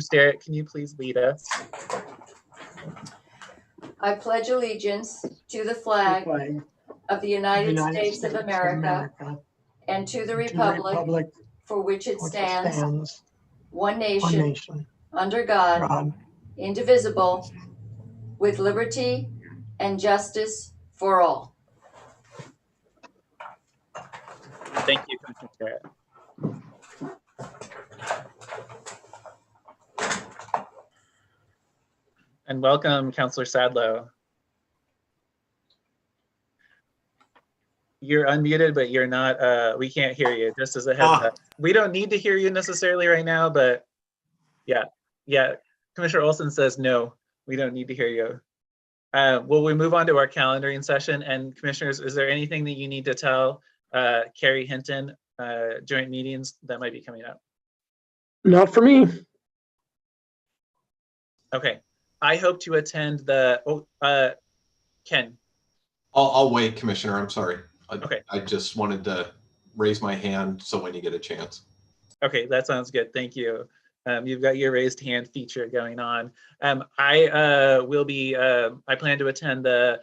Sterrett, can you please lead us? I pledge allegiance to the flag of the United States of America and to the republic for which it stands, one nation, under God, indivisible, with liberty and justice for all. Thank you, Commissioner Sterrett. And welcome, Councillor Sadlow. You're unmuted, but you're not, we can't hear you, just as a heads up. We don't need to hear you necessarily right now, but yeah. Commissioner Olson says, no, we don't need to hear you. Will we move on to our calendaring session? And commissioners, is there anything that you need to tell Carrie Hinton joint meetings that might be coming up? Not for me. Okay, I hope to attend the, Ken. I'll wait, Commissioner, I'm sorry. Okay. I just wanted to raise my hand so when you get a chance. Okay, that sounds good, thank you. You've got your raised hand feature going on. I plan to attend the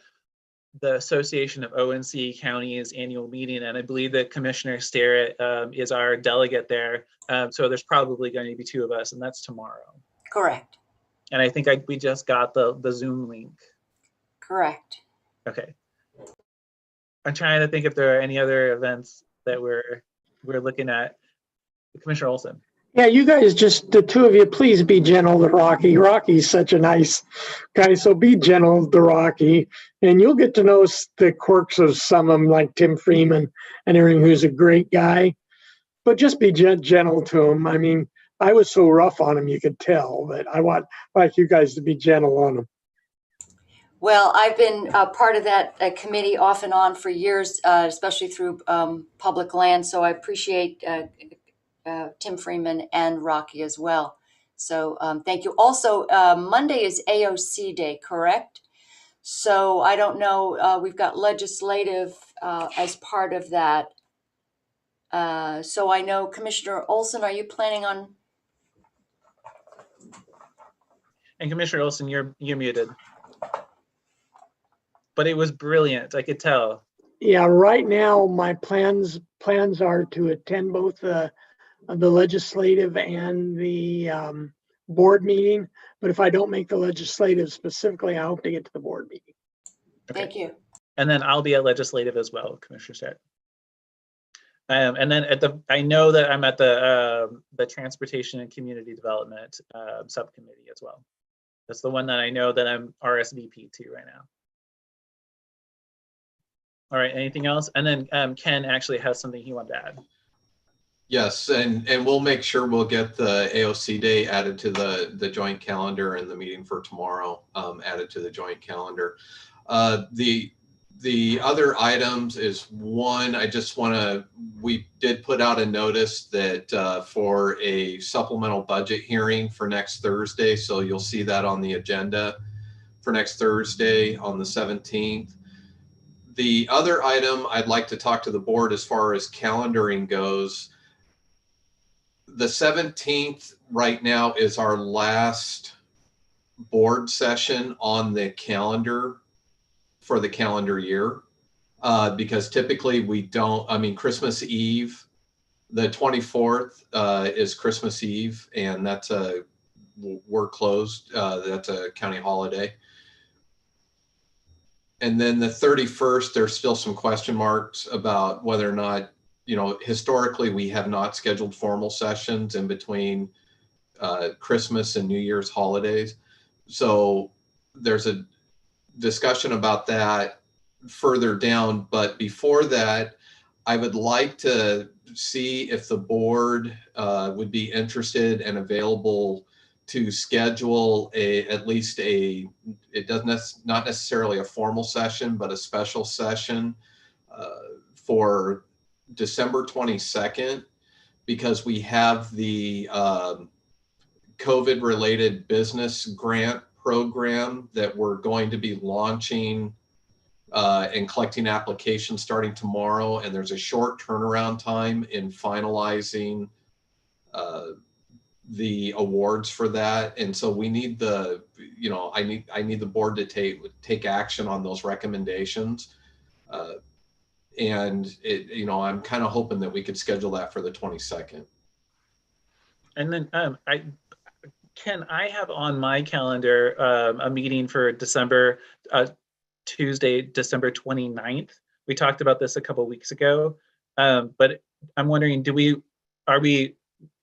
Association of ONC Counties annual meeting, and I believe that Commissioner Sterrett is our delegate there. So there's probably going to be two of us, and that's tomorrow. Correct. And I think we just got the Zoom link. Correct. Okay. I'm trying to think if there are any other events that we're looking at. Commissioner Olson. Yeah, you guys just, the two of you, please be gentle to Rocky. Rocky's such a nice guy, so be gentle to Rocky, and you'll get to know the quirks of some of them, like Tim Freeman and everything, who's a great guy. But just be gentle to him. I mean, I was so rough on him, you could tell, but I like you guys to be gentle on him. Well, I've been part of that committee off and on for years, especially through public land. So I appreciate Tim Freeman and Rocky as well. So thank you. Also, Monday is AOC Day, correct? So I don't know, we've got legislative as part of that. So I know Commissioner Olson, are you planning on? And Commissioner Olson, you're muted. But it was brilliant, I could tell. Yeah, right now my plans are to attend both the legislative and the board meeting. But if I don't make the legislative specifically, I hope to get to the board meeting. Okay. Thank you. And then I'll be at legislative as well, Commissioner Sterrett. And then I know that I'm at the Transportation and Community Development subcommittee as well. That's the one that I know that I'm RSVP to right now. All right, anything else? And then Ken actually has something he wanted to add. Yes, and we'll make sure we'll get the AOC Day added to the joint calendar and the meeting for tomorrow added to the joint calendar. The other items is one, we did put out a notice that for a supplemental budget hearing for next Thursday. So you'll see that on the agenda for next Thursday on the 17th. The other item I'd like to talk to the board as far as calendaring goes, the 17th right now is our last board session on the calendar for the calendar year, because typically we don't, I mean, Christmas Eve, the 24th is Christmas Eve, and we're closed. That's a county holiday. And then the 31st, there's still some question marks about whether or not, historically we have not scheduled formal sessions in between Christmas and New Year's holidays. So there's a discussion about that further down. But before that, I would like to see if the board would be interested and available to schedule at least not necessarily a formal session, but a special session for December 22nd, because we have the COVID related business grant program that we're going to be launching and collecting applications starting tomorrow. And there's a short turnaround time in finalizing the awards for that. And so we need the, I need the board to take action on those recommendations. And I'm kind of hoping that we could schedule that for the 22nd. And then I have on my calendar a meeting for Tuesday, December 29th. We talked about this a couple of weeks ago, but I'm wondering, are we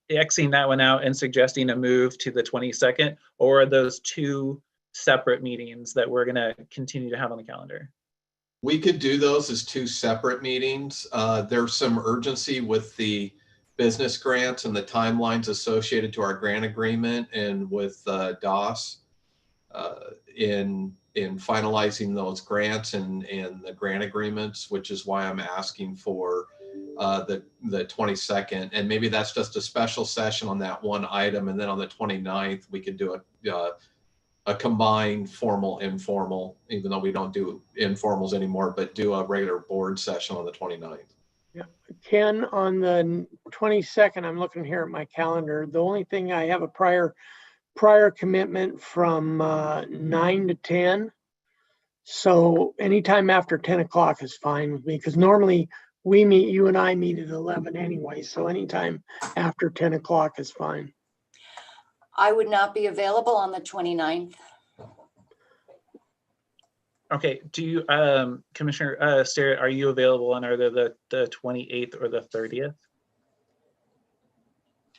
Xing that one out and suggesting a move to the 22nd, or are those two separate meetings that we're going to continue to have on the calendar? We could do those as two separate meetings. There's some urgency with the business grants and the timelines associated to our grant agreement and with DOS in finalizing those grants and the grant agreements, which is why I'm asking for the 22nd. And maybe that's just a special session on that one item. And then on the 29th, we could do a combined formal, informal, even though we don't do informals anymore, but do a regular board session on the 29th. Yeah. Ken, on the 22nd, I'm looking here at my calendar. The only thing I have a prior commitment from 9 to 10. So anytime after 10 o'clock is fine with me, because normally you and I meet at 11 anyway. So anytime after 10 o'clock is fine. I would not be available on the 29th. Okay, do you, Commissioner Sterrett, are you available on either the 28th or the 30th?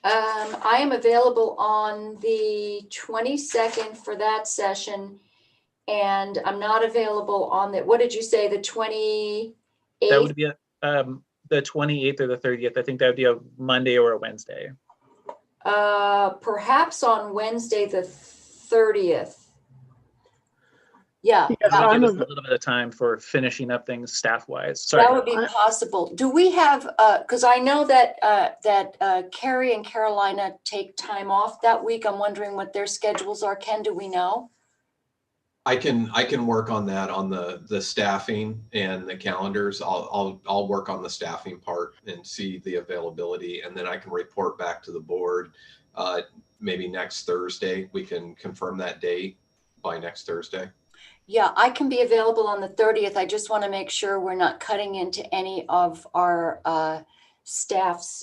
I am available on the 22nd for that session, and I'm not available on the, what did you say, the 28th? That would be the 28th or the 30th. I think that would be a Monday or a Wednesday. Perhaps on Wednesday the 30th. Yeah, Yes, That'll I'm give us a little bit of time for finishing up things staff-wise. that Sorry. would be possible. Do we have, because I know that Carrie and Carolina take time off that week. I'm wondering what their schedules are. Ken, do we know? I can work on that on the staffing and the calendars. I'll work on the staffing part and see the availability, and then I can report back to the board. Maybe next Thursday we can confirm that date by next Thursday. Yeah, I can be available on the 30th. I just want to make sure we're not cutting into any of our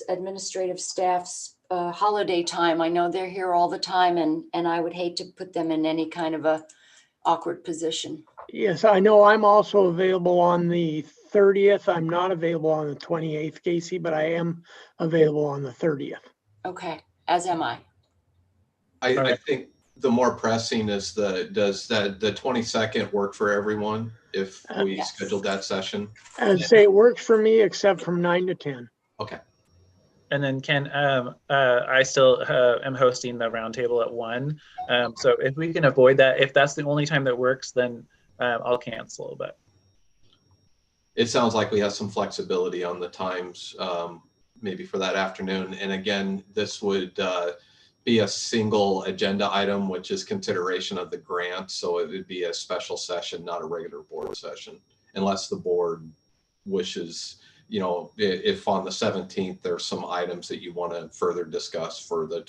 administrative staff's holiday time. I know they're here all the time, and I would hate to put them in any kind of a awkward position. Yes, I know I'm also available on the 30th. I'm not available on the 28th, Casey, but I am available on the 30th. Okay, as am I. I think the more pressing is does the 22nd work for everyone if we Yes. scheduled that session? I'd say it works for me except from 9 to 10. Okay. And then Ken, I still am hosting the roundtable at 1. So if we can avoid that, if that's the only time that works, then I'll cancel. But It sounds like we have some flexibility on the times, maybe for that afternoon. And again, this would be a single agenda item, which is consideration of the grant. So it would be a special session, not a regular board session, unless the board wishes, if on the 17th, there's some items that you want to further discuss for the,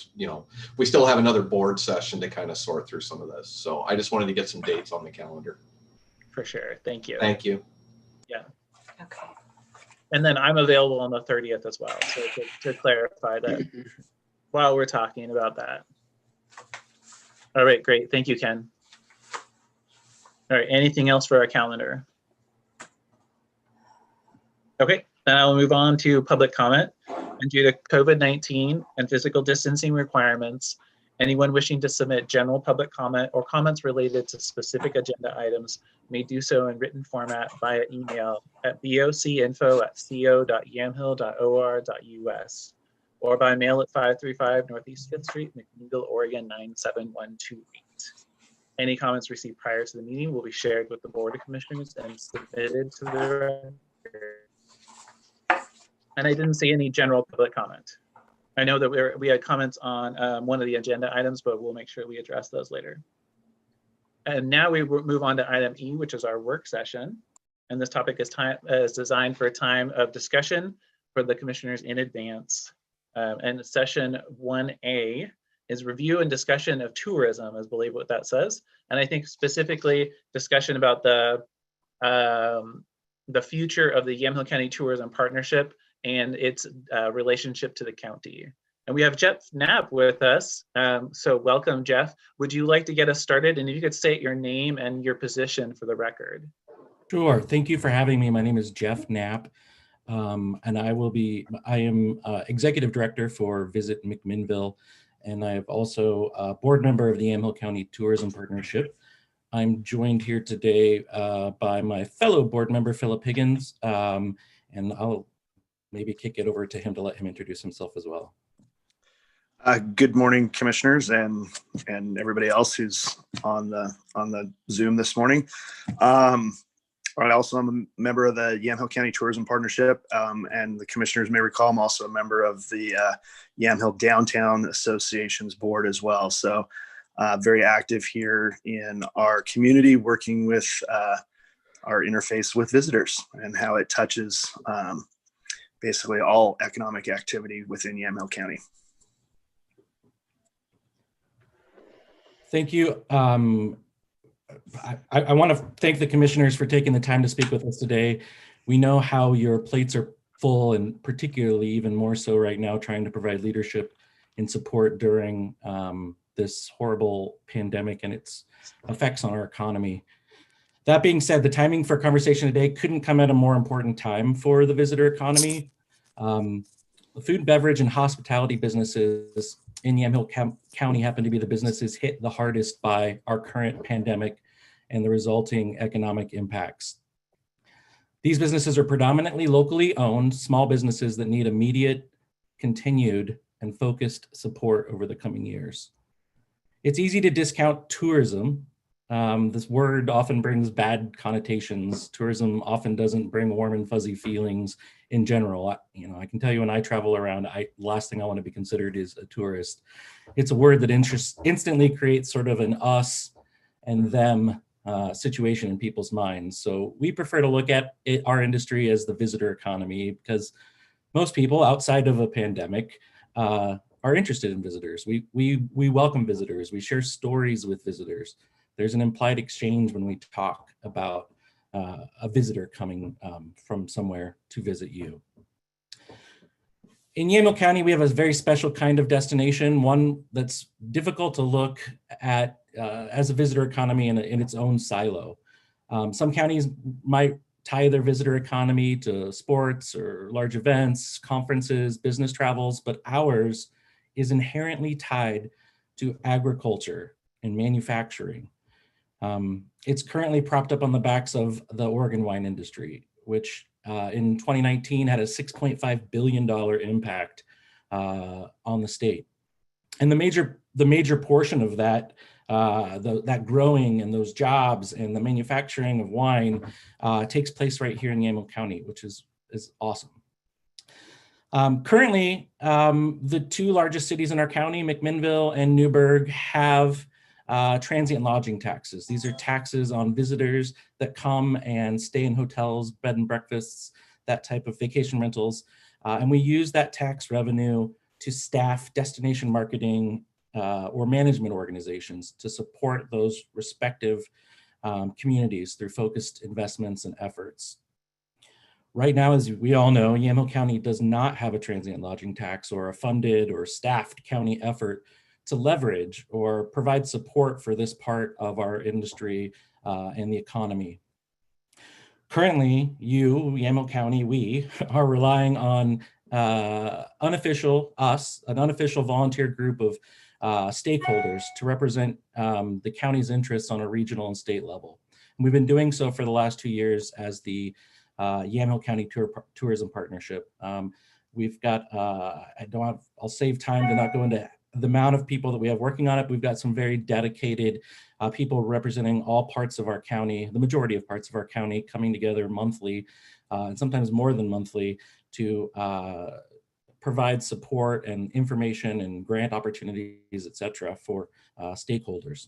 we still have another board session to kind of sort through some of this. So I just wanted to get some dates on the calendar. for sure. Thank you. Thank you. Yeah. Okay. And then I'm available on the 30th as well. So to clarify that while we're talking about that. All right, great. Thank you, Ken. All right, anything else for our calendar? Okay, then I will move on to public comment. And due to COVID-19 and physical distancing requirements, anyone wishing to submit general public comment or comments related to specific agenda items may do so in written format via email at bocinfo@co.yamhill.or.us or by mail at 535 Northeast 5th Street, McNeil, Oregon 97128. Any comments received prior to the meeting will be shared with the Board of Commissioners and submitted to the record. And I didn't see any general public comment. I know that we had comments on one of the agenda items, but we'll make sure we address those later. And now we move on to item E, which is our work session. And this topic is designed for a time of discussion for the commissioners in advance. And session 1A is review and discussion of tourism, is believe what that says. And I think specifically discussion about the future of the Yamhill County Tourism Partnership and its relationship to the county. And we have Jeff Knapp with us. So welcome, Jeff. Would you like to get us started? And if you could state your name and your position for the record. Sure. Thank you for having me. My name is Jeff Knapp, and I am Executive Director for Visit McMinnville, and I have also a board member of the Yamhill County Tourism Partnership. I'm joined here today by my fellow board member, Philip Higgins, and I'll maybe kick it over to him to let him introduce himself as well. Good morning, commissioners, and everybody else who's on the Zoom this morning. I also am a member of the Yamhill County Tourism Partnership, and the commissioners may recall I'm also a member of the Yamhill Downtown Association's board as well. So very active here in our community, working with our interface with visitors and how it touches basically all economic activity within Yamhill County. Thank you. I want to thank the commissioners for taking the time to speak with us today. We know how your plates are full, and particularly even more so right now, trying to provide leadership and support during this horrible pandemic and its effects on our economy. That being said, the timing for conversation today couldn't come at a more important time for the visitor economy. The food, beverage, and hospitality businesses in Yamhill County happen to be the businesses hit the hardest by our current pandemic and the resulting economic impacts. These businesses are predominantly locally owned small businesses that need immediate, continued, and focused support over the coming years. It's easy to discount tourism. This word often brings bad connotations. Tourism often doesn't bring warm and fuzzy feelings in general. I can tell you when I travel around, the last thing I want to be considered is a tourist. It's a word that instantly creates sort of an us and them situation in people's minds. So we prefer to look at our industry as the visitor economy, because most people outside of a pandemic are interested in visitors. We welcome visitors. We share stories with visitors. There's an implied exchange when we talk about a visitor coming from somewhere to visit you. In Yamhill County, we have a very special kind of destination, one that's difficult to look at as a visitor economy in its own silo. Some counties might tie their visitor economy to sports or large events, conferences, business travels, but ours is inherently tied to agriculture and manufacturing. It's currently propped up on the backs of the Oregon wine industry, which in 2019 had a $6.5 billion impact on the state. And the major portion of that, that growing and those jobs and the manufacturing of wine takes place right here in Yamhill County, which is awesome. Currently, the two largest cities in our county, McMinnville and Newburgh, have transient lodging taxes. These are taxes on visitors that come and stay in hotels, bed and breakfasts, that type of vacation rentals. And we use that tax revenue to staff destination marketing or management organizations to support those respective communities through focused investments and efforts. Right now, as we all know, Yamhill County does not have a transient lodging tax or a funded or staffed county effort to leverage or provide support for this part of our industry and the economy. Currently, Yamhill County, we are relying on an unofficial volunteer group of stakeholders to represent the county's interests on a regional and state level. And we've been doing so for the last 2 years as the Yamhill County Tourism Partnership. We've got, I'll save time to not go into the amount of people that we have working on it. We've got some very dedicated people representing all parts of our county, the majority of parts of our county, coming together monthly and sometimes more than monthly to provide support and information and grant opportunities, et cetera, for stakeholders.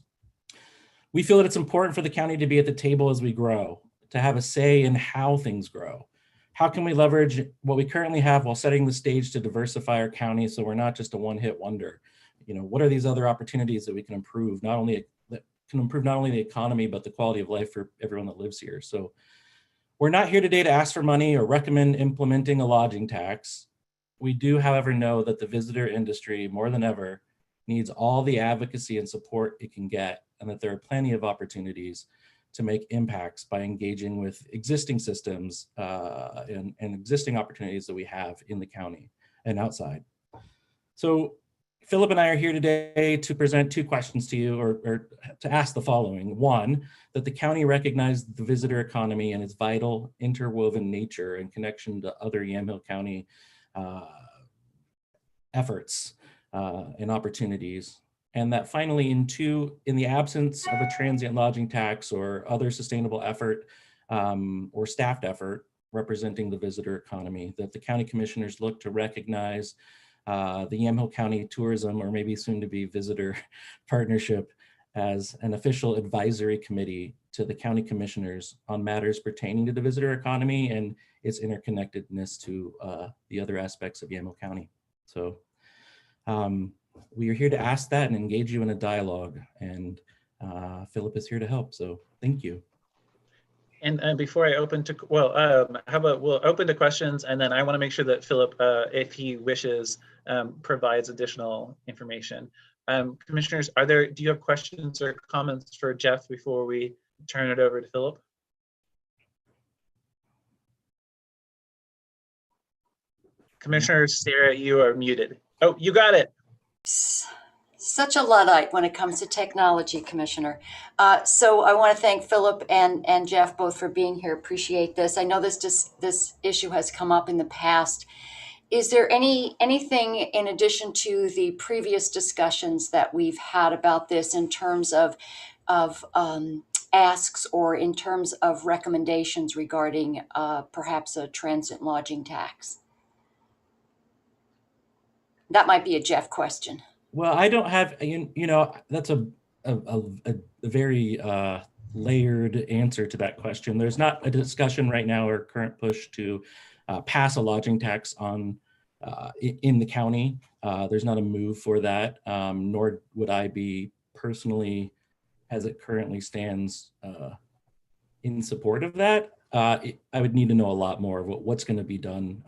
We feel that it's important for the county to be at the table as we grow, to have a say in how things grow. How can we leverage what we currently have while setting the stage to diversify our county so we're not just a one-hit wonder? what are these other opportunities that we can improve, not only the economy, but the quality of life for everyone that lives here. So we're not here today to ask for money or recommend implementing a lodging tax. We do, however, know that the visitor industry, more than ever, needs all the advocacy and support it can get, and that there are plenty of opportunities to make impacts by engaging with existing systems and existing opportunities that we have in the county and outside. So Philip and I are here today to present two questions to you, or to ask the following. One, that the county recognize the visitor economy and its vital interwoven nature in connection to other Yamhill County efforts and opportunities. And that finally, in the absence of a transient lodging tax or other sustainable effort or staffed effort representing the visitor economy, that the county commissioners look to recognize the Yamhill County Tourism, or maybe soon to be Visitor Partnership, as an official advisory committee to the county commissioners on matters pertaining to the visitor economy and its interconnectedness to the other aspects of Yamhill County. So we are here to ask that and engage you in a dialogue, and Philip is here to help. So thank you. And before I open to, well, how about we'll open to questions, and then I want to make sure that Philip, if he wishes, provides additional information. Commissioners, do you have questions or comments for Jeff before we turn it over to Philip? Commissioner Sarah, you are muted. Oh, you got it. Such a Luddite when it comes to technology, Commissioner. So I want to thank Philip and Jeff both for being here. Appreciate this. I know this issue has come up in the past. Is there anything in addition to the previous discussions that we've had about this in terms of asks or in terms of recommendations regarding perhaps a transit lodging tax? That might be a Jeff question. Well, I don't have, that's a very layered answer to that question. There's not a discussion right now or current push to pass a lodging tax on in the county. There's not a move for that, nor would I be personally, as it currently stands, in support of that. I would need to know a lot more of what's going to be done.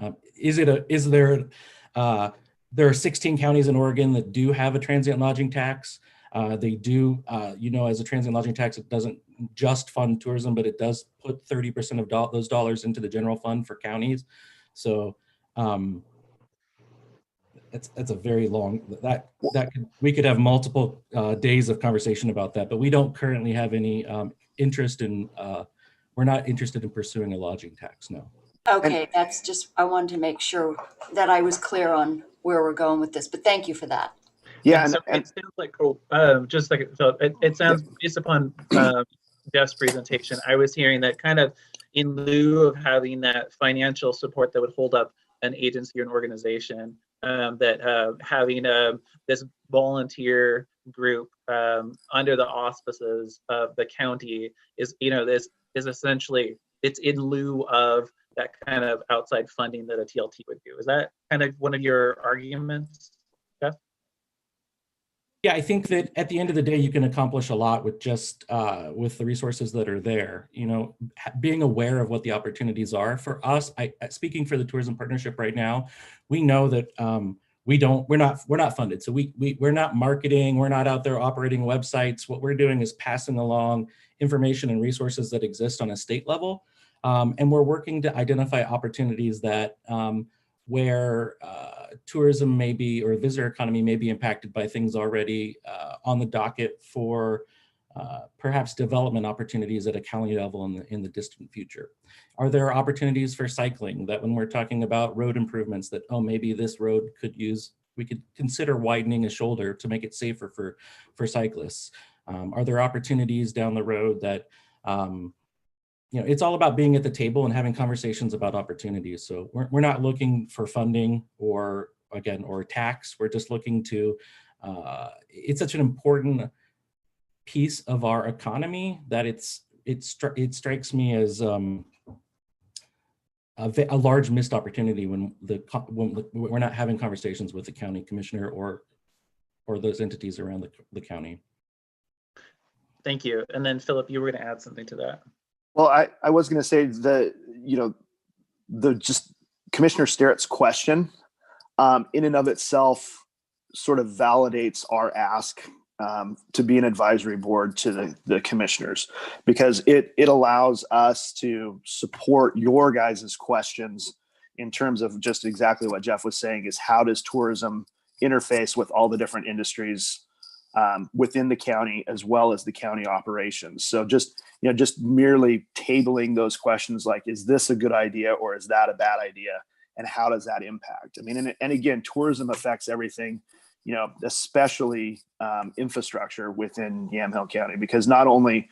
There are 16 counties in Oregon that do have a transient lodging tax. They do, as a transient lodging tax, it doesn't just fund tourism, but it does put 30% of those dollars into the general fund for counties. So it's a very long, we could have multiple days of conversation about that, but we don't currently have any interest in, we're not interested in pursuing a lodging tax, no. Okay, that's just, I wanted to make sure that I was clear on where we're going with this, but thank you for that. Yeah, So it sounds like, just like it sounds based upon Jeff's presentation, I was hearing that kind of in lieu of having that financial support that would hold up an agency or an organization, that having this volunteer group under the auspices of the county is, this is essentially, it's in lieu of that kind of outside funding that a TLT would do. Is that kind of one of your arguments, Jeff? Yeah, I think that at the end of the day, you can accomplish a lot with just with the resources that are there. Being aware of what the opportunities are for us. Speaking for the Tourism Partnership right now, we know that we're not funded. So we're not marketing. We're not out there operating websites. What we're doing is passing along information and resources that exist on a state level. And we're working to identify opportunities that where tourism may be, or visitor economy may be impacted by things already on the docket for perhaps development opportunities at a county level in the distant future. Are there opportunities for cycling that when we're talking about road improvements that, maybe this road we could consider widening a shoulder to make it safer for cyclists? Are there opportunities down the road that it's all about being at the table and having conversations about opportunities. So we're not looking for funding or tax. We're just looking to, it's such an important piece of our economy that it strikes me as a large missed opportunity when we're not having conversations with the county commissioner or or those entities around the county. Thank you. And then Philip, you were going to add something to that. Well, I was going to say that, the just Commissioner Sterrett's question in and of itself sort of validates our ask to be an advisory board to the commissioners, because it allows us to support your guys' questions in terms of just exactly what Jeff was saying, is how does tourism interface with all the different industries within the county as well as the county operations. So just merely tabling those questions like, is this a good idea or is that a bad idea? And how does that impact? I mean, and again, tourism affects everything, especially infrastructure within Yamhill County, because not only,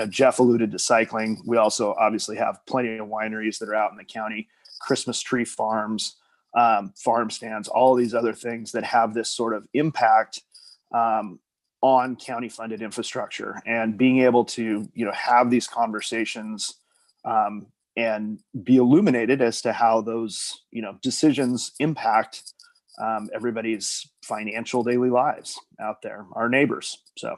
Jeff alluded to cycling, we also obviously have plenty of wineries that are out in the county, Christmas tree farms, farm stands, all these other things that have this sort of impact on county funded infrastructure. And being able to, have these conversations and be illuminated as to how those, decisions impact everybody's financial daily lives out there, our neighbors. So.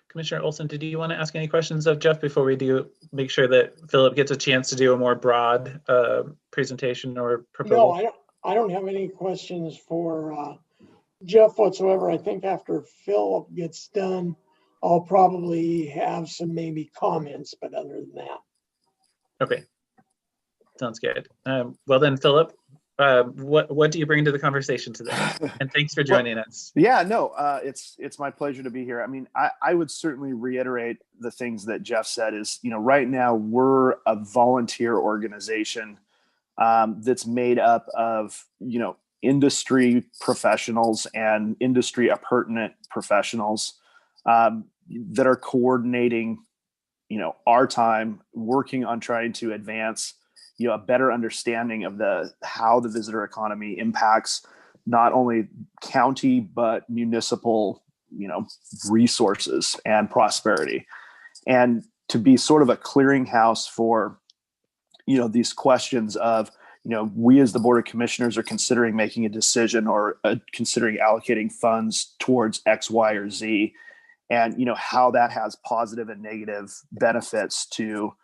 Commissioner Olson, did you want to ask any questions of Jeff before we do make sure that Philip gets a chance to do a more broad presentation or proposal? No, I don't have any questions for Jeff whatsoever. I think after Philip gets done, I'll probably have some maybe comments, but other than that. Okay. Sounds good. Well then, Philip, what do you bring to the conversation today? And thanks for joining us. Yeah, no, it's my pleasure to be here. I mean, I would certainly reiterate the things that Jeff said is, right now we're a volunteer organization that's made up of, industry professionals and industry appurtenant professionals that are coordinating, our time, working on trying to advance, a better understanding of how the visitor economy impacts not only county but municipal, resources and prosperity, and to be sort of a clearinghouse for, these questions of, we as the Board of Commissioners are considering making a decision or considering allocating funds towards X, Y, or Z, and how that has positive and negative benefits to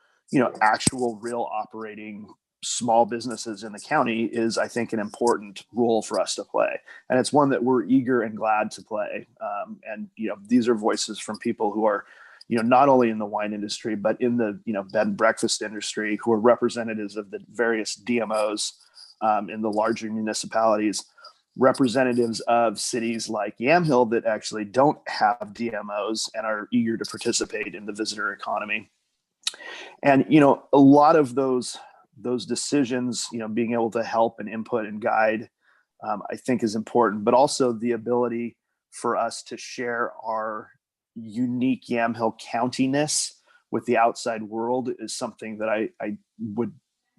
actual real operating small businesses in the county is, I think, an important role for us to play. And it's one that we're eager and glad to play. And these are voices from people who are, not only in the wine industry, but in the, bed and breakfast industry, who are representatives of the various DMOs in the larger municipalities, representatives of cities like Yamhill that actually don't have DMOs and are eager to participate in the visitor economy. And, a lot of those decisions, being able to help and input and guide, I think is important, but also the ability for us to share our unique Yamhill countiness with the outside world is something that I would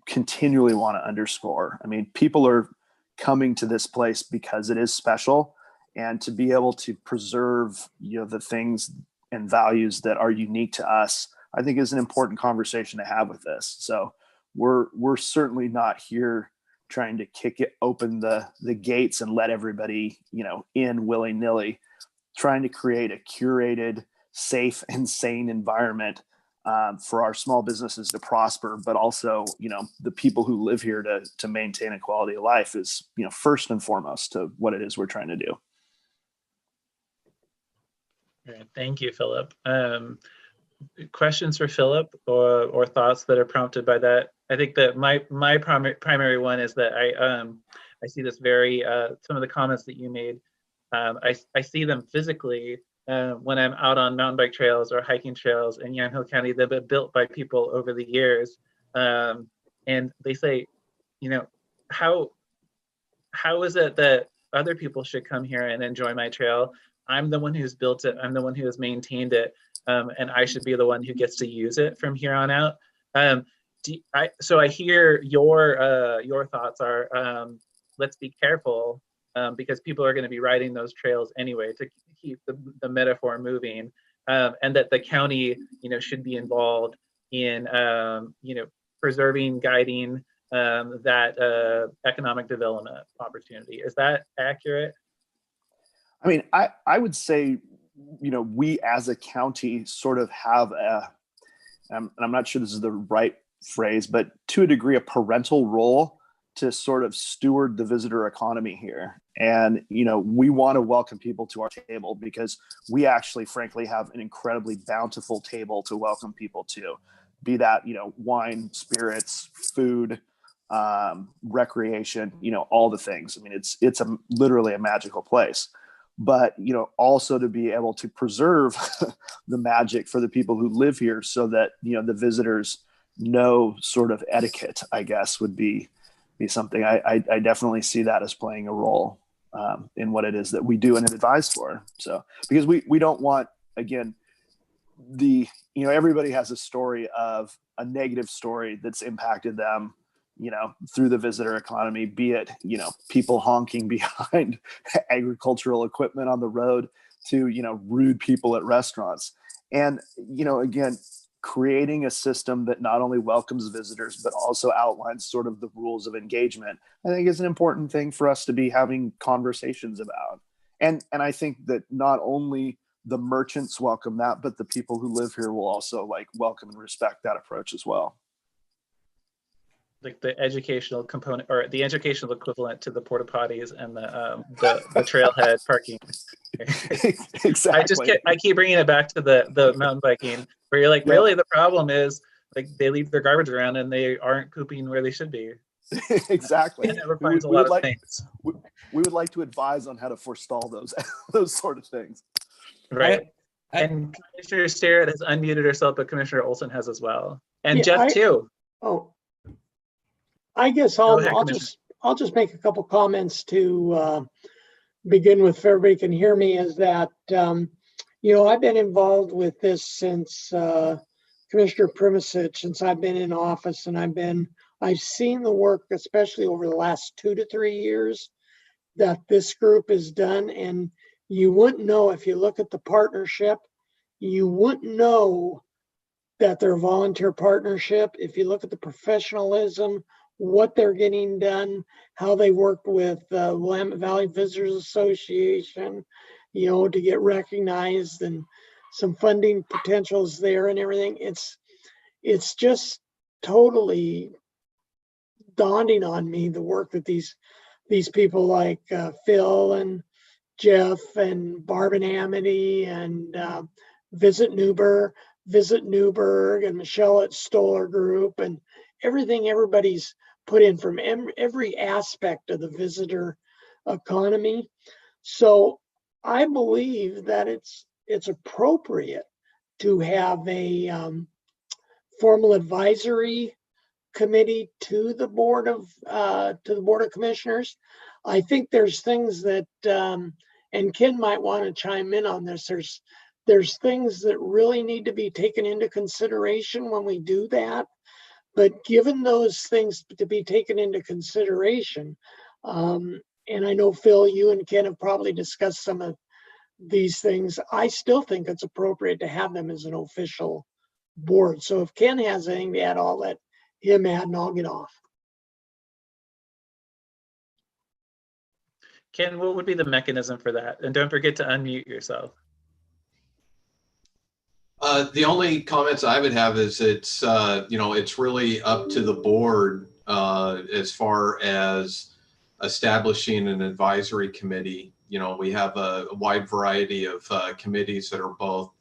continually want to underscore. I mean, people are coming to this place because it is special, and to be able to preserve, the things and values that are unique to us, I think is an important conversation to have with this. So we're certainly not here trying to kick it open the gates and let everybody, in willy-nilly, trying to create a curated, safe and sane environment for our small businesses to prosper, but also, the people who live here to maintain a quality of life is, first and foremost to what it is we're trying to do. All right, thank you, Philip. Questions for Philip or thoughts that are prompted by that? I think that my primary one is that I see this very some of the comments that you made. I see them physically when I'm out on mountain bike trails or hiking trails in Yamhill County that have been built by people over the years, and they say, how is it that other people should come here and enjoy my trail? I'm the one who's built it. I'm the one who has maintained it. And I should be the one who gets to use it from here on out. So I hear your thoughts are, let's be careful because people are going to be riding those trails anyway to keep the metaphor moving, and that the county, should be involved in, preserving, guiding, that economic development opportunity. Is that accurate? I mean, I would say, we as a county sort of have and I'm not sure this is the right phrase, but to a degree, a parental role to sort of steward the visitor economy here. And, we want to welcome people to our table because we actually, frankly, have an incredibly bountiful table to welcome people to, be that, wine, spirits, food, recreation, all the things. I mean, it's literally a magical place. But, also to be able to preserve the magic for the people who live here so that, the visitors know sort of etiquette, I guess, would be something. I definitely see that as playing a role in what it is that we do and advise for. So, because we don't want, again, everybody has a story of a negative story that's impacted them, through the visitor economy, be it, people honking behind agricultural equipment on the road to, rude people at restaurants. And, again, creating a system that not only welcomes visitors, but also outlines sort of the rules of engagement, I think is an important thing for us to be having conversations about. And I think that not only the merchants welcome that, but the people who live here will also welcome and respect that approach as well. Like the educational component or the educational equivalent to the porta potties and the trailhead parking. Exactly. I keep bringing it back to the mountain biking where you're like, really, the problem is they leave their garbage around and they aren't pooping where they should be. Exactly. And it requires a lot of things. We would like to advise on how to forestall those sort of things. Right. And Commissioner Starrett has unmuted herself, but Commissioner Olson has as well. And Jeff too. Oh, I guess I'll just make a couple comments to begin with, if everybody can hear me. Is that I've been involved with this since Commissioner Primasic, since I've been in office, and I've seen the work, especially over the last 2 to 3 years, that this group has done. And you wouldn't know if you look at the partnership, you wouldn't know that they're a volunteer partnership. If you look at the professionalism, what they're getting done, how they worked with Willamette Valley Visitors Association, to get recognized, and some funding potentials there and everything. It's just totally dawning on me, the work that these people like Phil and Jeff and Barb and Amity and Visit Newburgh and Michelle at Stoller Group and everything everybody's put in from every aspect of the visitor economy. So I believe that it's appropriate to have a formal advisory committee to the board of commissioners. I think there's things that and Ken might want to chime in on this. There's things that really need to be taken into consideration when we do that. But given those things to be taken into consideration, and I know Phil, you and Ken have probably discussed some of these things, I still think it's appropriate to have them as an official board. So if Ken has anything to add, I'll let him add and I'll get off. Ken, what would be the mechanism for that? And don't forget to unmute yourself. The only comments I would have is it's really up to the board as far as establishing an advisory committee. We have a wide variety of committees that are both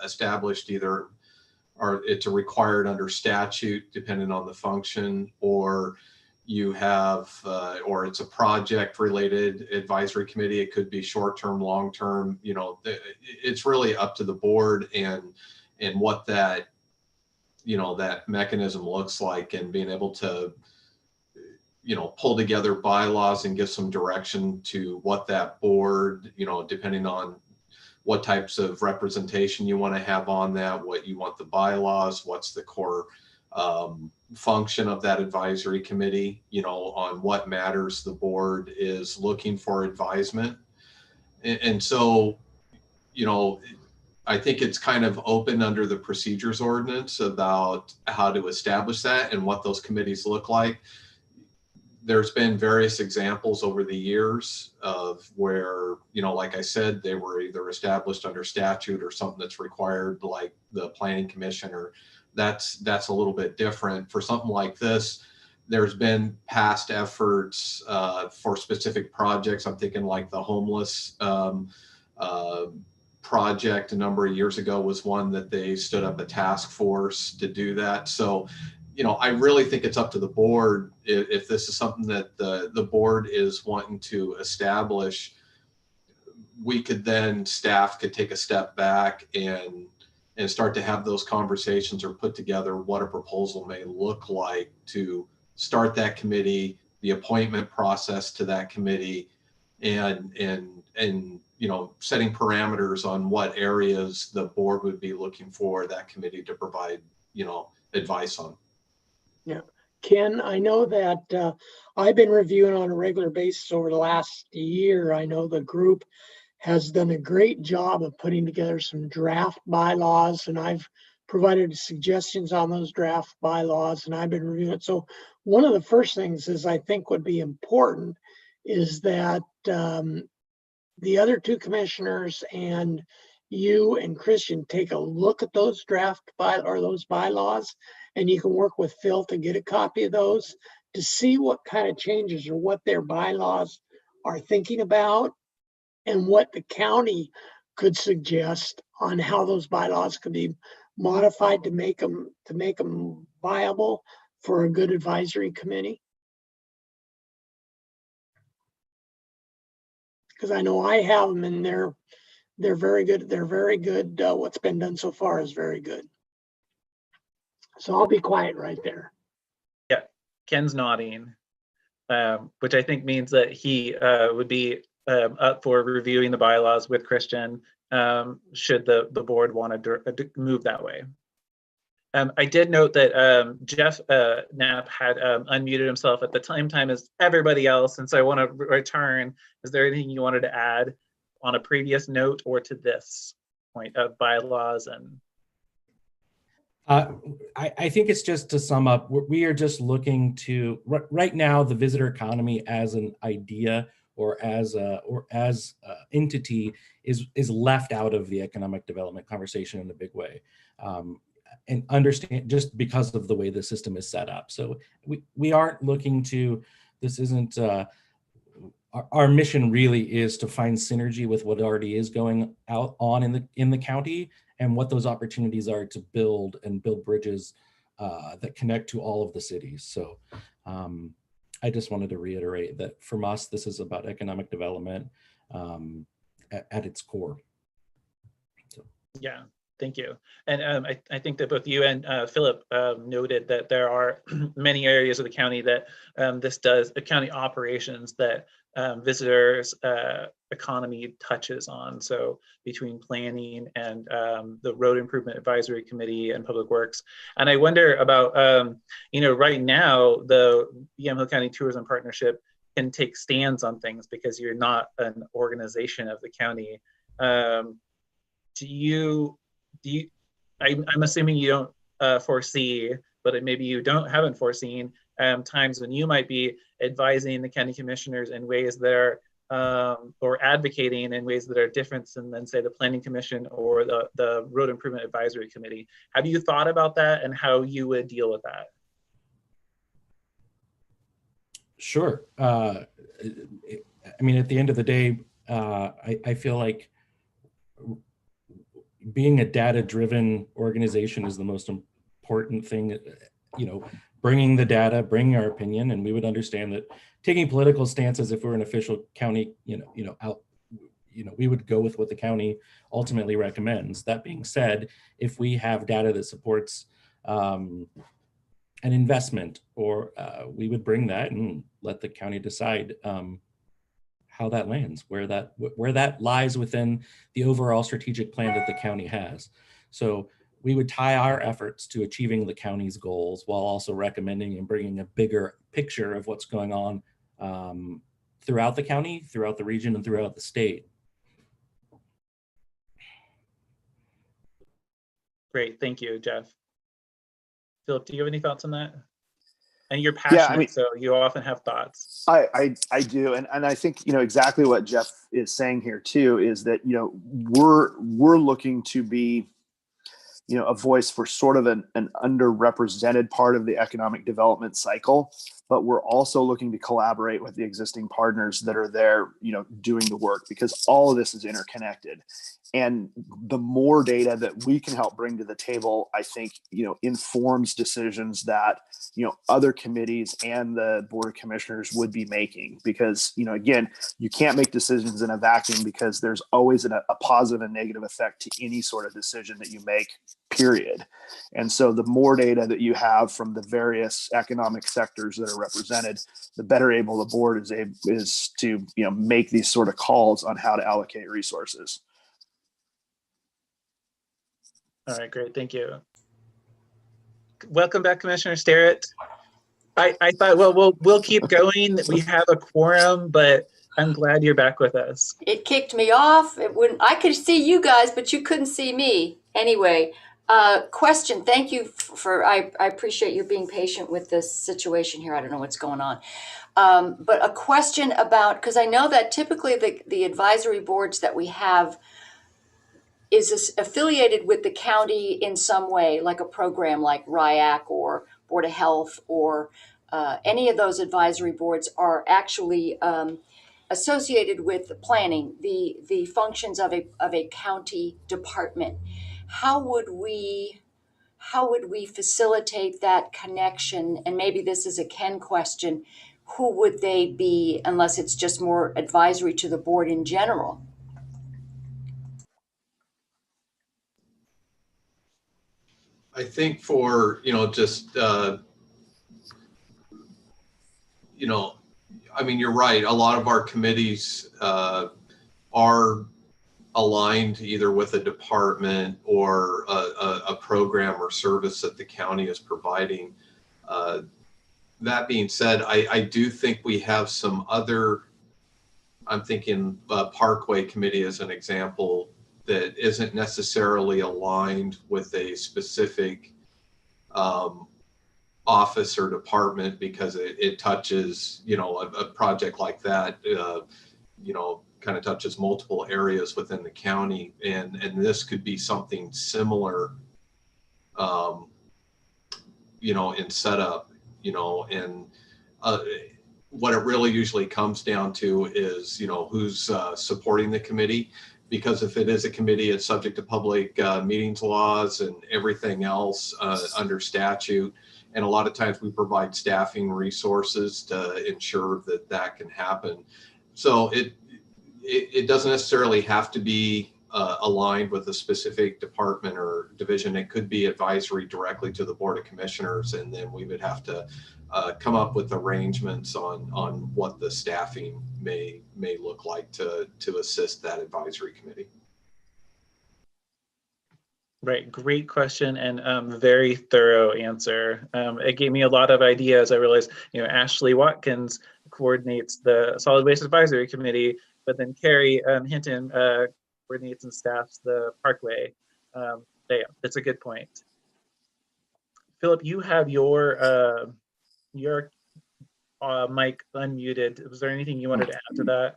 established either, or it's required under statute, depending on the function, or you have, or it's a project related advisory committee. It could be short-term, long-term, it's really up to the board and what that, that mechanism looks like, and being able to, pull together bylaws and give some direction to what that board, depending on what types of representation you want to have on that, what you want the bylaws, what's the core function of that advisory committee, on what matters the board is looking for advisement. And so, I think it's kind of open under the procedures ordinance about how to establish that and what those committees look like. there's been various examples over the years of where, you know, like I said, they were either established under statute or something that's required, like the Planning Commission, or that's a little bit different. For something like this, there's been past efforts for specific projects. I'm thinking like the homeless project a number of years ago was one that they stood up a task force to do that. So, you know, I really think it's up to the board if this is something that the board is wanting to establish. We could then, staff could take a step back and start to have those conversations or put together what a proposal may look like to start that committee, the appointment process to that committee, and you know, setting parameters on what areas the board would be looking for that committee to provide, you know, advice on. Yeah. Ken, I know that I've been reviewing on a regular basis over the last year. I know the group has done a great job of putting together some draft bylaws, and I've provided suggestions on those draft bylaws, and I've been reviewing it. So one of the first things is I think would be important is that the other two commissioners and you and Christian take a look at those those bylaws, and you can work with Phil to get a copy of those to see what kind of changes or what their bylaws are thinking about and what the county could suggest on how those bylaws could be modified to make them viable for a good advisory committee. Because I know I have them and they're very good. They're very good. What's been done so far is very good. So I'll be quiet right there. Yeah, Ken's nodding, which I think means that he would be up for reviewing the bylaws with Christian should the board want to move that way. I did note that Jeff Knapp had unmuted himself at the same time as everybody else, and so I want to return. Is there anything you wanted to add on a previous note or to this point of bylaws? And I think it's just to sum up, we are just looking to, right now, the visitor economy as an idea or as entity is left out of the economic development conversation in a big way. And understand just because of the way the system is set up. So we aren't looking to, this isn't, our mission really is to find synergy with what already is going on in the county and what those opportunities are to build bridges that connect to all of the cities. So I just wanted to reiterate that from us, this is about economic development at its core. So. Yeah. Thank you. And I think that both you and Philip noted that there are many areas of the county that this does, county operations that visitors economy touches on. So between planning and the Road Improvement Advisory Committee and Public Works. And I wonder about, you know, right now, the Yamhill County Tourism Partnership can take stands on things because you're not an organization of the county. I'm assuming you don't foresee, but maybe you haven't foreseen times when you might be advising the county commissioners in ways that are, or advocating in ways that are different than say the Planning Commission or the Road Improvement Advisory Committee. Have you thought about that and how you would deal with that? Sure. I mean, at the end of the day, I feel like being a data-driven organization is the most important thing. You know, bringing the data, bringing our opinion, and we would understand that taking political stances, if we're an official county, we would go with what the county ultimately recommends. That being said, if we have data that supports an investment, or we would bring that and let the county decide how that lands, where that lies within the overall strategic plan that the county has. So we would tie our efforts to achieving the county's goals while also recommending and bringing a bigger picture of what's going on throughout the county, throughout the region, and throughout the state. Great, thank you, Jeff. Philip, do you have any thoughts on that? and you're passionate, Yeah, I mean, so you often have thoughts. I do, and I think exactly what Jeff is saying here too is that we're looking to be a voice for sort of an underrepresented part of the economic development cycle, but we're also looking to collaborate with the existing partners that are there, doing the work, because all of this is interconnected. And the more data that we can help bring to the table, I think, informs decisions that, other committees and the Board of Commissioners would be making. Because, again, you can't make decisions in a vacuum, because there's always a positive and negative effect to any sort of decision that you make, period. And so the more data that you have from the various economic sectors that are represented, the better able the board is to, make these sort of calls on how to allocate resources. All right, great, thank you. Welcome back, Commissioner Sterrett. I thought, well, we'll keep going. We have a quorum, but I'm glad you're back with us. It kicked me off. I could see you guys, but you couldn't see me. Anyway, question. Thank you I appreciate you being patient with this situation here. I don't know what's going on. But a question about, because I know that typically the advisory boards that we have is affiliated with the county in some way, like a program like RIAC or Board of Health, or any of those advisory boards are actually associated with the planning, the functions of a county department. How would we facilitate that connection? And maybe this is a Ken question. Who would they be, unless it's just more advisory to the board in general? I think for, I mean, you're right. A lot of our committees are aligned either with a department or a program or service that the county is providing. That being said, I do think we have some other, I'm thinking Parkway Committee as an example, that isn't necessarily aligned with a specific office or department, because it touches, a project like that, kind of touches multiple areas within the county. And this could be something similar, in setup, and what it really usually comes down to is, who's supporting the committee. Because if it is a committee, it's subject to public meetings laws and everything else under statute. And a lot of times we provide staffing resources to ensure that can happen. So it doesn't necessarily have to be aligned with a specific department or division. It could be advisory directly to the Board of Commissioners, and then we would have to come up with arrangements on what the staffing may look like to assist that advisory committee. Right, great question, and very thorough answer. It gave me a lot of ideas. I realized, Ashley Watkins coordinates the Solid Waste Advisory Committee, but then Carrie Hinton coordinates and staffs the Parkway. Yeah, that's a good point. Philip, you have your mic unmuted. Was there anything you wanted to add to that?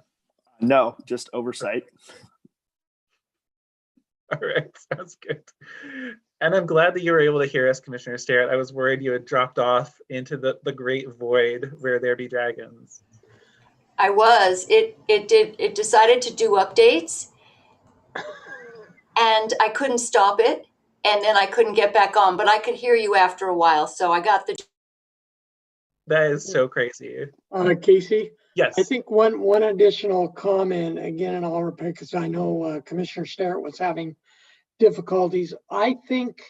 No, just oversight. All right, sounds good. And I'm glad that you were able to hear us, Commissioner Sterrett. I was worried you had dropped off into the great void where there be dragons. I was. It decided to do updates, and I couldn't stop it, and then I couldn't get back on, but I could hear you after a while, so I got the. That is so crazy. Casey? Yes. I think one additional comment, again, and I'll repeat because I know Commissioner Sterrett was having difficulties. I think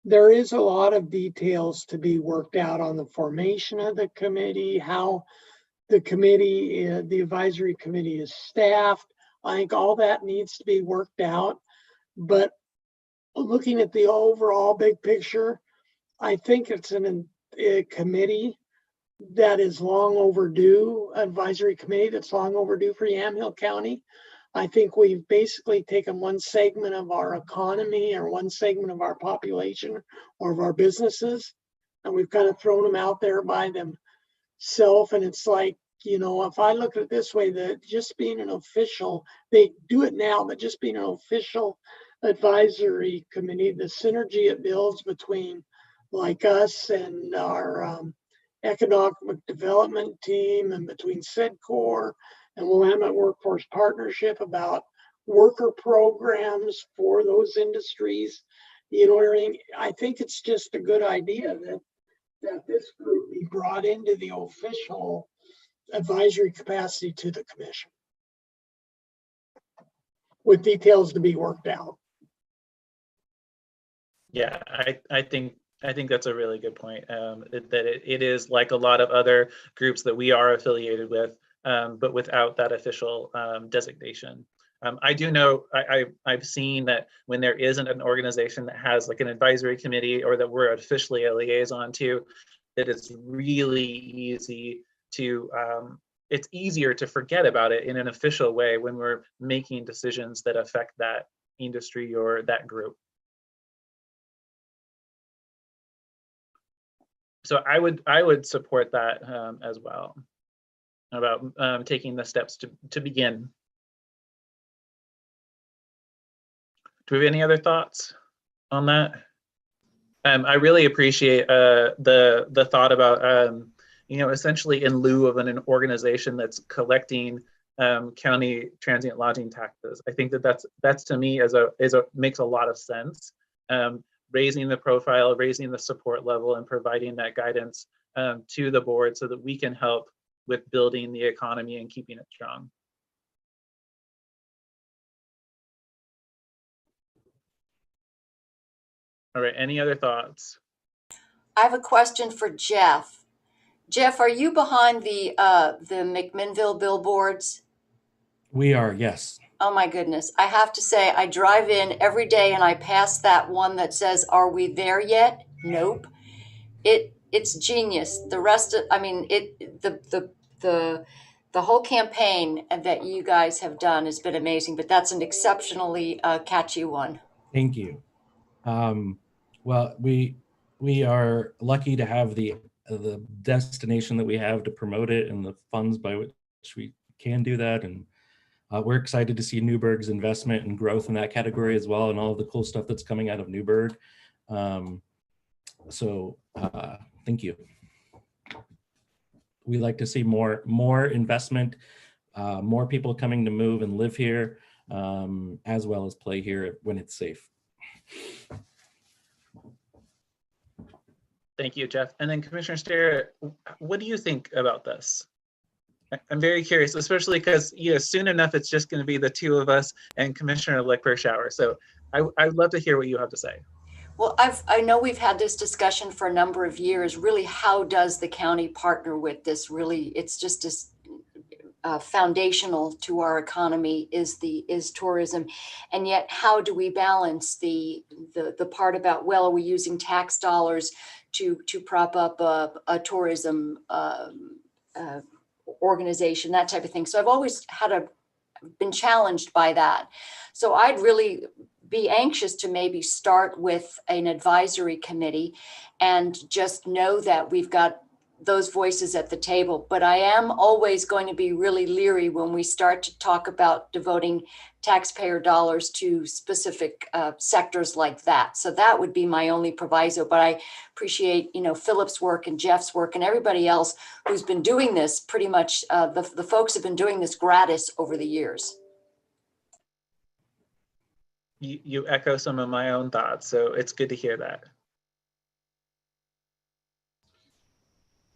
there is a lot of details to be worked out on the formation of the committee, how the committee, the advisory committee is staffed. I think all that needs to be worked out. But looking at the overall big picture, I think it's a committee that is long overdue, advisory committee that's long overdue for Yamhill County. I think we've basically taken one segment of our economy or one segment of our population or of our businesses and we've kind of thrown them out there by themselves. And it's like, you know, if I look at it this way, that just being an official, they do it now, but just being an official advisory committee, the synergy it builds between like us and our economic development team, and between SEDCOR and Willamette Workforce Partnership about worker programs for those industries. You know what I mean? I think it's just a good idea that this group be brought into the official advisory capacity to the commission, with details to be worked out. Yeah, I think that's a really good point. That it is like a lot of other groups that we are affiliated with, but without that official designation. I do know, I've seen that when there isn't an organization that has like an advisory committee, or that we're officially a liaison to, that it's really easy to, it's easier to forget about it in an official way when we're making decisions that affect that industry or that group. So I would support that as well, about taking the steps to begin. Do we have any other thoughts on that? I really appreciate the thought about you know, essentially in lieu of an organization that's collecting county transient lodging taxes. I think that's to me makes a lot of sense. Raising the profile, raising the support level, and providing that guidance to the board so that we can help with building the economy and keeping it strong. All right, any other thoughts? I have a question for Jeff. Jeff, are you behind the McMinnville billboards? We are, yes. Oh my goodness. I have to say, I drive in every day and I pass that one that says, "Are we there yet?" Nope. It's genius. The rest of, I mean, the whole campaign that you guys have done has been amazing, but that's an exceptionally catchy one. Thank you. Well, we are lucky to have the destination that we have to promote it, and the funds by which we can do that. And we're excited to see Newburgh's investment and growth in that category as well, and all of the cool stuff that's coming out of Newburgh. So thank you. We like to see more investment, more people coming to move and live here, as well as play here when it's safe. Thank you, Jeff. And then Commissioner Steyer, what do you think about this? I'm very curious, especially because, you know, soon enough it's just going to be the two of us and Commissioner-elect Pershower. So I'd love to hear what you have to say. Well, I know we've had this discussion for a number of years. Really, how does the county partner with this? Really, it's just as foundational to our economy is tourism, and yet how do we balance the part about, well, are we using tax dollars to prop up a tourism organization, that type of thing. So I've always been challenged by that. So I'd really be anxious to maybe start with an advisory committee and just know that we've got those voices at the table. But I am always going to be really leery when we start to talk about devoting taxpayer dollars to specific sectors like that. So that would be my only proviso. But I appreciate, you know, Philip's work and Jeff's work and everybody else who's been doing this pretty much. The folks have been doing this gratis over the years. You echo some of my own thoughts, so it's good to hear that.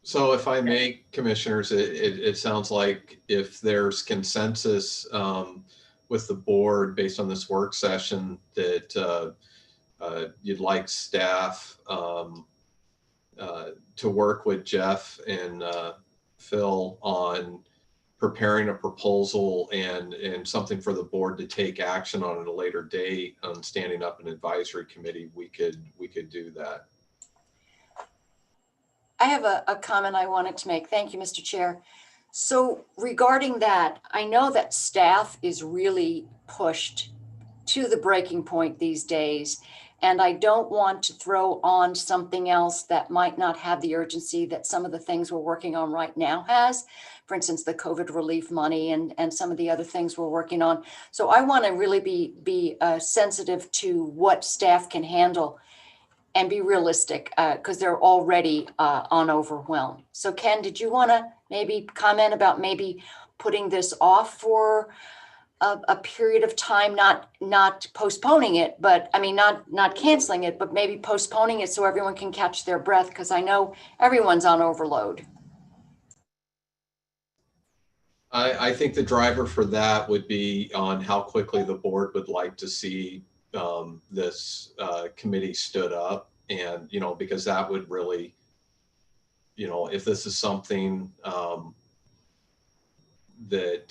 So if I may, commissioners, it sounds like if there's consensus with the board based on this work session that you'd like staff to work with Jeff and Phil on preparing a proposal and something for the board to take action on at a later date on standing up an advisory committee, we could do that. I have a comment I wanted to make. Thank you, Mr. Chair. So regarding that, I know that staff is really pushed to the breaking point these days. And I don't want to throw on something else that might not have the urgency that some of the things we're working on right now has. For instance, the COVID relief money and some of the other things we're working on. So I want to really be sensitive to what staff can handle and be realistic because they're already on overwhelm. So Ken, did you want to maybe comment about maybe putting this off for a period of time, not postponing it, but I mean, not canceling it, but maybe postponing it so everyone can catch their breath, because I know everyone's on overload. I think the driver for that would be on how quickly the board would like to see this committee stood up. And, you know, because that would really, you know, if this is something that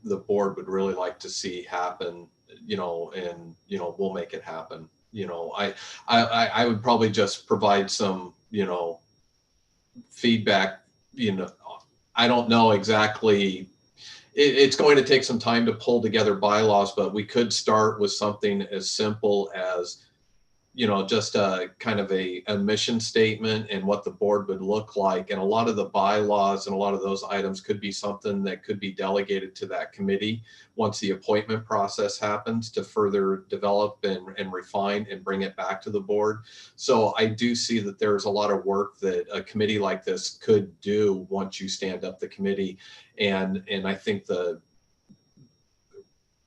the board would really like to see happen, you know, and, you know, we'll make it happen. You know, I would probably just provide some, you know, feedback. You know, I don't know exactly. It's going to take some time to pull together bylaws, but we could start with something as simple as, you know, just a kind of a mission statement and what the board would look like. And a lot of the bylaws and a lot of those items could be something that could be delegated to that committee once the appointment process happens to further develop and refine and bring it back to the board. So I do see that there's a lot of work that a committee like this could do once you stand up the committee. And I think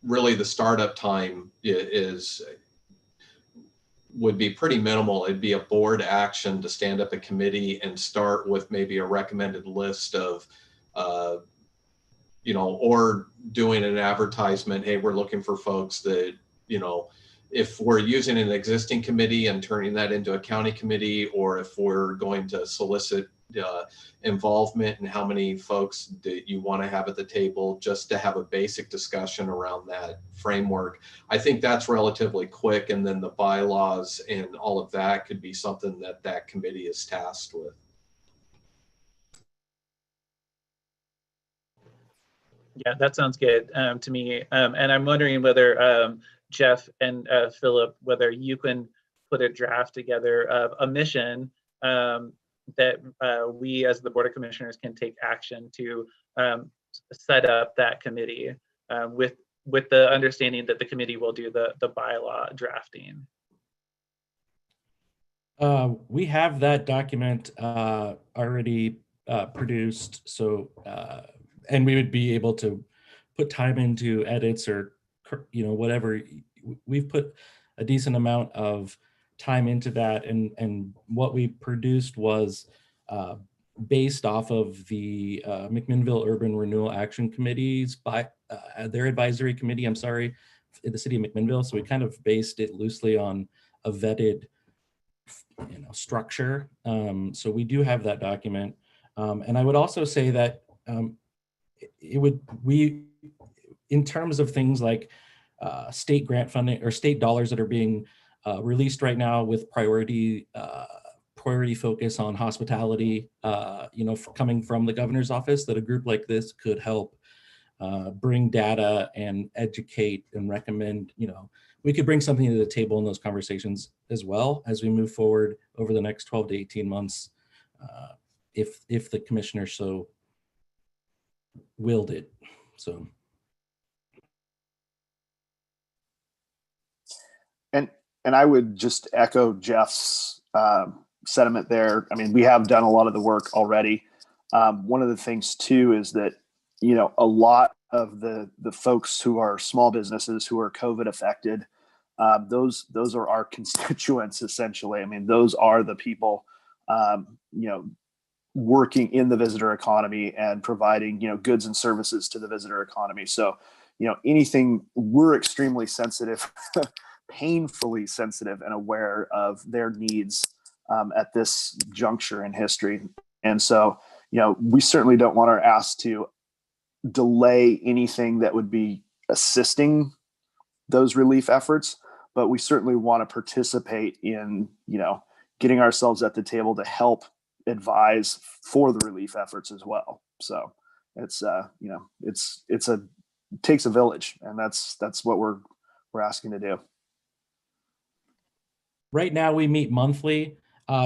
really the startup time would be pretty minimal. It'd be a board action to stand up a committee and start with maybe a recommended list of, you know, or doing an advertisement. Hey, we're looking for folks that, you know, if we're using an existing committee and turning that into a county committee, or if we're going to solicit involvement and how many folks that you want to have at the table, just to have a basic discussion around that framework. I think that's relatively quick, and then the bylaws and all of that could be something that that committee is tasked with. Yeah, that sounds good to me. And I'm wondering whether Jeff and Philip, whether you can put a draft together of a mission that we as the Board of Commissioners can take action to set up that committee with the understanding that the committee will do the bylaw drafting. We have that document already produced, so and we would be able to put time into edits or, you know, whatever. We've put a decent amount of time into that, and what we produced was based off of the McMinnville Urban Renewal Action Committee's by their advisory committee, I'm sorry, in the city of McMinnville. So we kind of based it loosely on a vetted, you know, structure. So we do have that document, and I would also say that in terms of things like state grant funding or state dollars that are being released right now with priority focus on hospitality, you know, coming from the governor's office, that a group like this could help bring data and educate and recommend. You know, we could bring something to the table in those conversations as well as we move forward over the next 12 to 18 months, if the commissioner so willed it. So. And I would just echo Jeff's sentiment there. I mean, we have done a lot of the work already. One of the things too is that, you know, a lot of the folks who are small businesses who are COVID affected, those are our constituents essentially. I mean, those are the people, you know, working in the visitor economy and providing, you know, goods and services to the visitor economy. So, you know, anything, we're extremely sensitive, painfully sensitive and aware of their needs at this juncture in history. And so, you know, we certainly don't want our ask to delay anything that would be assisting those relief efforts, but we certainly want to participate in, you know, getting ourselves at the table to help advise for the relief efforts as well. So it's, you know, it takes a village, and that's what we're asking to do. Right now we meet monthly.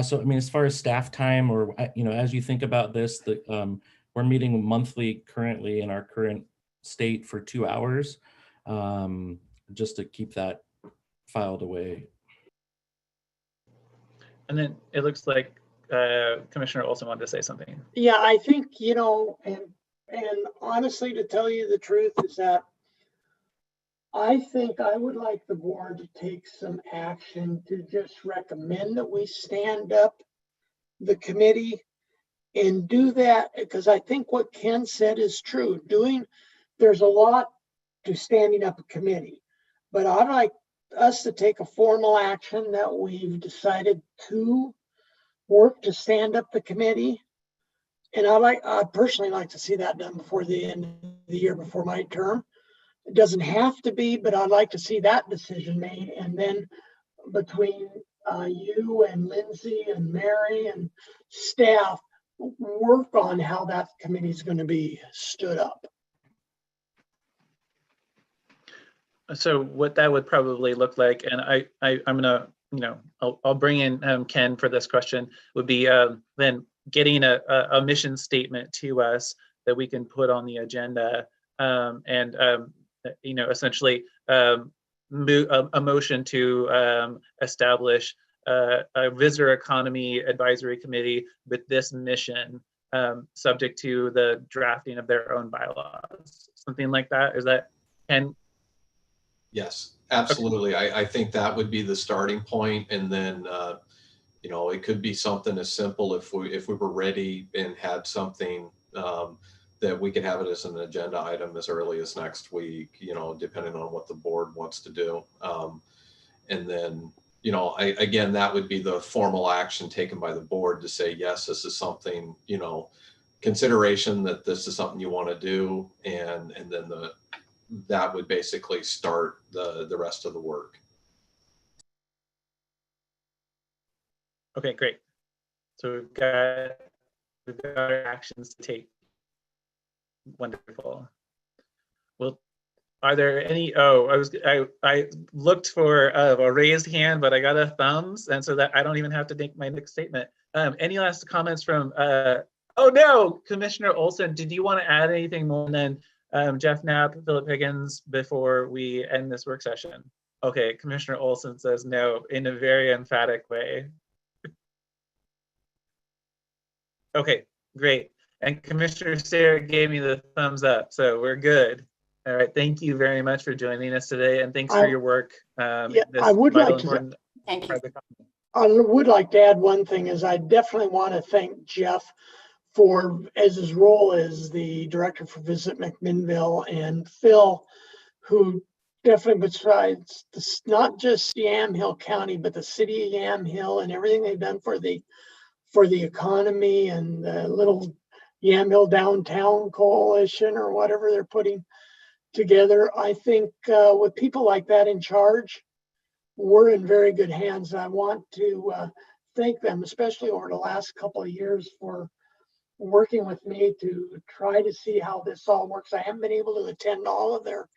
So, I mean, as far as staff time or, as you think about this, we're meeting monthly currently in our current state for 2 hours, just to keep that filed away. And then it looks like Commissioner Olson wanted to say something. Yeah, I think, and honestly, to tell you the truth is that I think I would like the board to take some action to just recommend that we stand up the committee and do that, because I think what Ken said is true. There's a lot to standing up a committee, but I'd like us to take a formal action that we've decided to work to stand up the committee. And I'd personally like to see that done before the end of the year, before my term. It doesn't have to be, but I'd like to see that decision made. And then between you and Lindsay and Mary and staff, work on how that committee is going to be stood up. So what that would probably look like, and I'm gonna, I'll bring in Ken for this question, would be then getting a mission statement to us that we can put on the agenda, and essentially a motion to establish a visitor economy advisory committee with this mission, subject to the drafting of their own bylaws, something like that. Is that, Ken? Yes, absolutely. I think that would be the starting point, and then it could be something as simple if we were ready and had something that we could have it as an agenda item as early as next week, depending on what the board wants to do. And then, again, that would be the formal action taken by the board to say, yes, this is something, consideration that this is something you want to do. And then that would basically start the rest of the work. Okay, great. So we've got our actions to take. Wonderful. Well, are there any? I looked for a raised hand, but I got a thumbs, and so that I don't even have to make my next statement. Any last comments from? Oh no, Commissioner Olson, did you want to add anything more than Jeff Knapp, Philip Higgins before we end this work session? Okay, Commissioner Olson says no in a very emphatic way. Okay, great. And Commissioner Sarah gave me the thumbs up, so we're good. All right, thank you very much for joining us today, and thanks for your work. Yeah, I would like to. Thank you. I would like to add one thing, is I definitely want to thank Jeff for, as his role as the director for Visit McMinnville, and Phil, who definitely, besides this, not just Yamhill County, but the city of Yamhill and everything they've done for the economy and the little Yamhill Downtown Coalition or whatever they're putting together. I think with people like that in charge, we're in very good hands. I want to thank them, especially over the last couple of years, for working with me to try to see how this all works. I haven't been able to attend all of their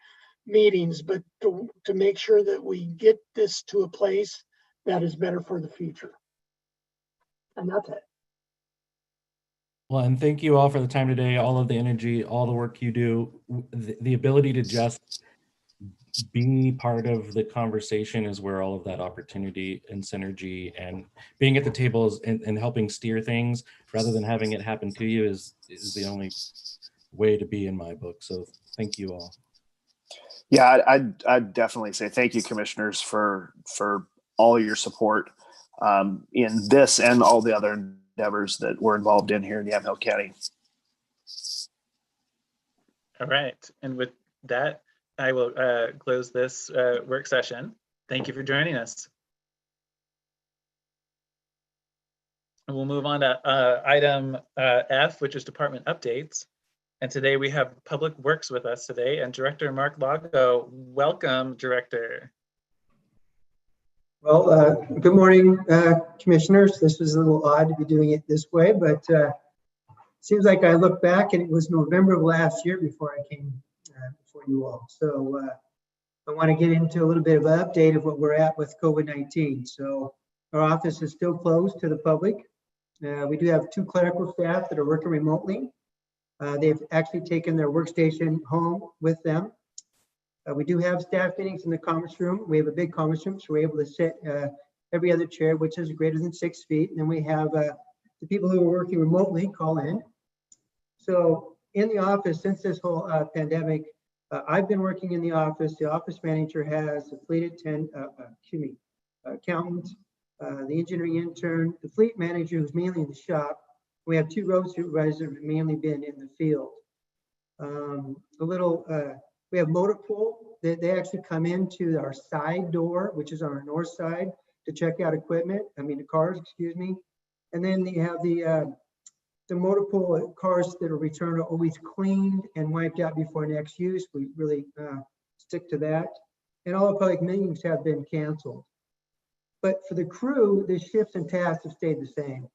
meetings, but to make sure that we get this to a place that is better for the future. And that's it. Well, and thank you all for the time today, all of the energy, all the work you do, the ability to just be part of the conversation is where all of that opportunity and synergy and being at the tables and helping steer things rather than having it happen to you is the only way to be in my book. So thank you all. Yeah, I'd definitely say thank you, commissioners, for all your support in this and all the other endeavors that we're involved in here in Yamhill County. All right, and with that, I will close this work session. Thank you for joining us. And we'll move on to item F, which is department updates. And today we have Public Works with us today, and Director Mark Lago. Welcome, Director. Well, good morning, commissioners. This was a little odd to be doing it this way, but seems like I look back and it was November of last year before I came before you all. So I want to get into a little bit of an update of what we're at with COVID-19. So our office is still closed to the public. We do have 2 clerical staff that are working remotely. They've actually taken their workstation home with them. We do have staff meetings in the conference room. We have a big conference room, so we're able to sit every other chair, which is greater than 6 feet. And then we have the people who are working remotely call in. So in the office, since this whole pandemic, I've been working in the office. The office manager has a fleet accountant, the engineering intern, the fleet manager who's mainly in the shop. We have 2 road supervisors who have mainly been in the field. We have motor pool. They actually come into our side door, which is on our north side, to check out equipment. The cars, excuse me. And then you have the motor pool cars that are returned are always cleaned and wiped out before next use. We really stick to that. And all the public meetings have been canceled. But for the crew, the shifts and tasks have stayed the same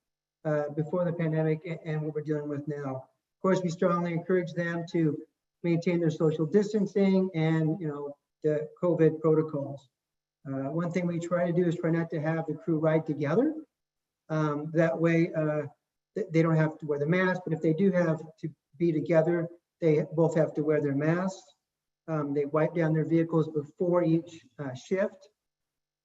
before the pandemic and what we're dealing with now. Of course, we strongly encourage them to maintain their social distancing and the COVID protocols. One thing we try to do is try not to have the crew ride together. That way they don't have to wear the mask, but if they do have to be together, they both have to wear their masks. They wipe down their vehicles before each shift.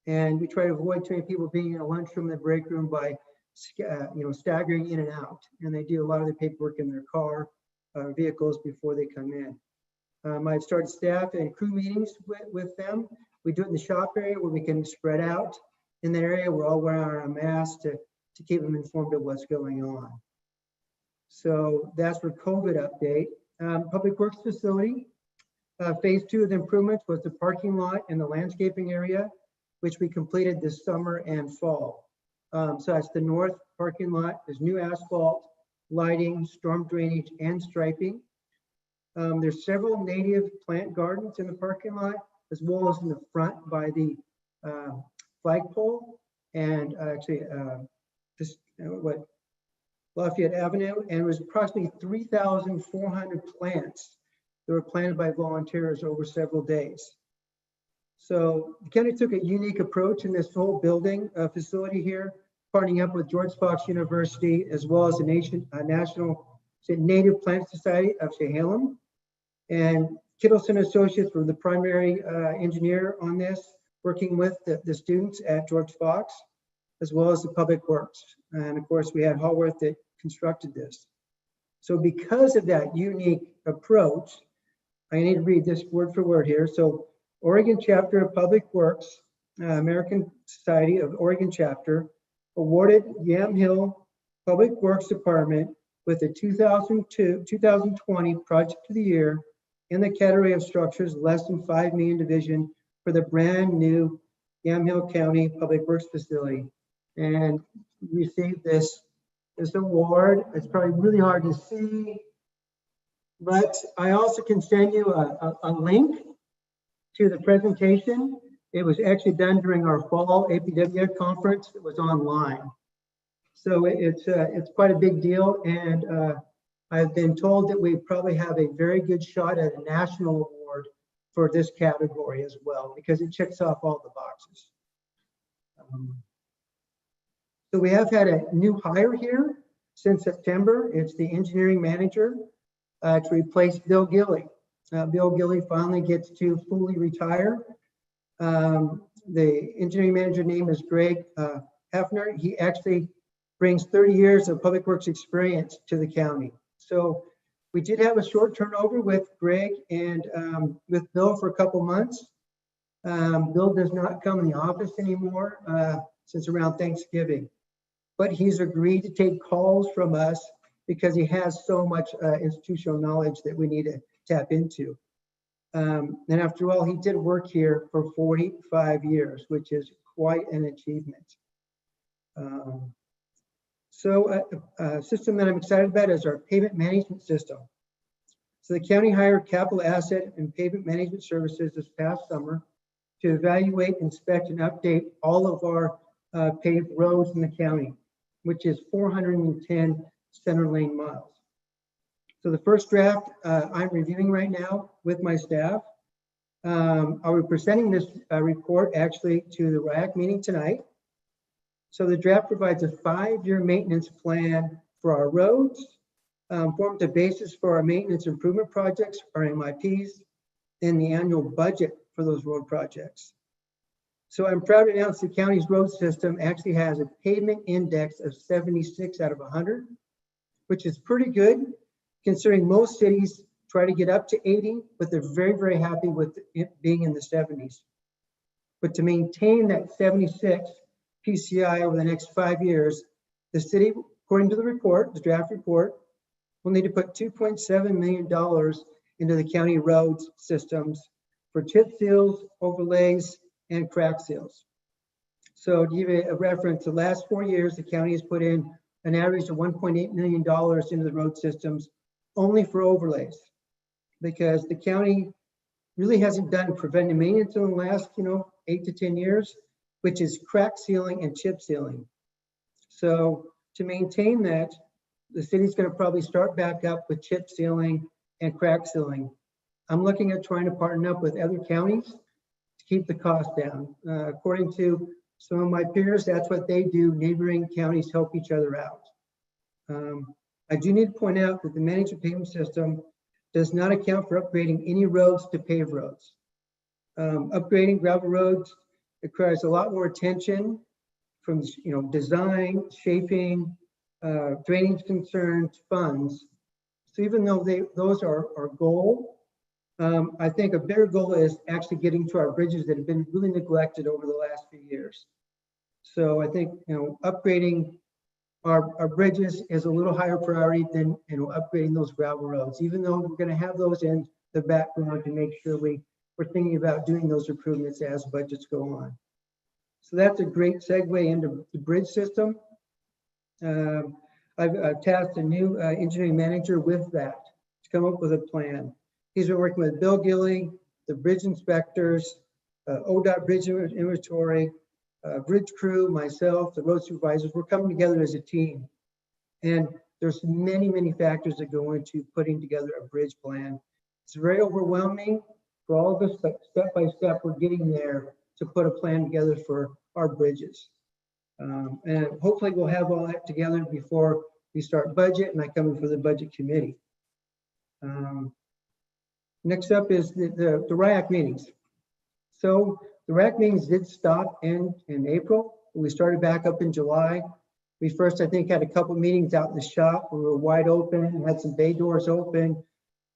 And we try to avoid too many people being in a lunchroom and the break room by staggering in and out. And they do a lot of the paperwork in their car vehicles before they come in. I've started staff and crew meetings with them. We do it in the shop area where we can spread out in that area. We're all wearing our masks to keep them informed of what's going on. So that's for COVID update. Public Works facility. Phase 2 of the improvements was the parking lot and the landscaping area, which we completed this summer and fall. So that's the north parking lot. There's new asphalt, lighting, storm drainage, and striping. There's several native plant gardens in the parking lot, as well as in the front by the flagpole and Lafayette Avenue. And it was approximately 3,400 plants that were planted by volunteers over several days. So the county took a unique approach in this whole building facility here, partnering up with George Fox University, as well as the National Native Plant Society of Yamhill. And Kittleson Associates were the primary engineer on this, working with the students at George Fox, as well as the Public Works. And of course, we had Hallworth that constructed this. So because of that unique approach, I need to read this word for word here. So Oregon Chapter of Public Works, American Society of Oregon Chapter, awarded Yamhill Public Works Department with the 2020 Project of the Year in the category of structures less than 5 million division for the brand new Yamhill County Public Works Facility. And received this award. It's probably really hard to see, but I also can send you a link to the presentation. It was actually done during our fall APW conference. It was online. So it's quite a big deal. And I've been told that we probably have a very good shot at a national award for this category as well, because it checks off all the boxes. So we have had a new hire here since September. It's the engineering manager to replace Bill Gilley. Bill Gilley finally gets to fully retire. The engineering manager name is Greg Hefner. He actually brings 30 years of public works experience to the county. So we did have a short turnover with Greg and with Bill for a couple months. Bill does not come in the office anymore since around Thanksgiving, but he's agreed to take calls from us because he has so much institutional knowledge that we need to tap into. And after all, he did work here for 45 years, which is quite an achievement. So a system that I'm excited about is our pavement management system. So the county hired capital asset and pavement management services this past summer to evaluate, inspect, and update all of our paved roads in the county, which is 410 center lane miles. So the first draft I'm reviewing right now with my staff. I'll be presenting this report actually to the RIAC meeting tonight. So the draft provides a 5-year maintenance plan for our roads, forms the basis for our maintenance improvement projects, our MIPs, and the annual budget for those road projects. So I'm proud to announce the county's road system actually has a pavement index of 76 out of 100, which is pretty good considering most cities try to get up to 80, but they're very, very happy with it being in the 70s. But to maintain that 76 PCI over the next 5 years, the city, according to the report, the draft report, will need to put $2.7 million into the county roads systems for chip seals, overlays, and crack seals. So to give you a reference, the last 4 years, the county has put in an average of $1.8 million into the road systems only for overlays, because the county really hasn't done preventive maintenance in the last, 8 to 10 years, which is crack sealing and chip sealing. So to maintain that, the city's going to probably start back up with chip sealing and crack sealing. I'm looking at trying to partner up with other counties to keep the cost down. According to some of my peers, that's what they do. Neighboring counties help each other out. I do need to point out that the managed pavement system does not account for upgrading any roads to paved roads. Upgrading gravel roads requires a lot more attention from design, shaping, drainage concerns, funds. So even though those are our goal, I think a bigger goal is actually getting to our bridges that have been really neglected over the last few years. So I think upgrading our bridges is a little higher priority than upgrading those gravel roads, even though we're going to have those in the background to make sure we're thinking about doing those improvements as budgets go on. So that's a great segue into the bridge system. I've tasked a new engineering manager with that to come up with a plan. He's been working with Bill Gilly, the bridge inspectors, ODOT bridge inventory, bridge crew, myself, the road supervisors. We're coming together as a team. And there's many, many factors that go into putting together a bridge plan. It's very overwhelming for all of us, but step by step, we're getting there to put a plan together for our bridges. And hopefully we'll have all that together before we start budget and I come in for the budget committee. Next up is the RIAC meetings. So the RIAC meetings did stop in April. We started back up in July. We first, I think, had a couple meetings out in the shop. We were wide open, had some bay doors open,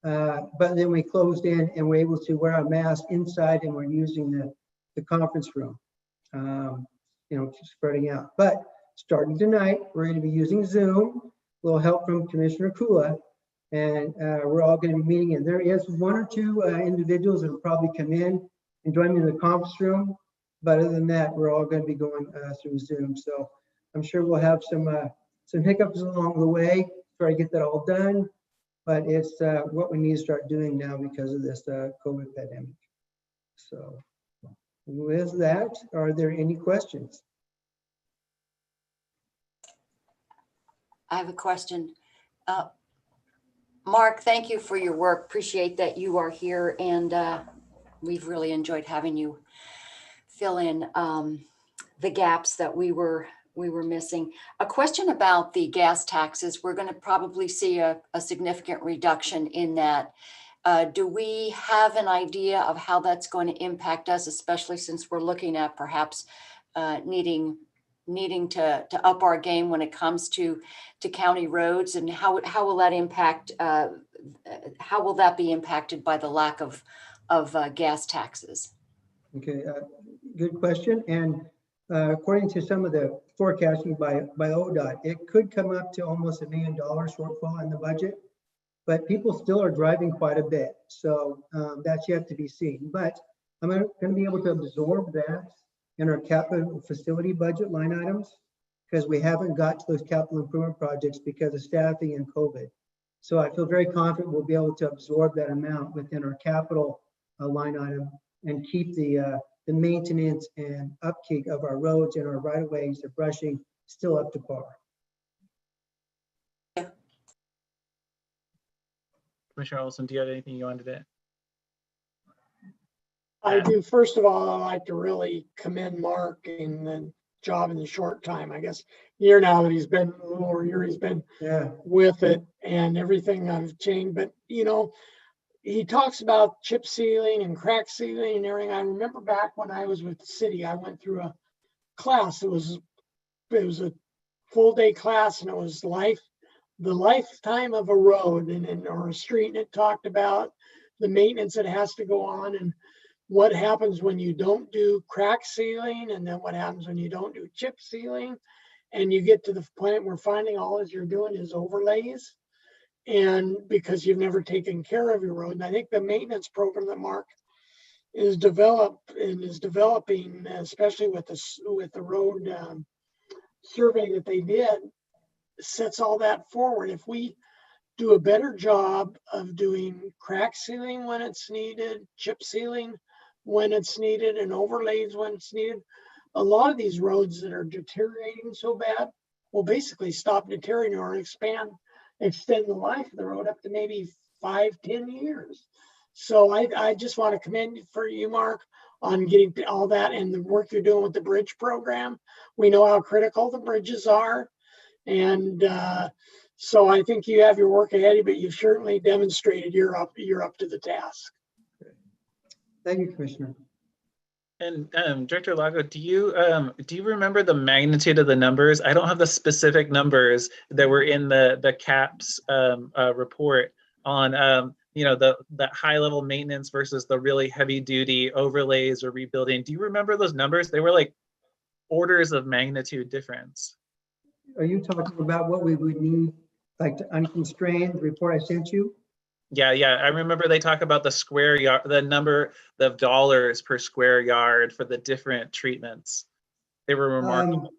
but then we closed in and were able to wear a mask inside and we're using the conference room, spreading out. But starting tonight, we're going to be using Zoom, a little help from Commissioner Kula, and we're all going to be meeting. And there is 1 or 2 individuals that will probably come in and join me in the conference room. But other than that, we're all going to be going through Zoom. So I'm sure we'll have some hiccups along the way, try to get that all done. But it's what we need to start doing now because of this COVID pandemic. So with that, are there any questions? I have a question. Mark, thank you for your work. Appreciate that you are here, and we've really enjoyed having you fill in the gaps that we were missing. A question about the gas taxes. We're going to probably see a significant reduction in that. Do we have an idea of how that's going to impact us, especially since we're looking at perhaps needing to up our game when it comes to county roads, and how will that impact? How will that be impacted by the lack of gas taxes? Okay, good question. And according to some of the forecasting by ODOT, it could come up to almost $1 million shortfall in the budget, but people still are driving quite a bit. So that's yet to be seen. But I'm going to be able to absorb that in our capital facility budget line items, because we haven't got to those capital improvement projects because of staffing and COVID. So I feel very confident we'll be able to absorb that amount within our capital line item and keep the maintenance and upkeep of our roads and our right of ways, the brushing, still up to par. Commissioner Olson, do you have anything you wanted to add? I do. First of all, I'd like to really commend Mark in the job in the short time, I guess, year now that he's been, a little over a year he's been Yeah, with it and everything I've changed. But, you know, he talks about chip sealing and crack sealing and everything. I remember back when I was with the city, I went through a class. It was a full day class, and it was the lifetime of a road or a street. And it talked about the maintenance that has to go on and what happens when you don't do crack sealing, and then what happens when you don't do chip sealing, and you get to the point where finding all that you're doing is overlays, and because you've never taken care of your road. And I think the maintenance program that Mark is developing, especially with the road survey that they did, sets all that forward. If we do a better job of doing crack sealing when it's needed, chip sealing when it's needed, and overlays when it's needed, a lot of these roads that are deteriorating so bad will basically stop deteriorating or extend the life of the road up to maybe 5-10 years. So I just want to commend you for you, Mark, on getting all that and the work you're doing with the bridge program. We know how critical the bridges are. And so I think you have your work ahead of you, but you've certainly demonstrated you're up to the task. thank you, Commissioner. And Director Lago, do you remember the magnitude of the numbers? I don't have the specific numbers that were in the CAPS report on you know, that high level maintenance versus the really heavy duty overlays or rebuilding. Do you remember those numbers? They were like orders of magnitude difference. Are you talking about what we would need, like to unconstrained, the report I sent you? Yeah, I remember they talk about the square yard, the number of dollars per square yard for the different treatments. They were remarkable.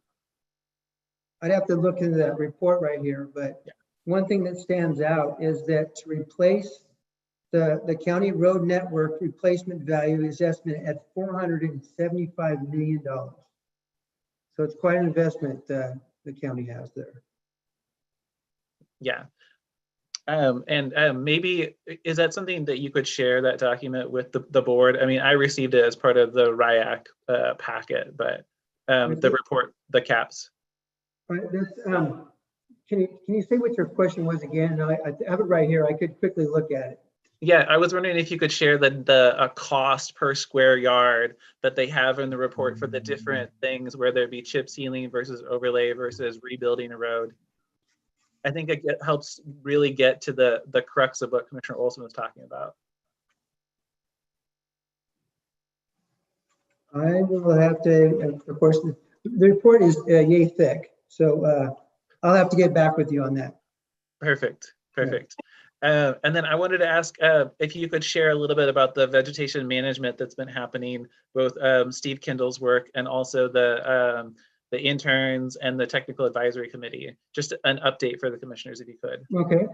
I'd have to look into that report right here, but Yeah. One thing that stands out is that to replace the county road network replacement value is estimated at $475 million. So it's quite an investment the county has there. Yeah. And maybe, is that something that you could share, that document, with the board? I mean, I received it as part of the RIAC packet, but the report, the CAPS. All right, can you say what your question was again? I have it right here. I could quickly look at it. Yeah, I was wondering if you could share the cost per square yard that they have in the report for the different things, whether it be chip sealing versus overlay versus rebuilding a road. I think it helps really get to the crux of what Commissioner Olson was talking about. I will have to, of course, the report is yay thick, so I'll have to get back with you on that. Perfect. And then I wanted to ask if you could share a little bit about the vegetation management that's been happening, both Steve Kendall's work and also the interns and the technical advisory committee. Just an update for the commissioners, if you could. Okay.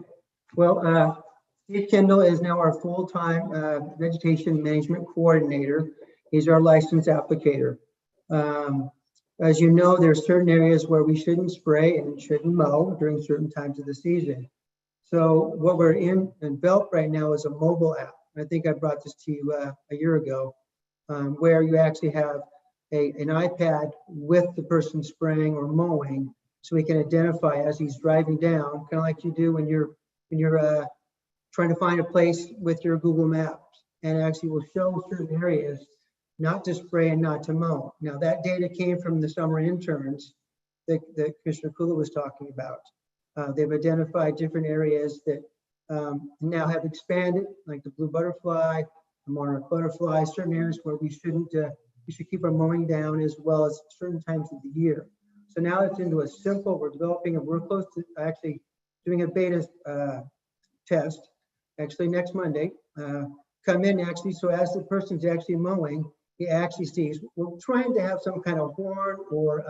Well, Steve Kendall is now our full-time vegetation management coordinator. He's our licensed applicator. As you know, there are certain areas where we shouldn't spray and shouldn't mow during certain times of the season. So what we're enveloped right now is a mobile app. I think I brought this to you a year ago, where you actually have an iPad with the person spraying or mowing, so we can identify as he's driving down, kind of like you do when you're trying to find a place with your Google Maps, and actually will show certain areas not to spray and not to mow. Now that data came from the summer interns that Commissioner Kula was talking about. They've identified different areas that now have expanded, like the blue butterfly, the monarch butterfly, certain areas where we should keep our mowing down, as well as certain times of the year. So now it's into a simple, we're developing, we're close to actually doing a beta test, actually next Monday. Come in actually, so as the person's actually mowing, he actually sees. We're trying to have some kind of horn or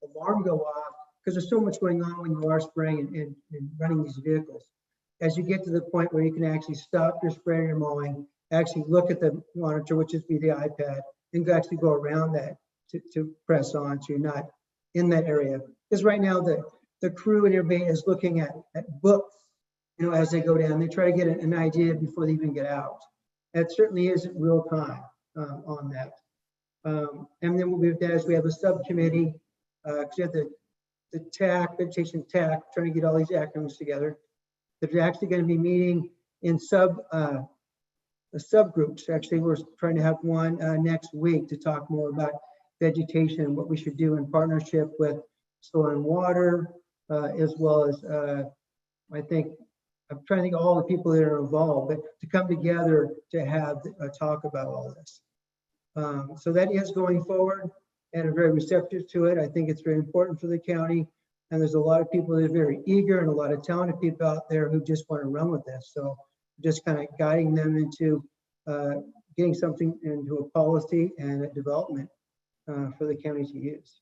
alarm go off, because there's so much going on when you are spraying and running these vehicles. As you get to the point where you can actually stop your spraying or mowing, actually look at the monitor, which is the iPad, and actually go around that to press on, so you're not in that area. Because right now the crew and everybody is looking at books, you know, as they go down. They try to get an idea before they even get out. That certainly isn't real time. on that. And then what we've done is we have a subcommittee, because we have the TAC, vegetation TAC, trying to get all these acronyms together. That are actually going to be meeting in subgroups. Actually, we're trying to have one next week to talk more about vegetation and what we should do in partnership with soil and water, as well as I think, I'm trying to think of all the people that are involved, but to come together to have a talk about all this. So that is going forward, and I'm very receptive to it. I think it's very important for the county, and there's a lot of people that are very eager and a lot of talented people out there who just want to run with this. So just kind of guiding them into getting something into a policy and a development for the county to use.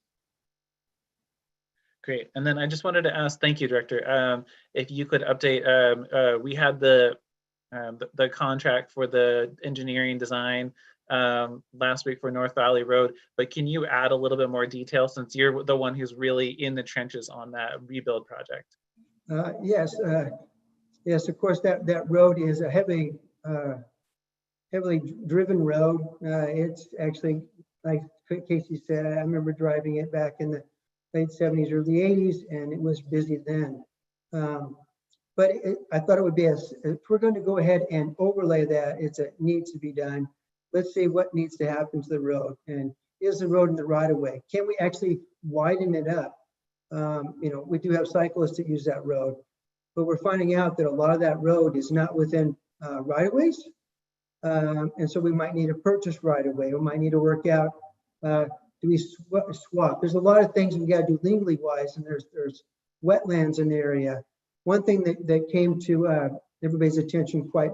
Great. And then I just wanted to ask, thank you, Director, if you could update, we had the contract for the engineering design last week for North Valley Road, but can you add a little bit more detail since you're the one who's really in the trenches on that rebuild project? Yes, yes, of course, that road is a heavily driven road. It's actually, like Casey said, I remember driving it back in the late 70s, early 80s, and it was busy then. But I thought it would be, if we're going to go ahead and overlay that, it needs to be done. Let's see what needs to happen to the road, and is the road in the right of way? Can we actually widen it up? We do have cyclists that use that road, but we're finding out that a lot of that road is not within right of ways. And so we might need to purchase right of way. We might need to work out, do we swap? There's a lot of things we got to do legally wise, and there's wetlands in the area. One thing that came to everybody's attention quite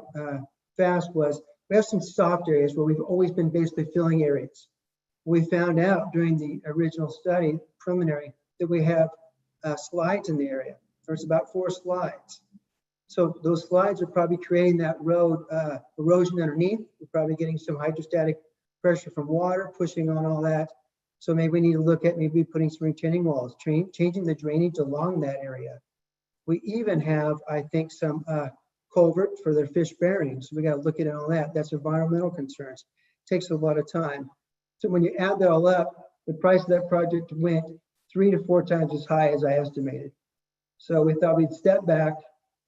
fast was we have some soft areas where we've always been basically filling areas. We found out during the original study, preliminary, that we have slides in the area. There's about 4 slides. So those slides are probably creating that road erosion underneath. We're probably getting some hydrostatic pressure from water pushing on all that. So maybe we need to look at maybe putting some retaining walls, changing the drainage along that area. We even have, I think, some culvert for their fish bearing. So we got to look at all that. That's environmental concerns. It takes a lot of time. So when you add that all up, the price of that project went 3 to 4 times as high as I estimated. So we thought we'd step back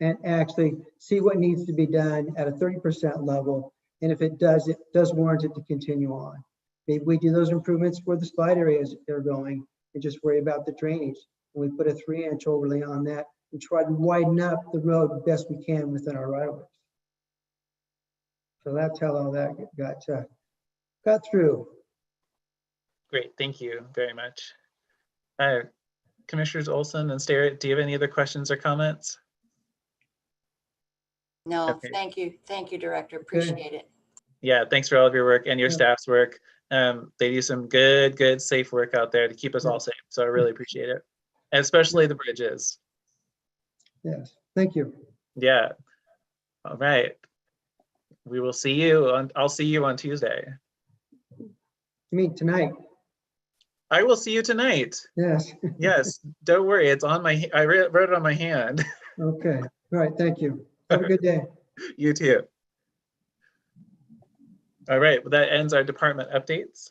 and actually see what needs to be done at a 30% level. And if it does warrant it to continue on. Maybe we do those improvements where the slide areas are going and just worry about the drainage. And we put a 3-inch overlay on that and try to widen up the road the best we can within our right of ways. So that's how all that got through. Great, thank you very much. Commissioners Olson and Starrett, do you have any other questions or comments? No, Okay. thank you, Director. Appreciate it. Yeah, thanks for all of your work and your Yeah. staff's work. They do some good, safe work out there to keep us all safe. So I really appreciate it, and especially the bridges. Yes, thank you. Yeah. All right. We will see you on. I'll see you on Tuesday. You mean tonight? I will see you tonight. Yes. Yes. Don't worry. It's on my. I wrote it on my hand. Okay. All right. Thank you. Have a good day. You too. All right, well, that ends our department updates.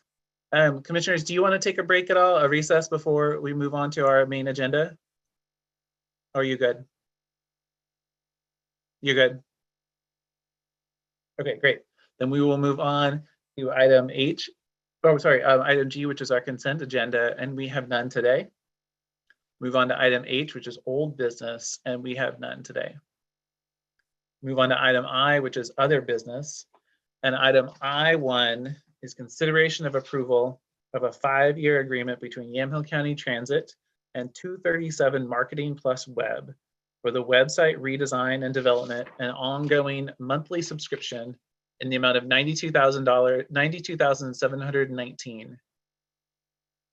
Commissioners, do you want to take a break at all, a recess before we move on to our main agenda? Or are you good? You're good? Okay, great. Then we will move on to item H. Oh, sorry, item G, which is our consent agenda, and we have none today. Move on to item H, which is old business, and we have none today. Move on to item I, which is other business. And item I1 is consideration of approval of a 5-year agreement between Yamhill County Transit and 237 Marketing Plus Web for the website redesign and development and ongoing monthly subscription in the amount of $92,719,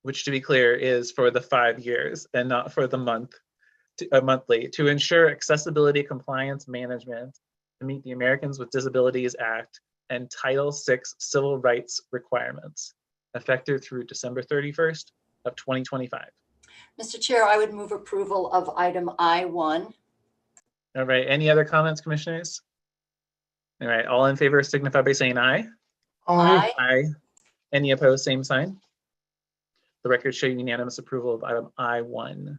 which, to be clear, is for the 5 years and not for the monthly, to ensure accessibility compliance management to meet the Americans with Disabilities Act and Title VI civil rights requirements, effective through December 31st of 2025. Mr. Chair, I would move approval of item I1. All right, any other comments, commissioners? All right, all in favor signify by saying aye. Aye. Aye. Any opposed, same sign. The record show unanimous approval of item I1.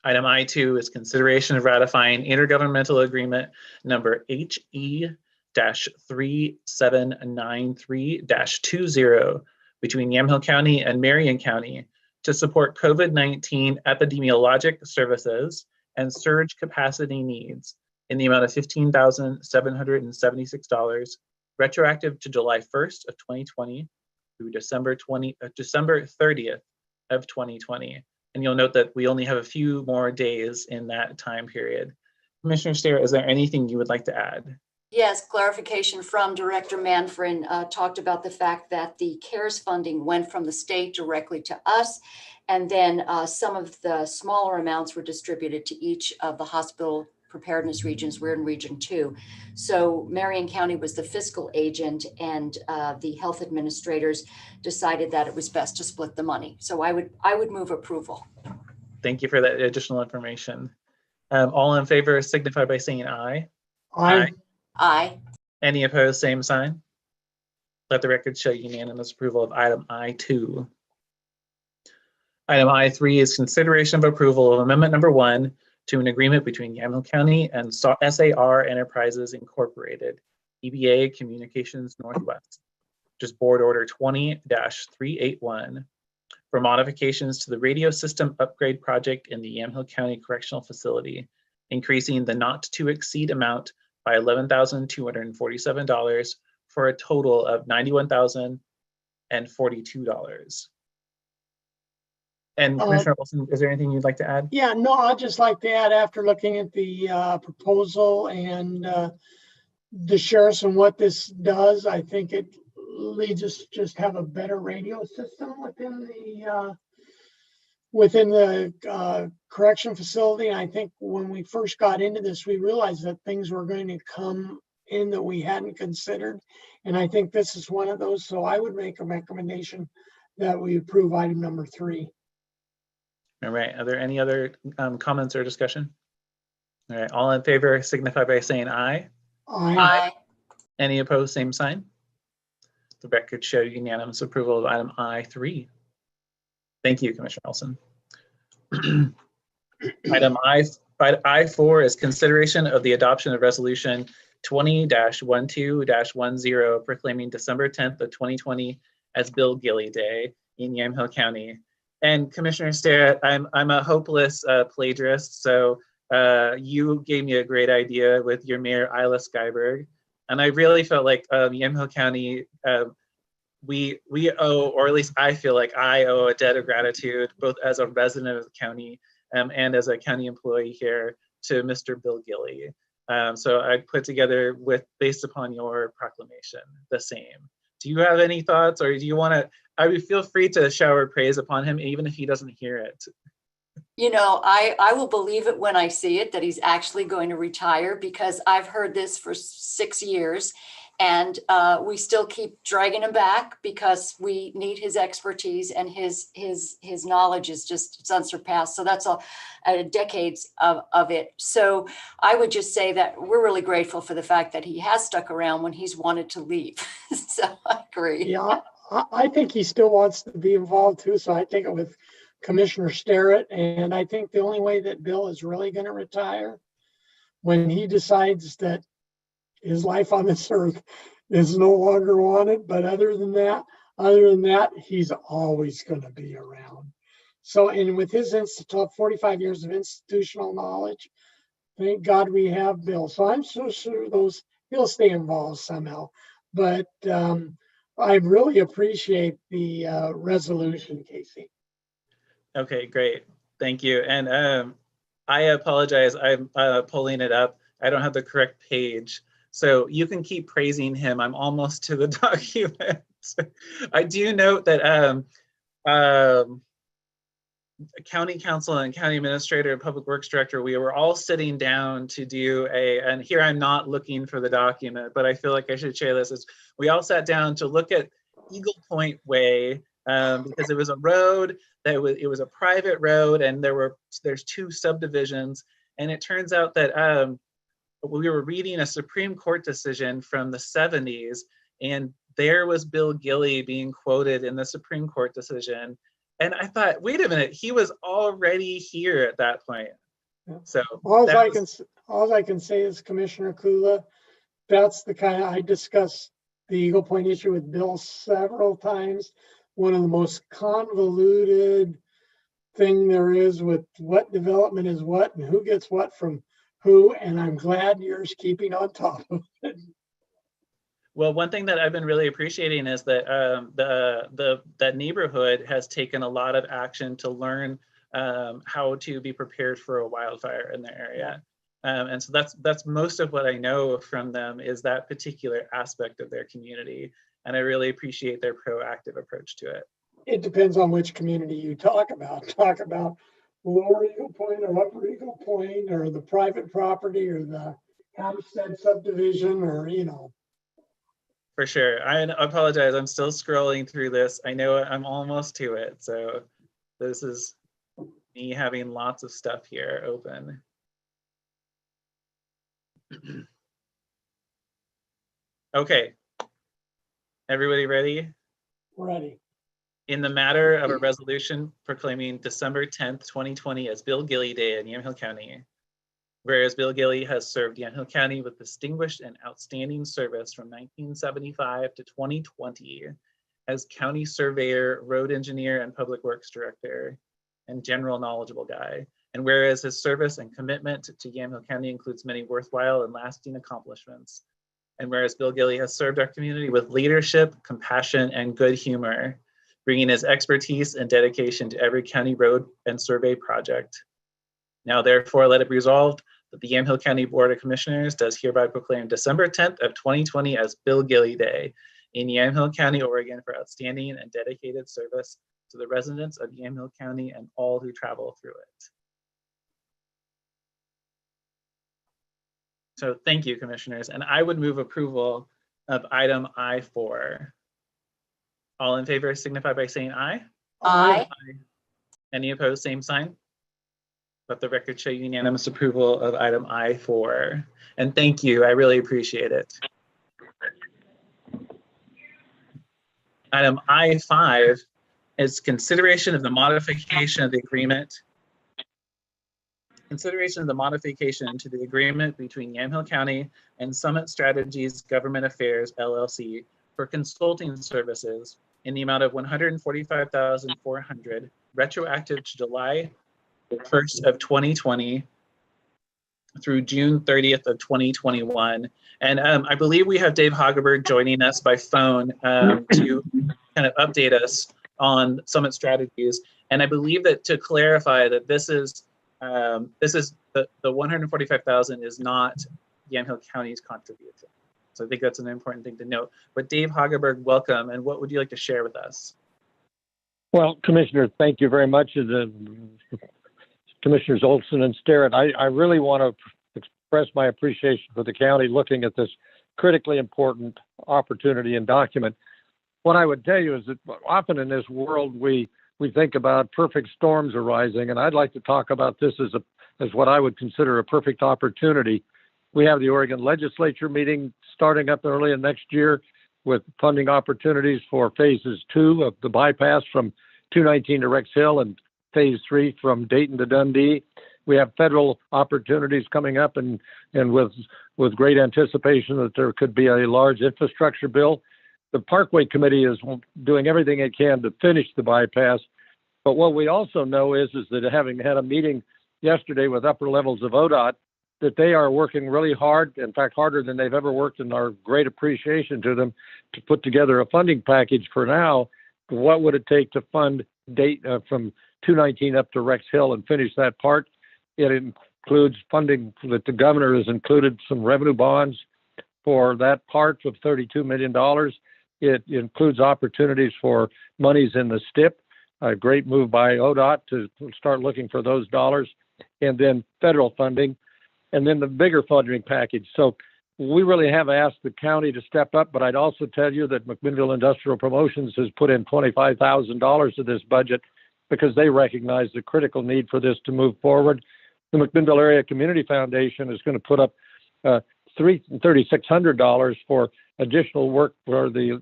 Item I2 is consideration of ratifying intergovernmental agreement number HE-3793-20 between Yamhill County and Marion County to support COVID-19 epidemiologic services and surge capacity needs in the amount of $15,776, retroactive to July 1st of 2020 through December 30th of 2020. And you'll note that we only have a few more days in that time period. Commissioner Stair, is there anything you would like to add? Yes, clarification from Director Manfrin talked about the fact that the CARES funding went from the state directly to us. And then some of the smaller amounts were distributed to each of the hospital preparedness regions. We're in Region 2. So Marion County was the fiscal agent, and the health administrators decided that it was best to split the money. So I would move approval. Thank you for that additional information. All in favor signify by saying aye. Aye. Aye. Any opposed, same sign. Let the record show unanimous approval of item I2. Item I3 is consideration of approval of amendment number 1 to an agreement between Yamhill County and SAR Enterprises Incorporated, EBA Communications Northwest, just board order 20-381 for modifications to the radio system upgrade project in the Yamhill County Correctional Facility, increasing the not to exceed amount by $11,247 for a total of $91,042. And Commissioner Olson, is there anything you'd like to add? Yeah, no, I'd just like to add, after looking at the proposal and the sheriffs and what this does, I think it leads us to just have a better radio system within the correction facility. And I think when we first got into this, we realized that things were going to come in that we hadn't considered. And I think this is one of those. So I would make a recommendation that we approve item number 3. All right, are there any other comments or discussion? All right, all in favor signify by saying aye. Aye. Any opposed, same sign. The record show unanimous approval of item I3. Thank you, Commissioner Olson. Item I4 is consideration of the adoption of resolution 20-12-10 proclaiming December 10th of 2020 as Bill Gilly Day in Yamhill County. And Commissioner Starrett, I'm a hopeless plagiarist, so you gave me a great idea with your mayor, Isla Skyberg. And I really felt like Yamhill County, we owe, or at least I feel like I owe a debt of gratitude, both as a resident of the county and as a county employee here, to Mr. Bill Gilly. So I put together based upon your proclamation, the same. Do you have any thoughts, or do you want to, I would feel free to shower praise upon him, even if he doesn't hear it. You know, I will believe it when I see it that he's actually going to retire, because I've heard this for 6 years, and we still keep dragging him back because we need his expertise, and his knowledge is just, it's unsurpassed. So that's decades of it. So I would just say that we're really grateful for the fact that he has stuck around when he's wanted to leave. So I agree. Yeah, I think he still wants to be involved too. So I think it with Commissioner Starrett, and I think the only way that Bill is really going to retire when he decides that his life on this earth is no longer wanted. But other than that, he's always going to be around. So, and with his 45 years of institutional knowledge, thank God we have Bill. So I'm so sure he'll stay involved somehow. But I really appreciate the resolution, Casey. Okay, great. Thank you. And I apologize. I'm pulling it up. I don't have the correct page. So you can keep praising him. I'm almost to the document. I do note that County Council and County Administrator and Public Works Director, we were all sitting down to do and here I'm not looking for the document, but I feel like I should share this, is we all sat down to look at Eagle Point Way, because it was a road it was a private road, and there's 2 subdivisions, and it turns out that we were reading a Supreme Court decision from the 70s, and there was Bill Gilley being quoted in the Supreme Court decision. And I thought, wait a minute, he was already here at that point. So all I can say is, Commissioner Kula, that's the kind of, I discussed the Eagle Point issue with Bill several times. One of the most convoluted thing there is with what development is what and who gets what from who, and I'm glad you're keeping on top of it. Well, one thing that I've been really appreciating is that that neighborhood has taken a lot of action to learn how to be prepared for a wildfire in their area. And so that's most of what I know from them, is that particular aspect of their community. And I really appreciate their proactive approach to it. It depends on which community you talk about. Talk about Lower Eagle Point or Upper Eagle Point, or the private property, or the Hampstead subdivision, or, you know. For sure. I apologize. I'm still scrolling through this. I know I'm almost to it. So this is me having lots of stuff here open. Okay. Everybody ready? Ready. In the matter of a resolution proclaiming December 10th, 2020 as Bill Gilley Day in Yamhill County. Whereas Bill Gilley has served Yamhill County with distinguished and outstanding service from 1975 to 2020 as county surveyor, road engineer, and public works director, and general knowledgeable guy. And whereas his service and commitment to Yamhill County includes many worthwhile and lasting accomplishments. And whereas Bill Gilley has served our community with leadership, compassion, and good humor, bringing his expertise and dedication to every county road and survey project. Now, therefore, let it be resolved that the Yamhill County Board of Commissioners does hereby proclaim December 10th of 2020 as Bill Gilley Day in Yamhill County, Oregon, for outstanding and dedicated service to the residents of Yamhill County and all who travel through it. So thank you, Commissioners. And I would move approval of item I4. All in favor signify by saying aye. Aye. Any opposed, same sign. Let the record show unanimous approval of item I4. And thank you, I really appreciate it. Item I5 is consideration of the modification of the agreement. Consideration of the modification to the agreement between Yamhill County and Summit Strategies Government Affairs, LLC, for consulting services in the amount of $145,400, retroactive to July 1st of 2020 through June 30th of 2021. And I believe we have Dave Hageberg joining us by phone to kind of update us on Summit Strategies. And I believe that, to clarify, that this is the 145,000 is not Yamhill County's contribution. So I think that's an important thing to note. But Dave Hageberg, welcome. And what would you like to share with us? Well, Commissioner, thank you very much. Commissioners Olson and Sterrett, I really want to express my appreciation for the county looking at this critically important opportunity and document. What I would tell you is that often in this world, we think about perfect storms arising, and I'd like to talk about this as what I would consider a perfect opportunity. We have the Oregon Legislature meeting starting up early in next year with funding opportunities for phases 2 of the bypass from 219 to Rex Hill and phase 3 from Dayton to Dundee. We have federal opportunities coming up, and with great anticipation that there could be a large infrastructure bill. The Parkway Committee is doing everything it can to finish the bypass. But what we also know is that having had a meeting yesterday with upper levels of ODOT, that they are working really hard, in fact, harder than they've ever worked, and our great appreciation to them, to put together a funding package for now. What would it take to fund from 219 up to Rex Hill and finish that part? It includes funding that the governor has included some revenue bonds for that part of $32 million. It includes opportunities for monies in the STIP, a great move by ODOT to start looking for those dollars, and then federal funding, and then the bigger funding package. So we really have asked the county to step up, but I'd also tell you that McMinnville Industrial Promotions has put in $25,000 to this budget because they recognize the critical need for this to move forward. The McMinnville Area Community Foundation is going to put up $3,600 for additional work for the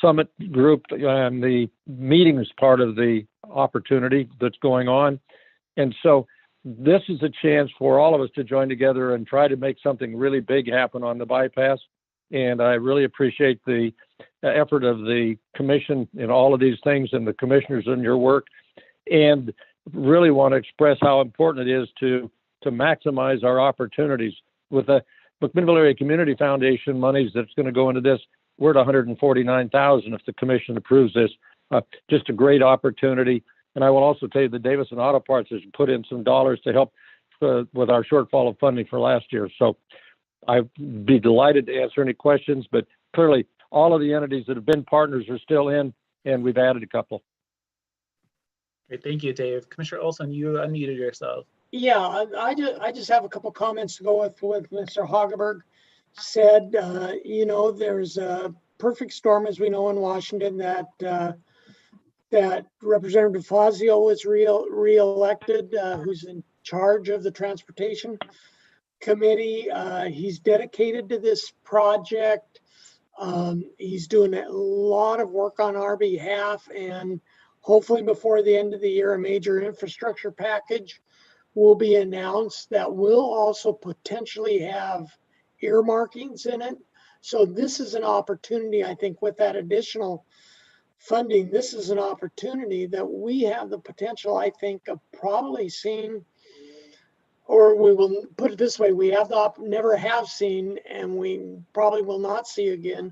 summit group and the meetings part of the opportunity that's going on. And so this is a chance for all of us to join together and try to make something really big happen on the bypass. And I really appreciate the effort of the commission in all of these things and the commissioners in your work, and really want to express how important it is to maximize our opportunities. With the McMinnville Area Community Foundation monies that's going to go into this, we're at $149,000 if the commission approves this. Just a great opportunity. And I will also tell you that Davison Auto Parts has put in some dollars to help with our shortfall of funding for last year. So I'd be delighted to answer any questions, but clearly all of the entities that have been partners are still in, and we've added a couple. Great, thank you, Dave. Commissioner Olson, you unmuted yourself. Yeah, I just have a couple comments to go with what Mr. Hageberg said. You know, there's a perfect storm, as we know, in Washington, that Representative Fazio was re-elected, who's in charge of the Transportation Committee. He's dedicated to this project. He's doing a lot of work on our behalf, and hopefully before the end of the year, a major infrastructure package will be announced that will also potentially have earmarkings in it. So this is an opportunity, I think, with that additional funding, this is an opportunity that we have the potential, I think, of probably seeing, or we will put it this way, we have never have seen, and we probably will not see again,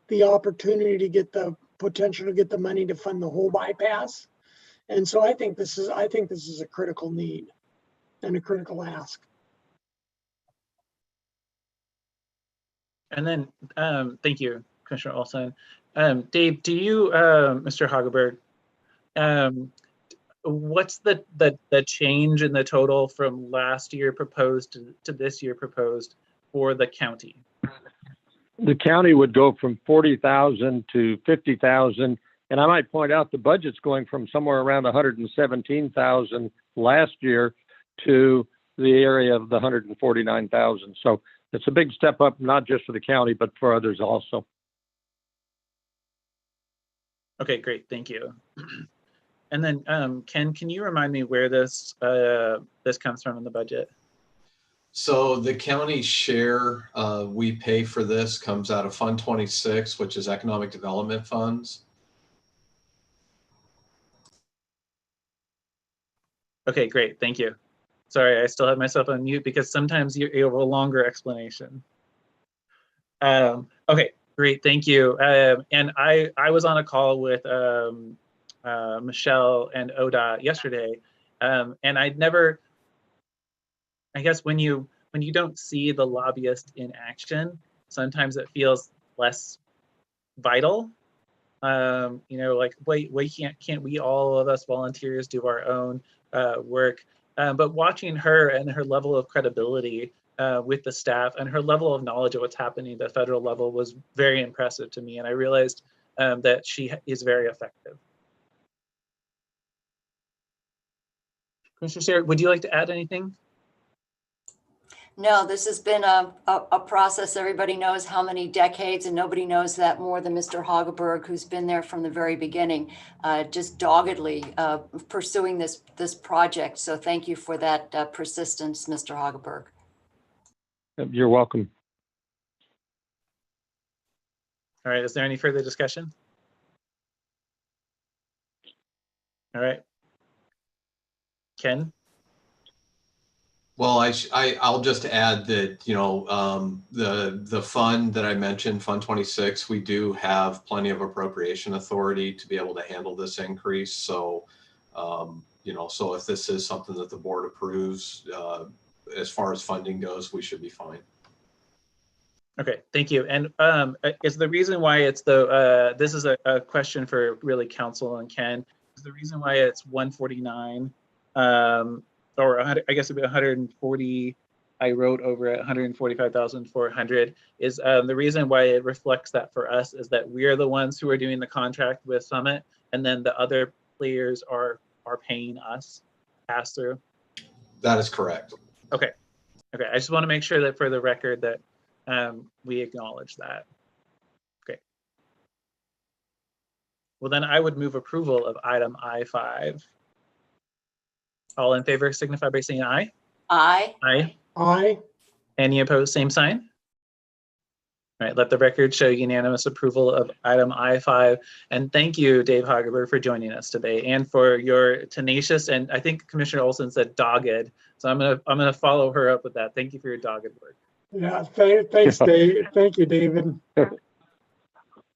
the opportunity to get the potential to get the money to fund the whole bypass. And so I think this is a critical need and a critical ask. And then, thank you, Commissioner Olson. Dave, do you, Mr. Hageberg, what's the change in the total from last year proposed to this year proposed for the county? The county would go from 40,000 to 50,000. And I might point out the budget's going from somewhere around 117,000 last year to the area of the 149,000. So it's a big step up, not just for the county, but for others also. Okay, great, thank you. And then Ken, can you remind me where this comes from in the budget? So the county share we pay for this comes out of Fund 26, which is Economic Development Funds. Okay, great, thank you. Sorry, I still have myself on mute because sometimes you have a longer explanation. Okay, great, thank you. And I was on a call with Michelle and ODOT yesterday, and I'd never, I guess when you don't see the lobbyist in action, sometimes it feels less vital. You know, like wait, can't we, all of us volunteers, do our own work? But watching her and her level of credibility with the staff and her level of knowledge of what's happening at the federal level was very impressive to me. And I realized that she is very effective. Commissioner Sarah, would you like to add anything? No, this has been a process. Everybody knows how many decades, and nobody knows that more than Mr. Hageberg, who's been there from the very beginning, just doggedly pursuing this project. So thank you for that persistence, Mr. Hageberg. You're welcome. All right, is there any further discussion? All right. Ken? Well, I'll just add that, you know, the fund that I mentioned, Fund 26, we do have plenty of appropriation authority to be able to handle this increase. So, you know, so if this is something that the board approves, as far as funding goes, we should be fine. Okay, thank you. And is the reason why it's this is a question for really council and Ken, is the reason why it's 149, or 100, I guess it'd be 140, I wrote over at 145,400, is the reason why it reflects that for us is that we're the ones who are doing the contract with Summit, and then the other players are paying us pass through. That is correct. Okay, Okay, I just want to make sure that for the record that we acknowledge that. Okay. Well, then I would move approval of item I5. All in favor signify by saying aye. Aye. Aye. Aye. Any opposed, same sign. All right, let the record show unanimous approval of item I5. And thank you, Dave Hageberg, for joining us today and for your tenacious, and I think Commissioner Olson said dogged. So I'm gonna follow her up with that. Thank you for your dogged work. Yeah, thanks, Dave. Thank you, David.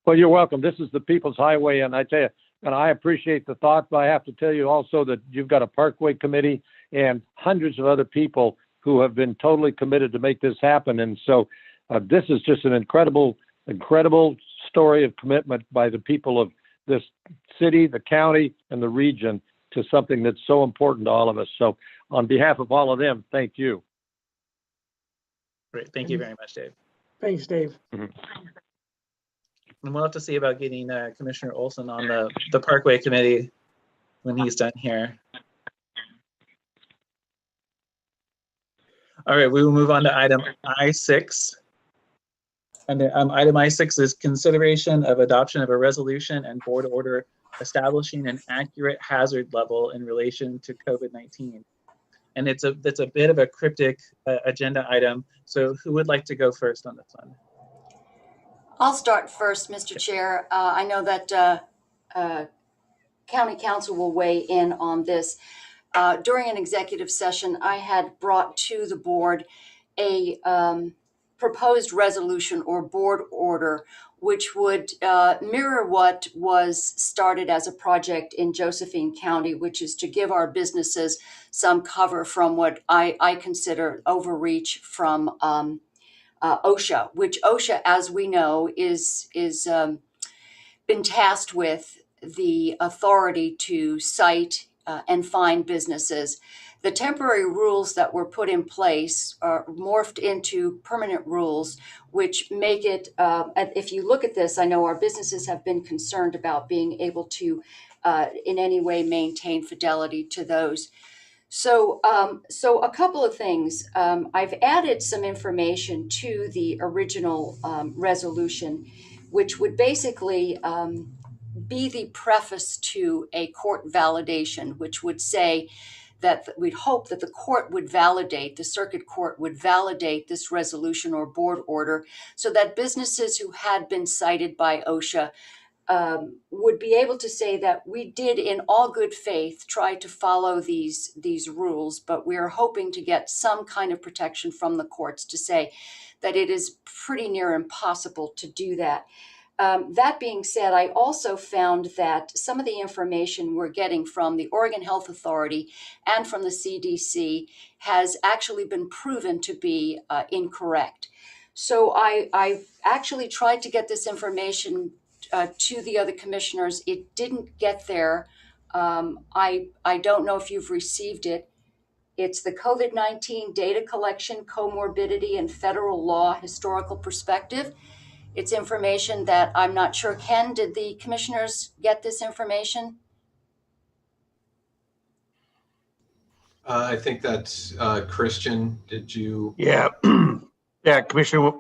Well, you're welcome. This is the People's Highway, and I tell you, and I appreciate the thought, but I have to tell you also that you've got a Parkway Committee and hundreds of other people who have been totally committed to make this happen. And so this is just an incredible story of commitment by the people of this city, the county, and the region to something that's so important to all of us. So on behalf of all of them, thank you. Great, thank you very much, Dave. Thanks, Dave. And we'll have to see about getting Commissioner Olson on the Parkway Committee when he's done here. All right, we will move on to item I6. And item I6 is consideration of adoption of a resolution and board order establishing an accurate hazard level in relation to COVID-19. And it's a bit of a cryptic agenda item. So who would like to go first on this one? I'll start first, Mr. Chair. I know that County Council will weigh in on this. During an executive session, I had brought to the board a proposed resolution or board order, which would mirror what was started as a project in Josephine County, which is to give our businesses some cover from what I consider overreach from OSHA, which OSHA, as we know, is been tasked with the authority to cite and fine businesses. The temporary rules that were put in place are morphed into permanent rules, which make it, if you look at this, I know our businesses have been concerned about being able to in any way maintain fidelity to those. So a couple of things. I've added some information to the original resolution, which would basically be the preface to a court validation, which would say that we'd hope that the court would validate, the circuit court would validate this resolution or board order so that businesses who had been cited by OSHA would be able to say that we did in all good faith try to follow these rules, but we are hoping to get some kind of protection from the courts to say that it is pretty near impossible to do that. That being said, I also found that some of the information we're getting from the Oregon Health Authority and from the CDC has actually been proven to be incorrect. So I actually tried to get this information to the other commissioners. It didn't get there. I don't know if you've received it. It's the COVID-19 Data Collection, Comorbidity, and Federal Law Historical Perspective. It's information that I'm not sure. Ken, did the commissioners get this information? I think that's Christian. Did you? Yeah, yeah, Commissioner,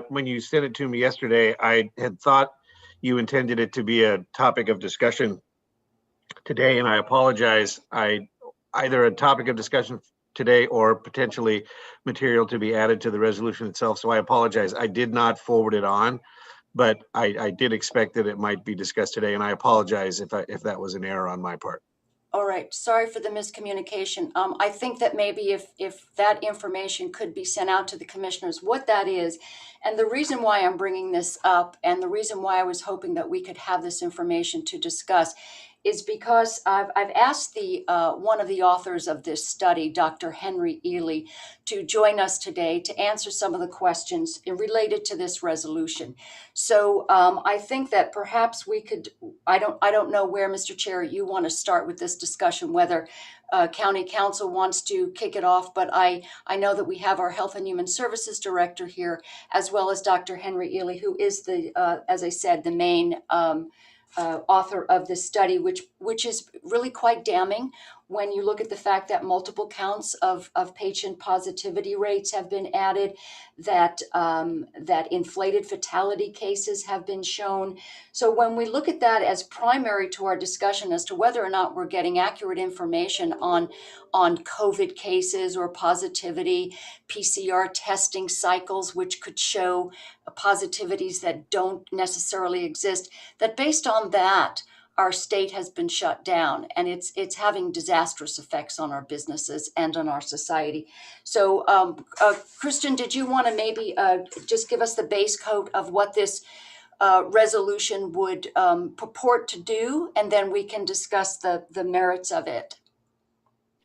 when you sent it to me yesterday, I had thought you intended it to be a topic of discussion today, and I apologize. Either a topic of discussion today or potentially material to be added to the resolution itself. So I apologize. I did not forward it on, but I did expect that it might be discussed today, and I apologize if that was an error on my part. All right, sorry for the miscommunication. I think that maybe if that information could be sent out to the commissioners, what that is, and the reason why I'm bringing this up, and the reason why I was hoping that we could have this information to discuss, is because I've asked the one of the authors of this study, Dr. Henry Ely, to join us today to answer some of the questions related to this resolution. So I think that perhaps we could, I don't know where, Mr. Chair, you want to start with this discussion, whether County Council wants to kick it off, but I know that we have our Health and Human Services Director here, as well as Dr. Henry Ely, who is the, as I said, the main author of this study, which is really quite damning. when you look at the fact that multiple counts of patient positivity rates have been added, that inflated fatality cases have been shown. So when we look at that as primary to our discussion as to whether or not we're getting accurate information on COVID cases or positivity, PCR testing cycles, which could show positivities that don't necessarily exist, that based on that, our state has been shut down, and it's having disastrous effects on our businesses and on our society. So, Christian, did you want to maybe just give us the base code of what this resolution would purport to do, and then we can discuss the merits of it?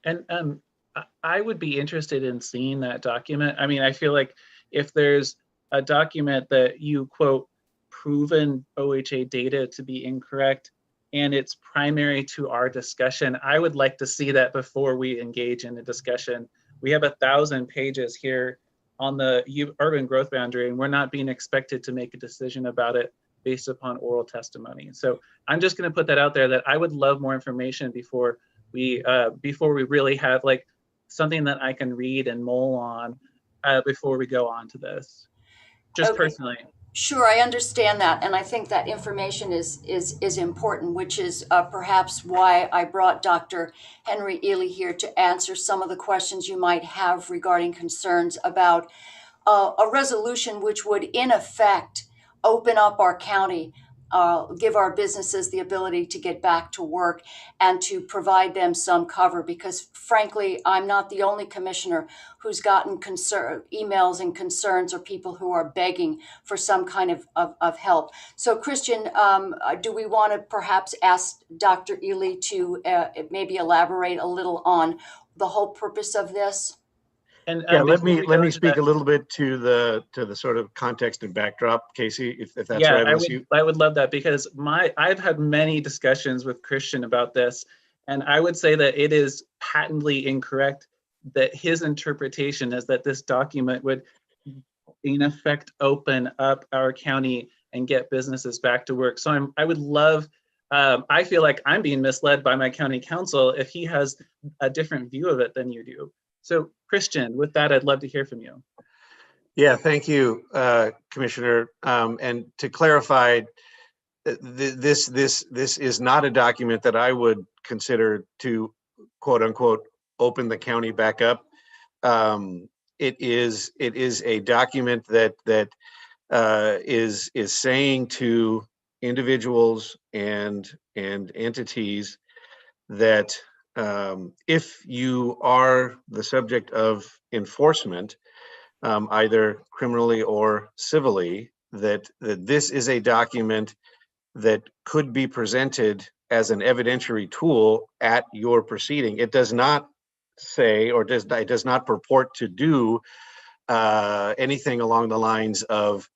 And I would be interested in seeing that document. I mean, I feel like if there's a document that you quote proven OHA data to be incorrect, and it's primary to our discussion, I would like to see that before we engage in a discussion. We have 1,000 pages here on the urban growth boundary, and we're not being expected to make a decision about it based upon oral testimony. So I'm just going to put that out there, that I would love more information before we really have like something that I can read and mull on before we go on to this. Just personally. Sure, I understand that, and I think that information is important, which is perhaps why I brought Dr. Henry Ely here to answer some of the questions you might have regarding concerns about a resolution which would, in effect, open up our county, give our businesses the ability to get back to work and to provide them some cover, because frankly, I'm not the only commissioner who's gotten emails and concerns, or people who are begging for some kind of help. So Christian, do we want to perhaps ask Dr. Ely to maybe elaborate a little on the whole purpose of this? And yeah, let me speak a little bit to the sort of context and backdrop, Casey, if that's right with you. I would love that, because I've had many discussions with Christian about this, and I would say that it is patently incorrect that his interpretation is that this document would in effect open up our county and get businesses back to work. So I would love, I feel like I'm being misled by my county council if he has a different view of it than you do. So Christian, with that, I'd love to hear from you. Yeah, thank you, Commissioner. And to clarify, this is not a document that I would consider to quote unquote open the county back up. It is a document that is saying to individuals and entities that if you are the subject of enforcement, either criminally or civilly, that this is a document that could be presented as an evidentiary tool at your proceeding. It does not say, or it does not purport to do anything along the lines of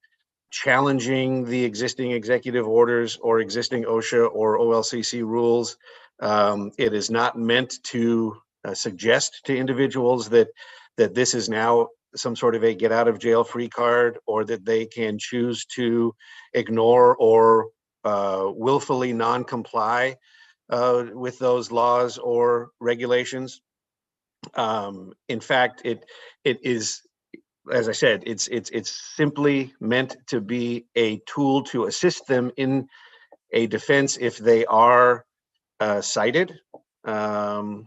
challenging the existing executive orders or existing OSHA or OLCC rules. It is not meant to suggest to individuals that this is now some sort of a get out of jail free card, or that they can choose to ignore or willfully non-comply with those laws or regulations. In fact, it is, as I said, it's simply meant to be a tool to assist them in a defense if they are cited, and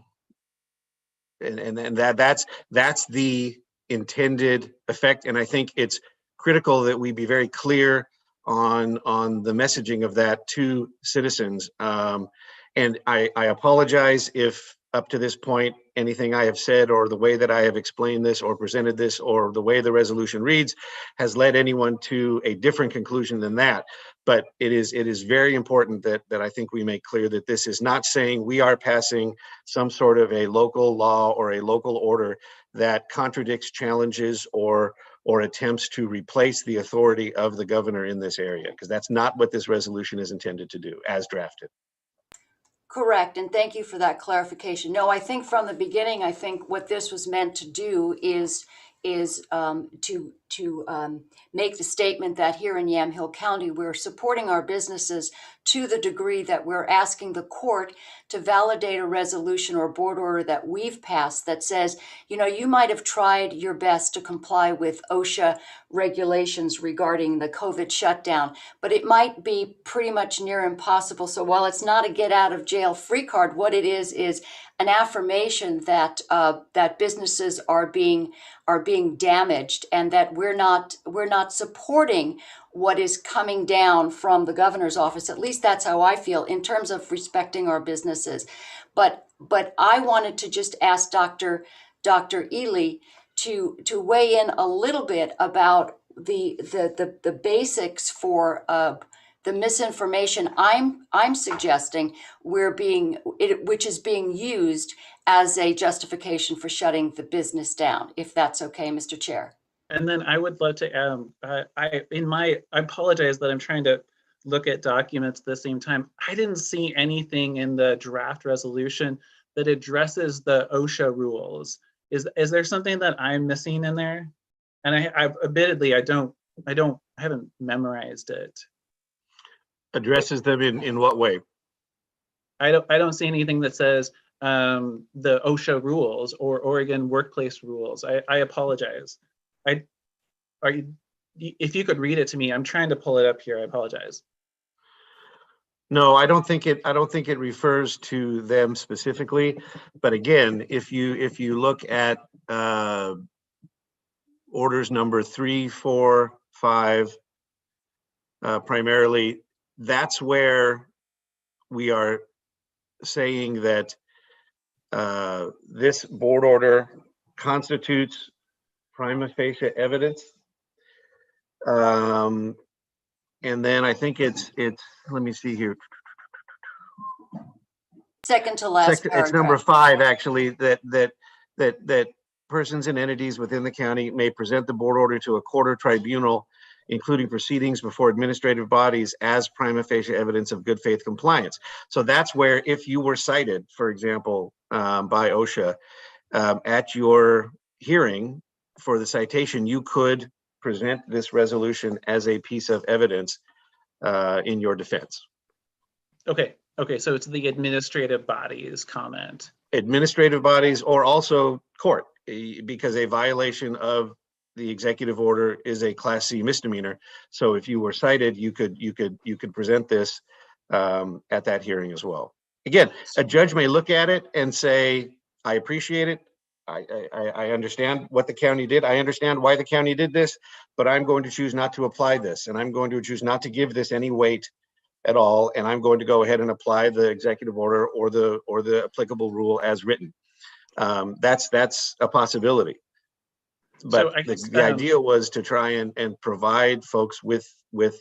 that's the intended effect. And I think it's critical that we be very clear on the messaging of that to citizens. And I apologize if up to this point anything I have said, or the way that I have explained this or presented this, or the way the resolution reads has led anyone to a different conclusion than that. But it is very important that I think we make clear that this is not saying we are passing some sort of a local law or a local order that contradicts, challenges, or attempts to replace the authority of the governor in this area, because that's not what this resolution is intended to do as drafted. Correct, and thank you for that clarification. No, I think from the beginning, I think what this was meant to do is to make the statement that here in Yamhill County, we're supporting our businesses to the degree that we're asking the court to validate a resolution or board order that we've passed that says, you might have tried your best to comply with OSHA regulations regarding the COVID shutdown, but it might be pretty much near impossible. So while it's not a get out of jail free card, what it is an affirmation that that businesses are being damaged, and that we're not supporting what is coming down from the governor's office. At least that's how I feel in terms of respecting our businesses. But I wanted to just ask Dr. Ely to weigh in a little bit about the basics for the misinformation I'm suggesting which is being used as a justification for shutting the business down, if that's okay, Mr. Chair. And then I would love to, I apologize that I'm trying to look at documents at the same time. I didn't see anything in the draft resolution that addresses the OSHA rules. Is there something that I'm missing in there? And I admittedly, I haven't memorized it. Addresses them in what way? I don't see anything that says the OSHA rules or Oregon workplace rules. I apologize. If you could read it to me, I'm trying to pull it up here. I apologize. No, I don't think it refers to them specifically. But again, if you look at orders number 3, 4, 5, primarily, that's where we are saying that this board order constitutes prima facie evidence. And then I think it's let me see here. Second to last paragraph. It's number 5, actually, that persons and entities within the county may present the board order to a court or tribunal, including proceedings before administrative bodies, as prima facie evidence of good faith compliance. So that's where, if you were cited, for example, by OSHA at your hearing for the citation, you could present this resolution as a piece of evidence in your defense. Okay, so it's the administrative body's comment. Administrative bodies, or also court, because a violation of the executive order is a Class C misdemeanor. So if you were cited, you could present this at that hearing as well. Again, a judge may look at it and say, I appreciate it. I understand what the county did. I understand why the county did this, but I'm going to choose not to apply this, and I'm going to choose not to give this any weight at all, and I'm going to go ahead and apply the executive order or the applicable rule as written. That's a possibility. But so the idea was to try and provide folks with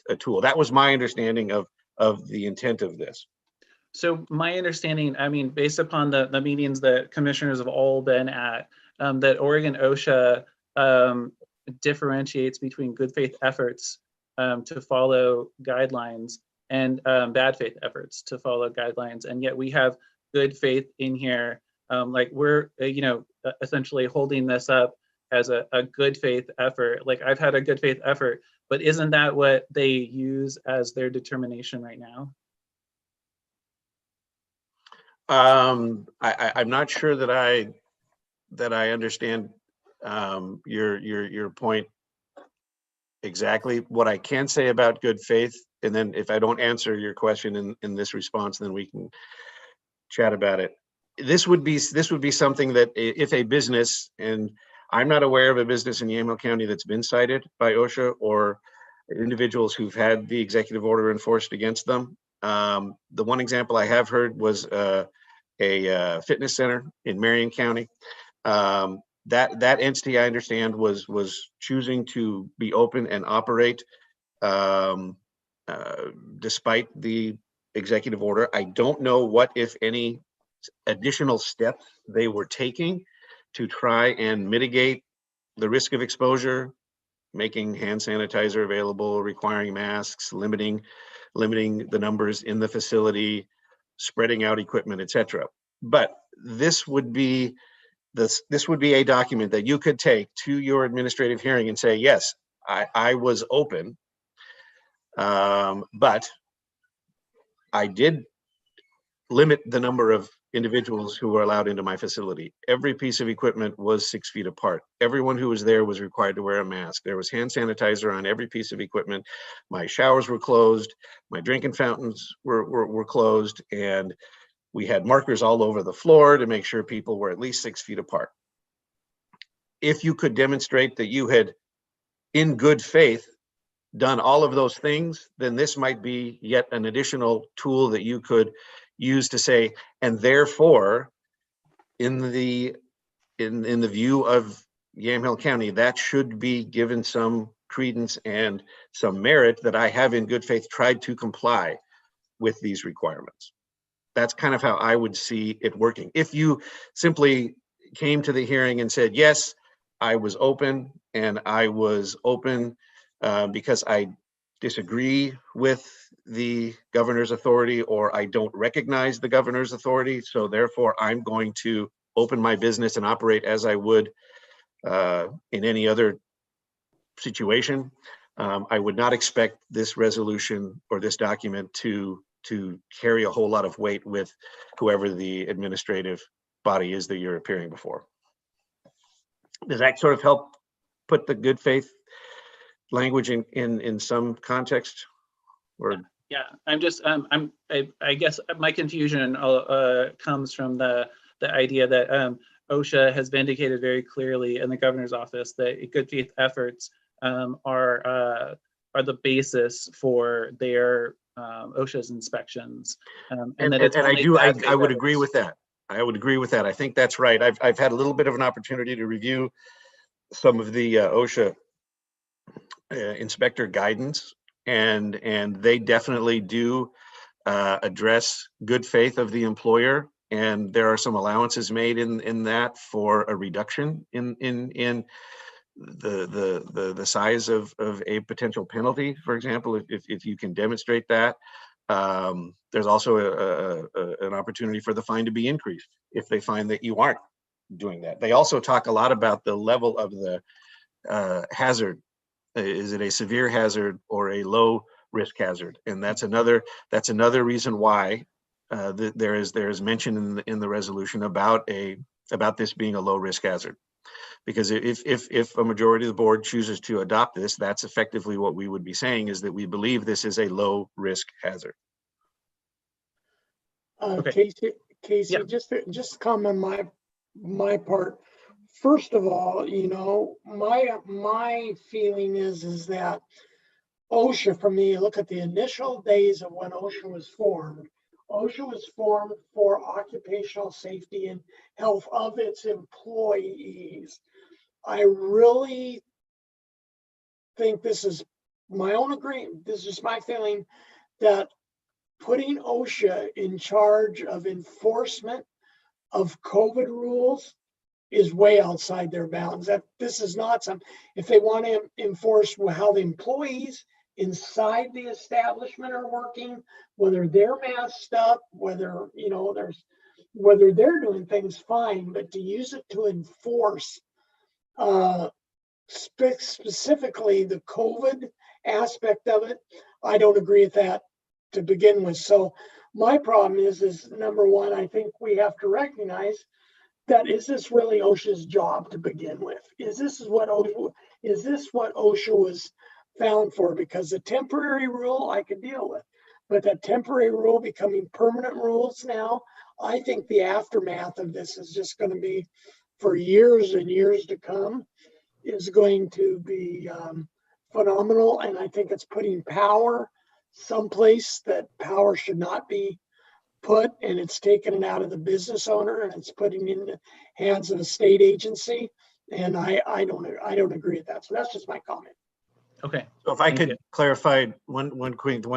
a tool. That was my understanding of the intent of this. So my understanding, I mean, based upon the meetings that commissioners have all been at, that Oregon OSHA differentiates between good faith efforts to follow guidelines and bad faith efforts to follow guidelines. And yet we have good faith in here. Like we're, essentially holding this up as a good faith effort. Like I've had a good faith effort, but isn't that what they use as their determination right now? I'm not sure that I understand your point exactly. What I can say about good faith, and then if I don't answer your question in this response, then we can chat about it. This would be something that if a business, and I'm not aware of a business in Yamhill County that's been cited by OSHA or individuals who've had the executive order enforced against them. The one example I have heard was a fitness center in Marion County. That entity, I understand, was choosing to be open and operate despite the executive order. I don't know what, if any, additional steps they were taking to try and mitigate the risk of exposure, making hand sanitizer available, requiring masks, limiting the numbers in the facility, spreading out equipment, etc. But this would be a document that you could take to your administrative hearing and say, yes, I was open, but I did limit the number of individuals who were allowed into my facility. Every piece of equipment was 6 feet apart. Everyone who was there was required to wear a mask. There was hand sanitizer on every piece of equipment. My showers were closed. My drinking fountains were closed. And we had markers all over the floor to make sure people were at least 6 feet apart. If you could demonstrate that you had, in good faith, done all of those things, then this might be yet an additional tool that you could use to say, and therefore, in the view of Yamhill County, that should be given some credence and some merit that I have in good faith tried to comply with these requirements. That's kind of how I would see it working. If you simply came to the hearing and said, yes, I was open, and I was open because I disagree with the governor's authority, or I don't recognize the governor's authority, so therefore I'm going to open my business and operate as I would in any other situation. I would not expect this resolution or this document to carry a whole lot of weight with whoever the administrative body is that you're appearing before. Does that sort of help put the good faith language in some context? Or Yeah, I'm just I guess my confusion comes from the idea that OSHA has vindicated very clearly in the governor's office that good faith efforts are the basis for their OSHA's inspections, and that it's I would agree with that. I would agree with that. I think that's right. I've had a little bit of an opportunity to review some of the OSHA inspector guidance, and they definitely do address good faith of the employer, and there are some allowances made in that for a reduction in the size of a potential penalty, for example, if you can demonstrate that. There's also an opportunity for the fine to be increased if they find that you aren't doing that. They also talk a lot about the level of the hazard. Is it a severe hazard or a low risk hazard? And that's another reason why there is mention in the resolution about this being a low risk hazard. Because if a majority of the board chooses to adopt this, that's effectively what we would be saying, is that we believe this is a low risk hazard. Okay. Casey, Yeah. just comment my part. First of all, you know, my feeling is that OSHA, for me, look at the initial days of when OSHA was formed. OSHA was formed for occupational safety and health of its employees. I really think this is my own agreement. This is my feeling that putting OSHA in charge of enforcement of COVID rules is way outside their bounds. That this is not some, if they want to enforce how the employees inside the establishment are working, whether they're masked up, whether, you know, whether they're doing things fine, but to use it to enforce specifically the COVID aspect of it, I don't agree with that to begin with. So my problem is number one, I think we have to recognize that is this really OSHA's job to begin with? Is this what OSHA was found for? Because the temporary rule I could deal with, but that temporary rule becoming permanent rules now, I think the aftermath of this is just going to be, for years and years to come, is going to be phenomenal. And I think it's putting power someplace that power should not be put, and it's taking it out of the business owner and it's putting it in the hands of a state agency. And I don't agree with that. So that's just my comment. Okay. So if I could clarify one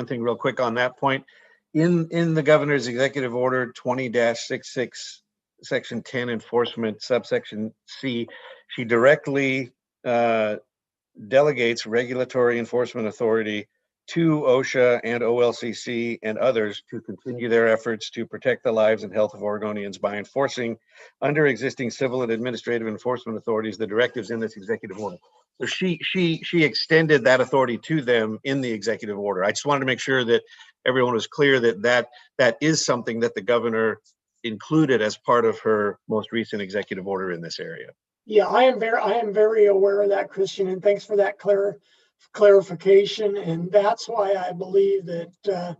thing real quick on that point, in the governor's executive order 20-66 section 10 enforcement subsection C, she directly delegates regulatory enforcement authority to OSHA and OLCC and others to continue their efforts to protect the lives and health of Oregonians by enforcing under existing civil and administrative enforcement authorities the directives in this executive order. So she extended that authority to them in the executive order. I just wanted to make sure that everyone was clear that that is something that the governor included as part of her most recent executive order in this area. Yeah, I am very aware of that, Christian, and thanks for that clarification. And that's why I believe that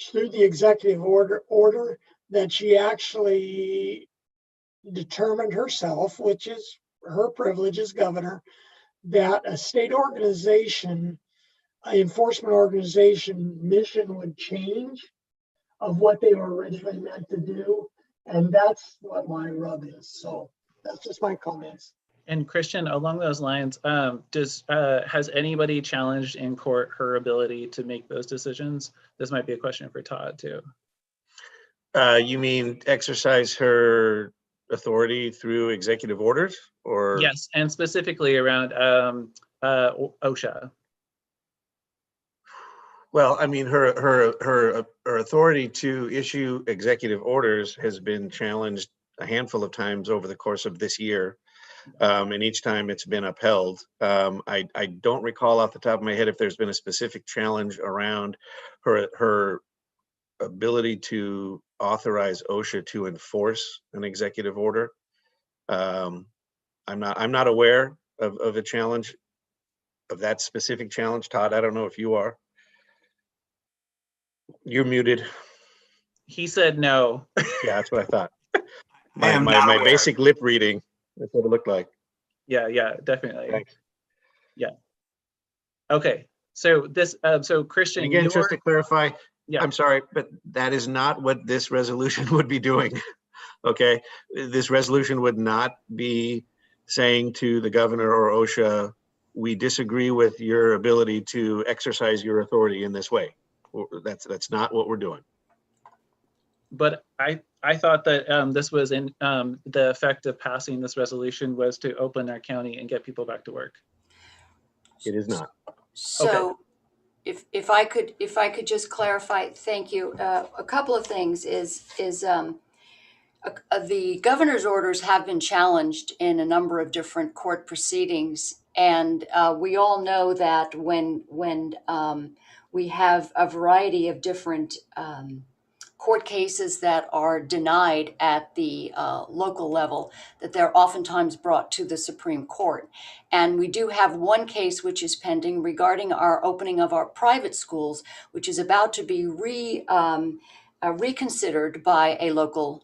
through the executive order that she actually determined herself, which is her privilege as governor, that a state organization, an enforcement organization mission would change of what they were originally meant to do. And that's what my rub is. So that's just my comments. And Christian, along those lines, has anybody challenged in court her ability to make those decisions? This might be a question for Todd too. You mean exercise her authority through executive orders, or? Yes, and specifically around OSHA. Well, I mean, her authority to issue executive orders has been challenged a handful of times over the course of this year. And each time it's been upheld. I don't recall off the top of my head if there's been a specific challenge around her ability to authorize OSHA to enforce an executive order. I'm not aware of a challenge, of that specific challenge. Todd, I don't know if you are. You're muted. He said no. Yeah, that's what I thought. I am not My aware. basic lip reading, that's what it looked like. Yeah, definitely. Thanks. Yeah. Okay. So this, so Christian, And again, just to clarify, yeah. I'm sorry, but that is not what this resolution would be doing. Okay, this resolution would not be saying to the governor or OSHA, we disagree with your ability to exercise your authority in this way. That's not what we're doing. But I thought that this was in the effect of passing this resolution was to open our county and get people back to work. It is not. So if I could just clarify, thank you. A couple of things is the governor's orders have been challenged in a number of different court proceedings. And we all know that when we have a variety of different court cases that are denied at the local level, that they're oftentimes brought to the Supreme Court. And we do have one case which is pending regarding our opening of our private schools, which is about to be reconsidered by a local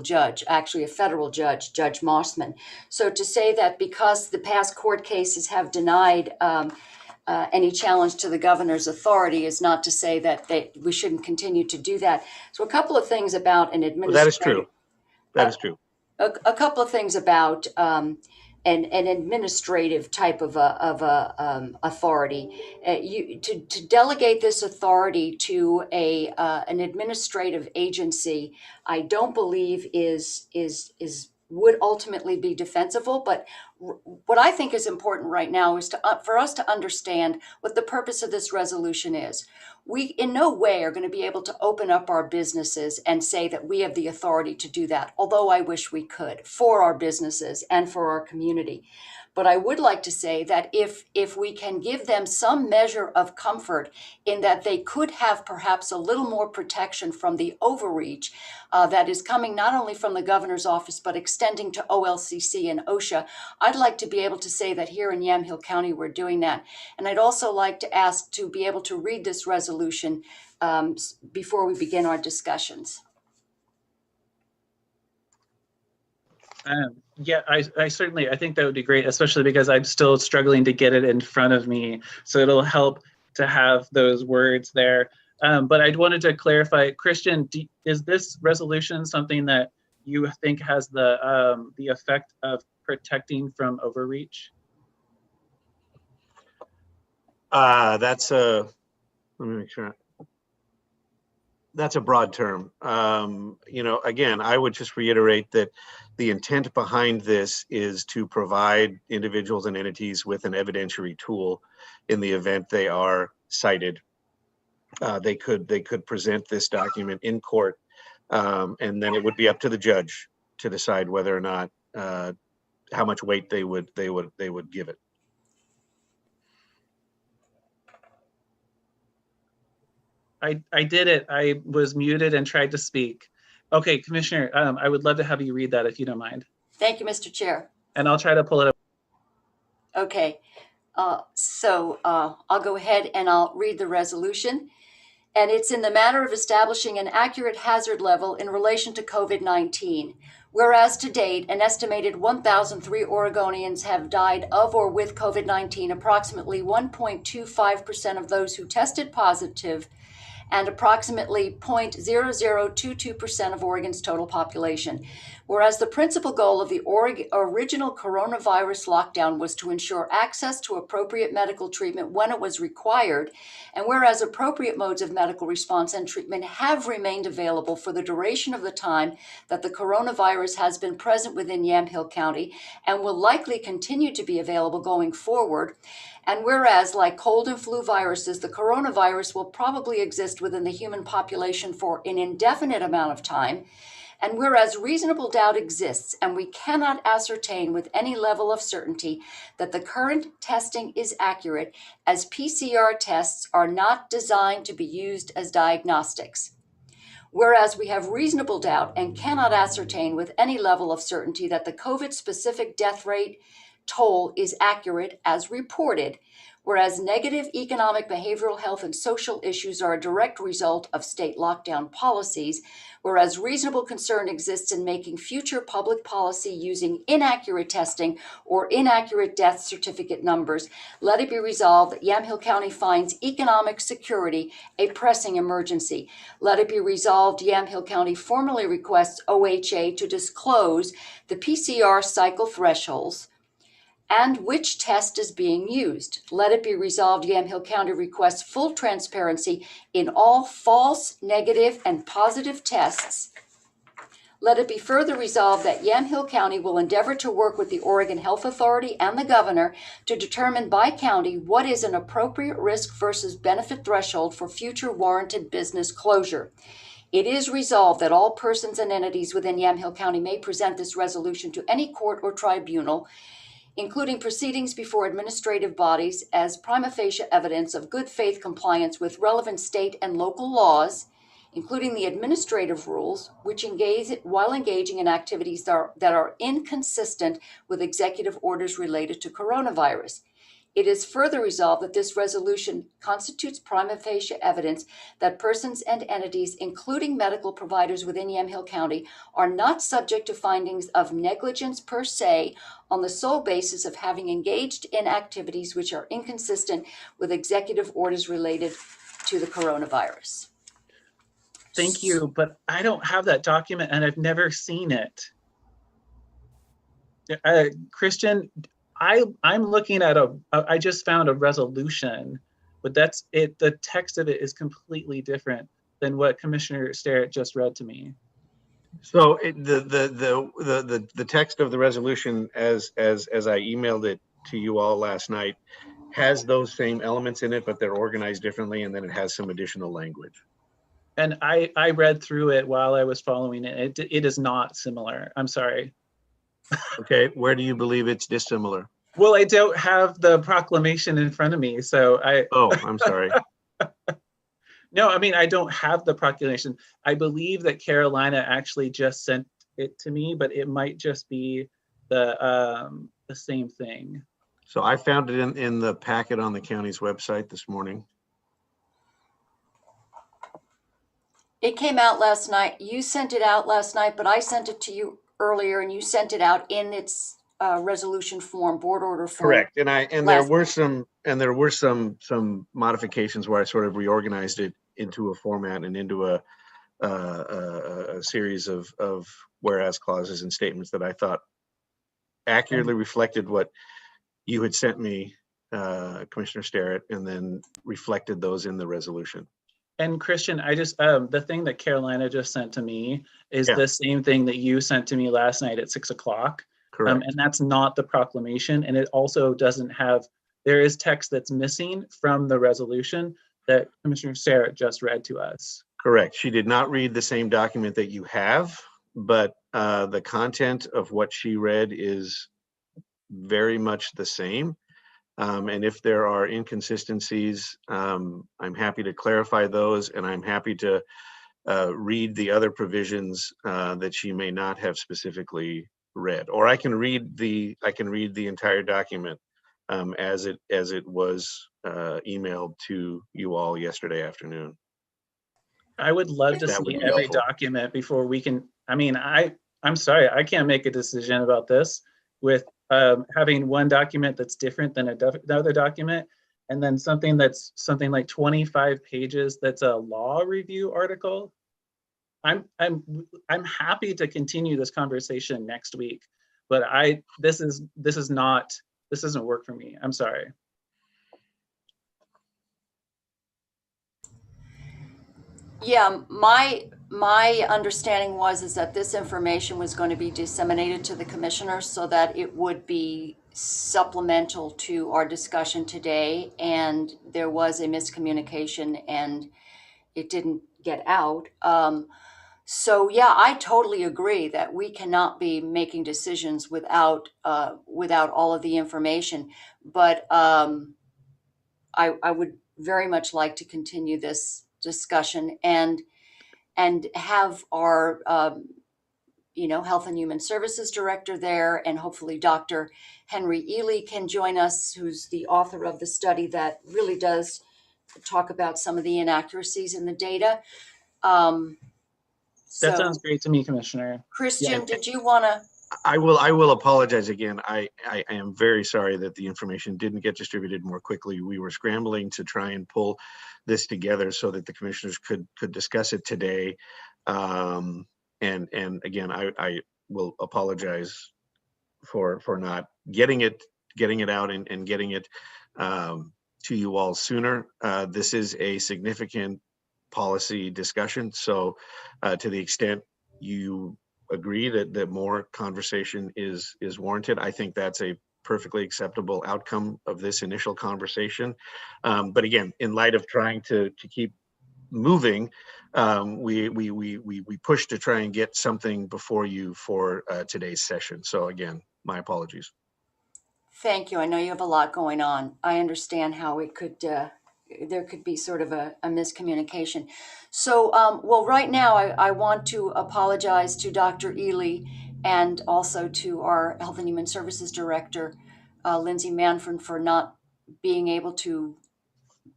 judge, actually a federal judge, Judge Mossman. So to say that because the past court cases have denied any challenge to the governor's authority is not to say that we shouldn't continue to do that. So a couple of things about an administrative. Well, that is true. That is true. A couple of things about an administrative type of authority. To delegate this authority to an administrative agency, I don't believe would ultimately be defensible. But what I think is important right now is for us to understand what the purpose of this resolution is. We in no way are going to be able to open up our businesses and say that we have the authority to do that, although I wish we could, for our businesses and for our community. But I would like to say that if we can give them some measure of comfort in that they could have perhaps a little more protection from the overreach that is coming not only from the governor's office, but extending to OLCC and OSHA, I'd like to be able to say that here in Yamhill County, we're doing that. And I'd also like to ask to be able to read this resolution before we begin our discussions. Yeah, I certainly, I think that would be great, especially because I'm still struggling to get it in front of me. So it'll help to have those words there. But I wanted to clarify, Christian, is this resolution something that you think has the effect of protecting from overreach? Let me make sure. That's a broad term. Again, I would just reiterate that the intent behind this is to provide individuals and entities with an evidentiary tool in the event they are cited. They could present this document in court, and then it would be up to the judge to decide whether or not how much weight they would give it. I did it. I was muted and tried to speak. Okay, Commissioner, I would love to have you read that if you don't mind. Thank you, Mr. Chair. And I'll try to pull it up. Okay, I'll go ahead and I'll read the resolution. And it's in the matter of establishing an accurate hazard level in relation to COVID-19. Whereas to date, an estimated 1,003 Oregonians have died of or with COVID-19, approximately 1.25% of those who tested positive, and approximately 0.0022% of Oregon's total population. Whereas the principal goal of the original coronavirus lockdown was to ensure access to appropriate medical treatment when it was required, and whereas appropriate modes of medical response and treatment have remained available for the duration of the time that the coronavirus has been present within Yamhill County and will likely continue to be available going forward, and whereas, like cold and flu viruses, the coronavirus will probably exist within the human population for an indefinite amount of time, and whereas reasonable doubt exists and we cannot ascertain with any level of certainty that the current testing is accurate, as PCR tests are not designed to be used as diagnostics. Whereas we have reasonable doubt and cannot ascertain with any level of certainty that the COVID-specific death rate toll is accurate as reported, whereas negative economic, behavioral health, and social issues are a direct result of state lockdown policies, whereas reasonable concern exists in making future public policy using inaccurate testing or inaccurate death certificate numbers, let it be resolved that Yamhill County finds economic security a pressing emergency. Let it be resolved Yamhill County formally requests OHA to disclose the PCR cycle thresholds and which test is being used. Let it be resolved Yamhill County requests full transparency in all false, negative, and positive tests. Let it be further resolved that Yamhill County will endeavor to work with the Oregon Health Authority and the governor to determine by county what is an appropriate risk versus benefit threshold for future warranted business closure. It is resolved that all persons and entities within Yamhill County may present this resolution to any court or tribunal, including proceedings before administrative bodies, as prima facie evidence of good faith compliance with relevant state and local laws, including the administrative rules, which while engaging in activities that are inconsistent with executive orders related to coronavirus. It is further resolved that this resolution constitutes prima facie evidence that persons and entities, including medical providers within Yamhill County, are not subject to findings of negligence per se on the sole basis of having engaged in activities which are inconsistent with executive orders related to the coronavirus. Thank you, but I don't have that document and I've never seen it. Christian, I'm looking at I just found a resolution, but that's it. The text of it is completely different than what Commissioner Sterrett just read to me. So the text of the resolution, as I emailed it to you all last night, has those same elements in it, but they're organized differently, and then it has some additional language. And I read through it while I was following it. It is not similar. I'm sorry. Okay, where do you believe it's dissimilar? Well, I don't have the proclamation in front of me, so Oh, I'm sorry. No, I mean, I don't have the proclamation. I believe that Carolina actually just sent it to me, but it might just be the same thing. So I found it in the packet on the county's website this morning. It came out last night. You sent it out last night, but I sent it to you earlier, and you sent it out in its resolution form, board order form. Correct. And there were some modifications where I sort of reorganized it into a format and into a series of whereas clauses and statements that I thought accurately reflected what you had sent me, Commissioner Sterrett, and then reflected those in the resolution. And Christian, I just the thing that Carolina just sent to me is the same thing that you sent to me last night at 6 o'clock. Correct. And that's not the proclamation. And it also doesn't have, there is text that's missing from the resolution that Commissioner Sterrett just read to us. Correct. She did not read the same document that you have, but the content of what she read is very much the same. And if there are inconsistencies, I'm happy to clarify those, and I'm happy to read the other provisions that she may not have specifically read, or I can read the entire document as it was emailed to you all yesterday afternoon. I would love If to that would see be every helpful. document before we can, I mean, I'm sorry, I can't make a decision about this with having one document that's different than another document, and then something that's something like 25 pages that's a law review article. I'm happy to continue this conversation next week, but this doesn't work for me. I'm sorry. Yeah, my understanding is that this information was going to be disseminated to the commissioners so that it would be supplemental to our discussion today, and there was a miscommunication and it didn't get out. So yeah, I totally agree that we cannot be making decisions without all of the information. But I would very much like to continue this discussion and have our Health and Human Services Director there, and hopefully Dr. Henry Ely can join us, who's the author of the study that really does talk about some of the inaccuracies in the data. That sounds great to me, Commissioner. Christian, Yeah. did you want to? I will apologize again. I am very sorry that the information didn't get distributed more quickly. We were scrambling to try and pull this together so that the commissioners could discuss it today. And again, I will apologize for not getting it out and getting it to you all sooner. This is a significant policy discussion, so to the extent you agree that more conversation is warranted, I think that's a perfectly acceptable outcome of this initial conversation. But again, in light of trying to keep moving, we push to try and get something before you for today's session. So again, my apologies. Thank you. I know you have a lot going on. I understand how it could there could be sort of a miscommunication. So, well, right now I want to apologize to Dr. Ely and also to our Health and Human Services Director, Lindsay Manfred, for not being able to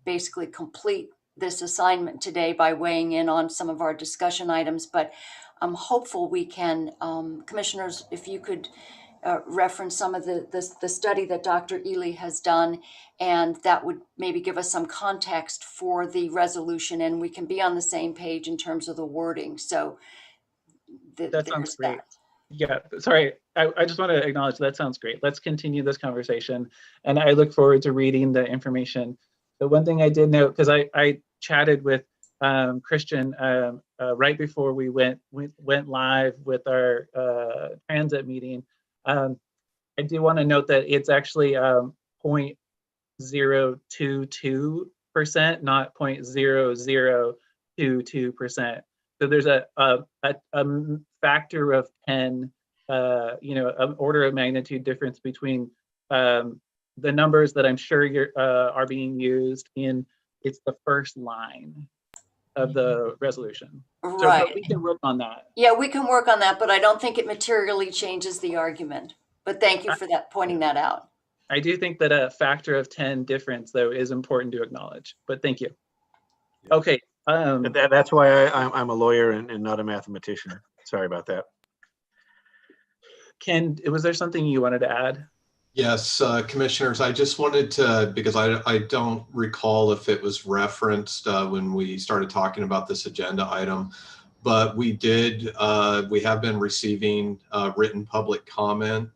basically complete this assignment today by weighing in on some of our discussion items. But I'm hopeful we can, commissioners, if you could reference some of the study that Dr. Ely has done, and that would maybe give us some context for the resolution, and we can be on the same page in terms of the wording. So that sounds great. Yeah, sorry, I just want to acknowledge that sounds great. Let's continue this conversation, and I look forward to reading the information. The one thing I did note, because I chatted with Christian right before we went live with our transit meeting. I do want to note that it's actually 0.022%, not 0.0022%. So there's a factor of 10, an order of magnitude difference between the numbers that I'm sure are being used in. It's the first line of the resolution. Right. So we can work on that. Yeah, we can work on that, but I don't think it materially changes the argument. But thank you for that, pointing that out. I do think that a factor of 10 difference, though, is important to acknowledge, but thank you. Okay. That's why I'm a lawyer and not a mathematician. Sorry about that. Ken, was there something you wanted to add? Yes, commissioners, I just wanted to, because I don't recall if it was referenced when we started talking about this agenda item, but we have been receiving written public comment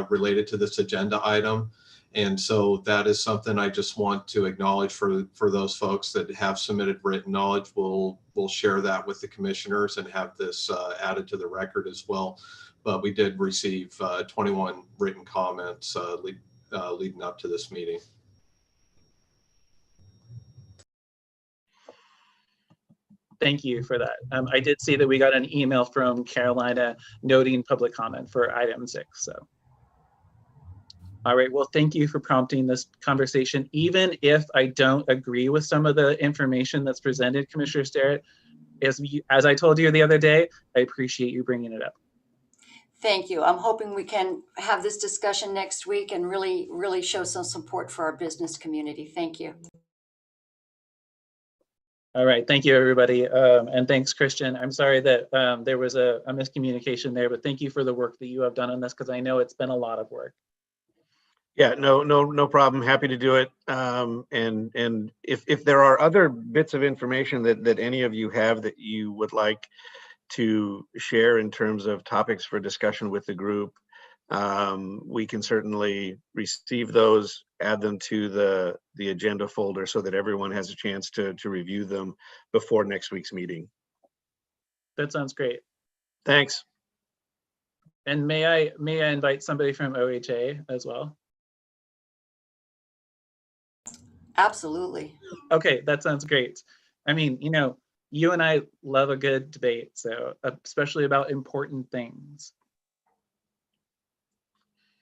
related to this agenda item. And so that is something I just want to acknowledge for those folks that have submitted written knowledge. We'll share that with the commissioners and have this added to the record as well. But we did receive 21 written comments leading up to this meeting. Thank you for that. I did see that we got an email from Carolina noting public comment for item 6. So, All right, well, thank you for prompting this conversation. Even if I don't agree with some of the information that's presented, Commissioner Sterrett, as I told you the other day, I appreciate you bringing it up. Thank you. I'm hoping we can have this discussion next week and really show some support for our business community. Thank you. All right, thank you, everybody. And thanks, Christian. I'm sorry that there was a miscommunication there, but thank you for the work that you have done on this, because I know it's been a lot of work. Yeah, no problem. Happy to do it. And if there are other bits of information that any of you have that you would like to share in terms of topics for discussion with the group, we can certainly receive those, add them to the agenda folder so that everyone has a chance to review them before next week's meeting. That sounds great. Thanks. And may I invite somebody from OHA as well? Absolutely. Okay, that sounds great. I mean, you and I love a good debate, so especially about important things.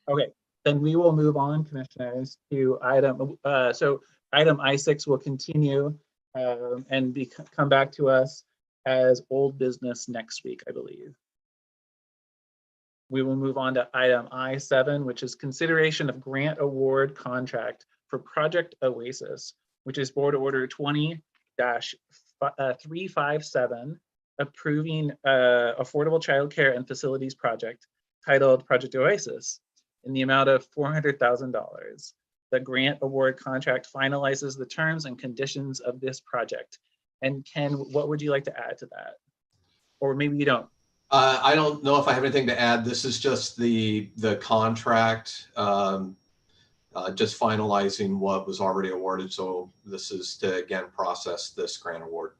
Okay, then we will move on, commissioners, to item. So item I6 will continue and come back to us as old business next week, I believe. We will move on to item I7, which is consideration of grant award contract for Project Oasis, which is Board Order 20-357, approving affordable childcare and facilities project titled Project Oasis in the amount of $400,000. The grant award contract finalizes the terms and conditions of this project. And Ken, what would you like to add to that? Or maybe you don't. I don't know if I have anything to add. This is just the contract, just finalizing what was already awarded. So this is to, again, process this grant award.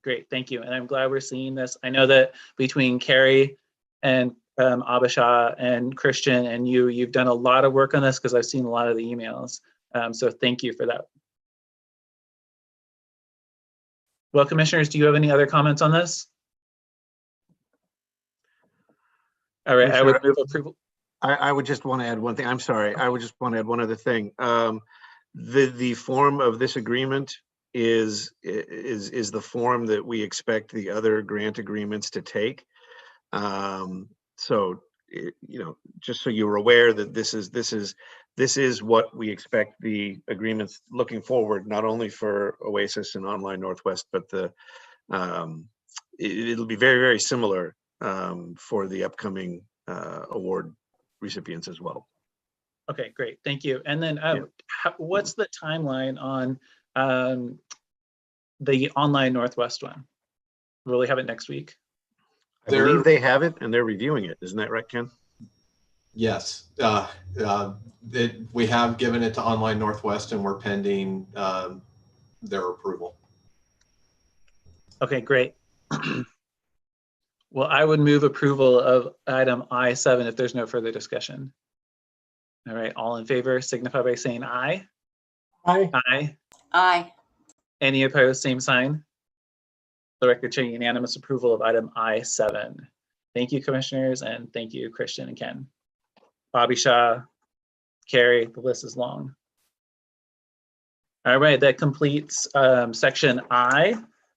Great, thank you. And I'm glad we're seeing this. I know that between Carrie and Abisha and Christian and you've done a lot of work on this, because I've seen a lot of the emails. So thank you for that. Well, commissioners, do you have any other comments on this? All right, I would move approval. I would just want to add one thing. I'm sorry. I would just want to add one other thing. The form of this agreement is the form that we expect the other grant agreements to take. So, just so you're aware that this is what we expect the agreements looking forward, not only for Oasis and Online Northwest, but it'll be very, very similar for the upcoming award recipients as well. Okay, great, thank you. And then what's the timeline on the Online Northwest one? Will we have it next week? I believe they have it and they're reviewing it. Isn't that right, Ken? Yes, we have given it to Online Northwest and we're pending their approval. Okay, great. Well, I would move approval of item I7 if there's no further discussion. All right, all in favor signify by saying aye. Aye. Aye. Aye. Any opposed, same sign. The record showing unanimous approval of item I7. Thank you, commissioners, and thank you, Christian and Ken. Bobby Shaw, Carrie, the list is long. All right, that completes section I,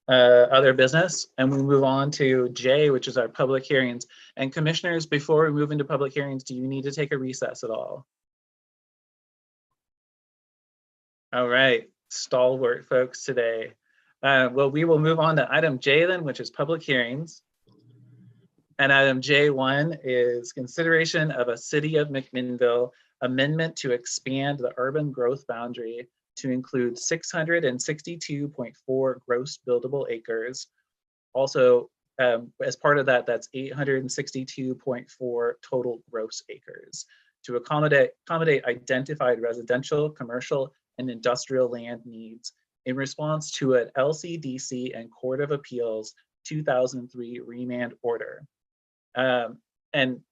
other business, and we move on to J, which is our public hearings. And commissioners, before we move into public hearings, do you need to take a recess at all? All right, stalwart folks today. Well, we will move on to item J then, which is public hearings. And item J1 is consideration of a City of McMinnville amendment to expand the urban growth boundary to include 662.4 gross buildable acres. Also, as part of that, that's 862.4 total gross acres to accommodate identified residential, commercial, and industrial land needs in response to an LCDC and Court of Appeals 2003 remand order. And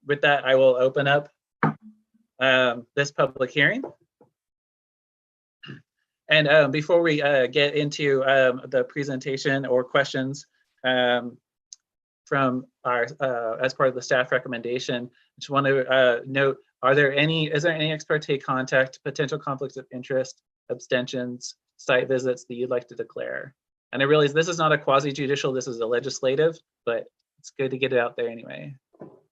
with that, I will open up this public hearing. And before we get into the presentation or questions, from our, as part of the staff recommendation. Just want to note, is there any ex parte contact, potential conflicts of interest, abstentions, site visits that you'd like to declare? And I realize this is not a quasi-judicial, this is a legislative, but it's good to get it out there anyway.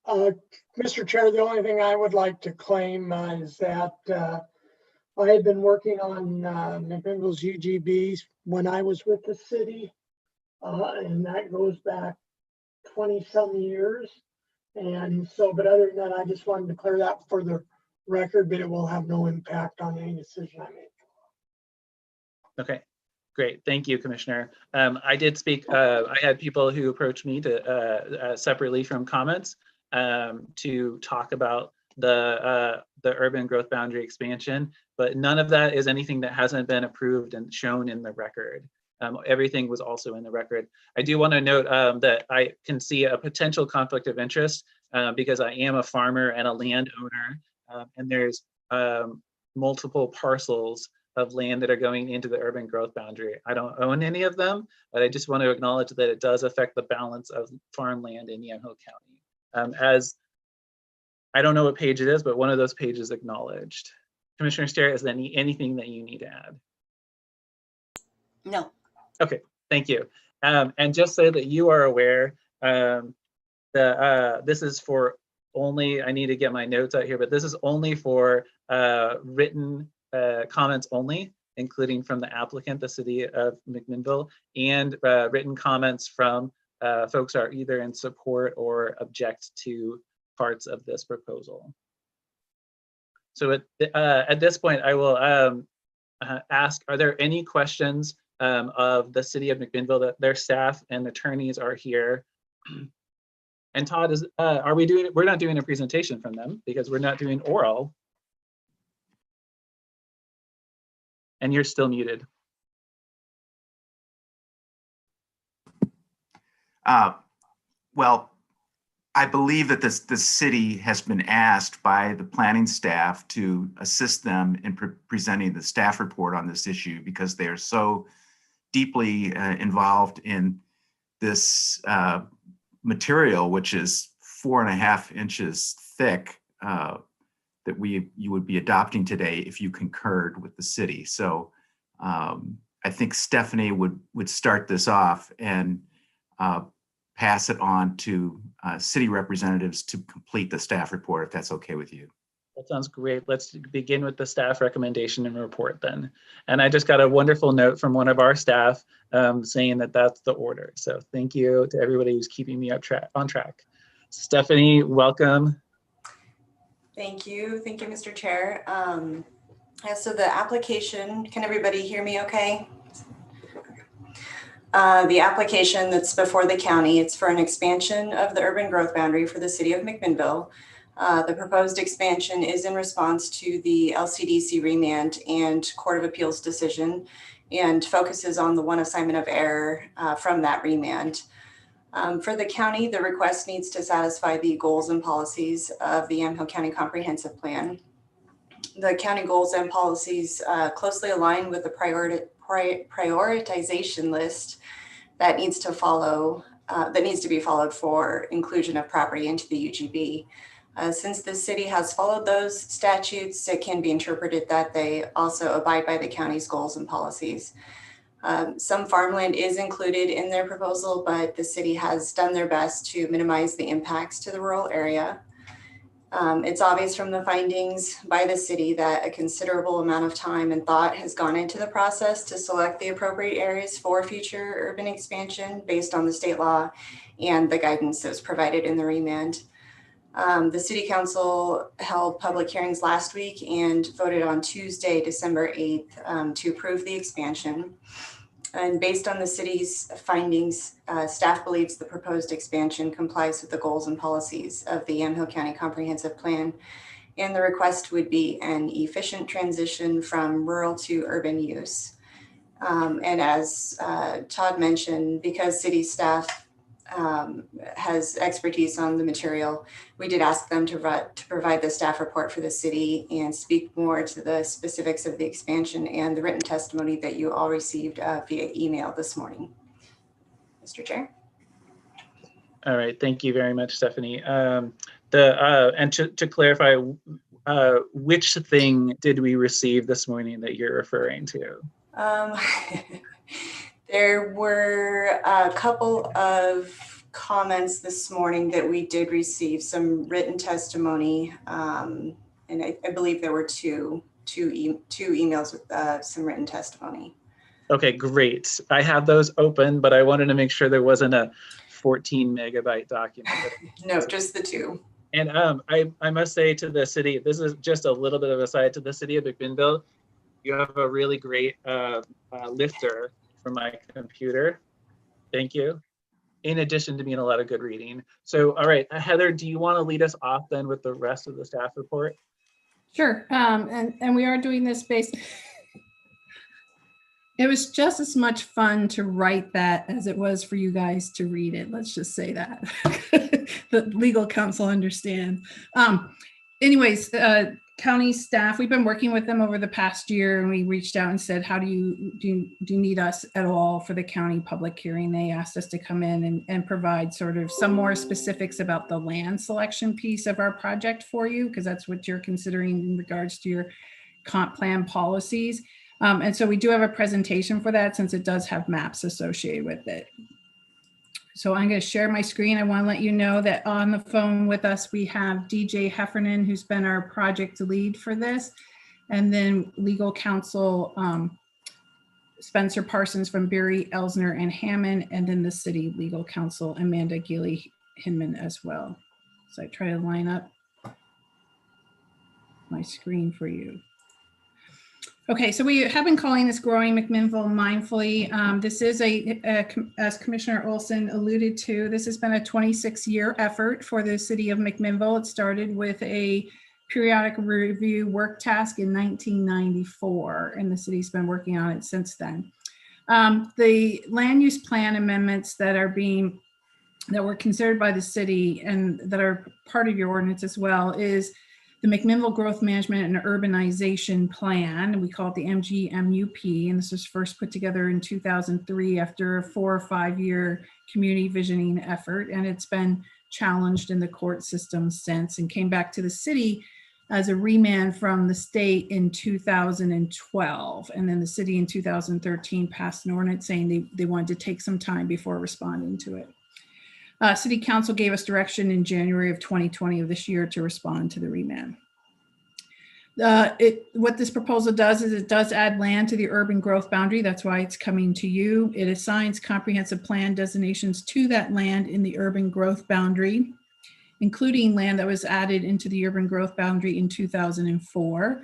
Mr. Chair, the only thing I would like to claim is that I had been working on McMinnville's UGBs when I was with the city, and that goes back 20-some years. And so, but other than that, I just wanted to clear that for the record, but it will have no impact on any decision I make. Okay, great. Thank you, Commissioner. I did speak, I had people who approached me to separately from comments to talk about the urban growth boundary expansion, but none of that is anything that hasn't been approved and shown in the record. Everything was also in the record. I do want to note that I can see a potential conflict of interest because I am a farmer and a landowner, and there's multiple parcels of land that are going into the urban growth boundary. I don't own any of them, but I just want to acknowledge that it does affect the balance of farmland in Yamhill County. As I don't know what page it is, but one of those pages acknowledged. Commissioner Sterrett, is there anything that you need to add? No. Okay, thank you. And just so that you are aware, this is for only, I need to get my notes out here, but this is only for written comments only, including from the applicant, the city of McMinnville, and written comments from folks who are either in support or object to parts of this proposal. So at this point, I will ask, are there any questions of the city of McMinnville? That their staff and attorneys are here. And Todd, we're not doing a presentation from them because we're not doing oral. And you're still muted. Well, I believe that the city has been asked by the planning staff to assist them in presenting the staff report on this issue because they are so deeply involved in this material, which is 4.5 inches thick, that you would be adopting today if you concurred with the city. So I think Stephanie would start this off and pass it on to city representatives to complete the staff report, if that's okay with you. That sounds great. Let's begin with the staff recommendation and report then. And I just got a wonderful note from one of our staff saying that that's the order. So thank you to everybody who's keeping me on track. Stephanie, welcome. Thank you, Mr. Chair. So the application, can everybody hear me okay? The application that's before the county, it's for an expansion of the urban growth boundary for the city of McMinnville. The proposed expansion is in response to the LCDC remand and Court of Appeals decision and focuses on the one assignment of error from that remand. For the county, the request needs to satisfy the goals and policies of the Yamhill County Comprehensive Plan. The county goals and policies closely align with the prioritization list that needs to be followed for inclusion of property into the UGB. Since the city has followed those statutes, it can be interpreted that they also abide by the county's goals and policies. Some farmland is included in their proposal, but the city has done their best to minimize the impacts to the rural area. It's obvious from the findings by the city that a considerable amount of time and thought has gone into the process to select the appropriate areas for future urban expansion based on the state law and the guidance that was provided in the remand. The City Council held public hearings last week and voted on Tuesday, December 8th to approve the expansion. And based on the city's findings, staff believes the proposed expansion complies with the goals and policies of the Yamhill County Comprehensive Plan, and the request would be an efficient transition from rural to urban use. And as Todd mentioned, because city staff has expertise on the material, we did ask them to provide the staff report for the city and speak more to the specifics of the expansion and the written testimony that you all received via email this morning. Mr. Chair. All right, thank you very much, Stephanie. And to clarify, which thing did we receive this morning that you're referring to? There were a couple of comments this morning that we did receive, some written testimony, and I believe there were two emails with some written testimony. Okay, great. I have those open, but I wanted to make sure there wasn't a 14 megabyte document. No, just the two. And I must say to the city, this is just a little bit of a side to the city of McMinnville. You have a really great lifter for my computer. Thank you. In addition to being a lot of good reading. So, all right, Heather, do you want to lead us off then with the rest of the staff report? Sure. And we are doing this based. It was just as much fun to write that as it was for you guys to read it. Let's just say that. The legal counsel understands. Anyways, county staff, we've been working with them over the past year, and we reached out and said, how do you need us at all for the county public hearing? They asked us to come in and provide sort of some more specifics about the land selection piece of our project for you, because that's what you're considering in regards to your comp plan policies. And so we do have a presentation for that, since it does have maps associated with it. So I'm going to share my screen. I want to let you know that on the phone with us, we have DJ Heffernan, who's been our project lead for this, and then legal counsel Spencer Parsons from Berry, Elsner, and Hammond, and then the city legal counsel Amanda Gilly Hinman as well. So I try to line up my screen for you. Okay, so we have been calling this Growing McMinnville Mindfully. This is as Commissioner Olson alluded to, this has been a 26-year effort for the city of McMinnville. It started with a periodic review work task in 1994, and the city's been working on it since then. The land use plan amendments that were considered by the city and that are part of your ordinance as well is the McMinnville Growth Management and Urbanization Plan. We call it the MGMUP, and this was first put together in 2003 after a 4 or 5 year community visioning effort, and it's been challenged in the court system since, and came back to the city as a remand from the state in 2012. And then the city in 2013 passed an ordinance saying they wanted to take some time before responding to it. City Council gave us direction in January of 2020 of this year to respond to the remand. What this proposal does is it does add land to the urban growth boundary. That's why it's coming to you. It assigns comprehensive plan designations to that land in the urban growth boundary, including land that was added into the urban growth boundary in 2004.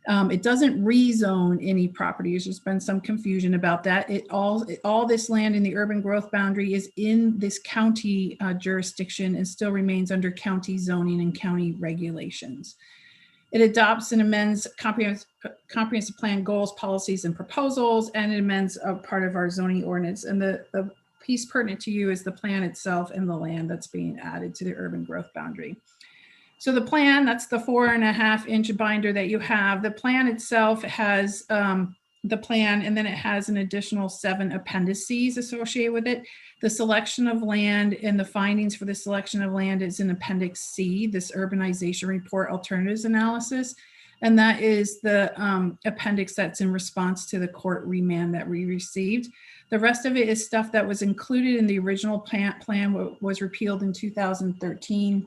It doesn't rezone any properties. There's been some confusion about that. All this land in the urban growth boundary is in this county jurisdiction and still remains under county zoning and county regulations. It adopts and amends comprehensive plan goals, policies, and proposals, and it amends a part of our zoning ordinance. And the piece pertinent to you is the plan itself and the land that's being added to the urban growth boundary. So the plan, that's the 4.5 inch binder that you have. The plan itself has the plan, and then it has an additional 7 appendices associated with it. The selection of land and the findings for the selection of land is in Appendix C, this urbanization report alternatives analysis. And that is the appendix that's in response to the court remand that we received. The rest of it is stuff that was included in the original plan was repealed in 2013.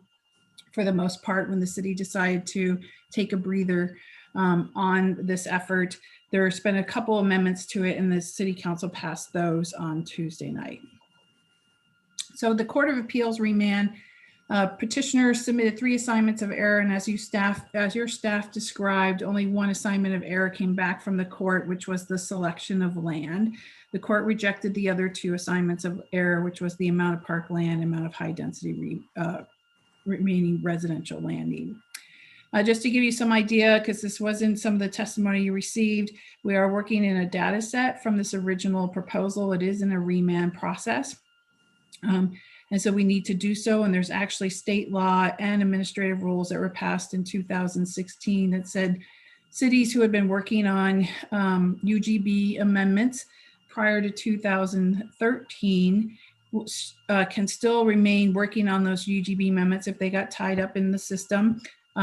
For the most part, when the city decided to take a breather on this effort. There's been a couple amendments to it, and the city council passed those on Tuesday night. So the Court of Appeals remand, petitioner submitted 3 assignments of error, and as your staff described, only 1 assignment of error came back from the court, which was the selection of land. The court rejected the other 2 assignments of error, which was the amount of parkland, amount of high density remaining residential landing. Just to give you some idea, because this was in some of the testimony you received, we are working in a data set from this original proposal. It is in a remand process. And so we need to do so. And there's actually state law and administrative rules that were passed in 2016 that said cities who had been working on UGB amendments prior to 2013 can still remain working on those UGB amendments if they got tied up in the system,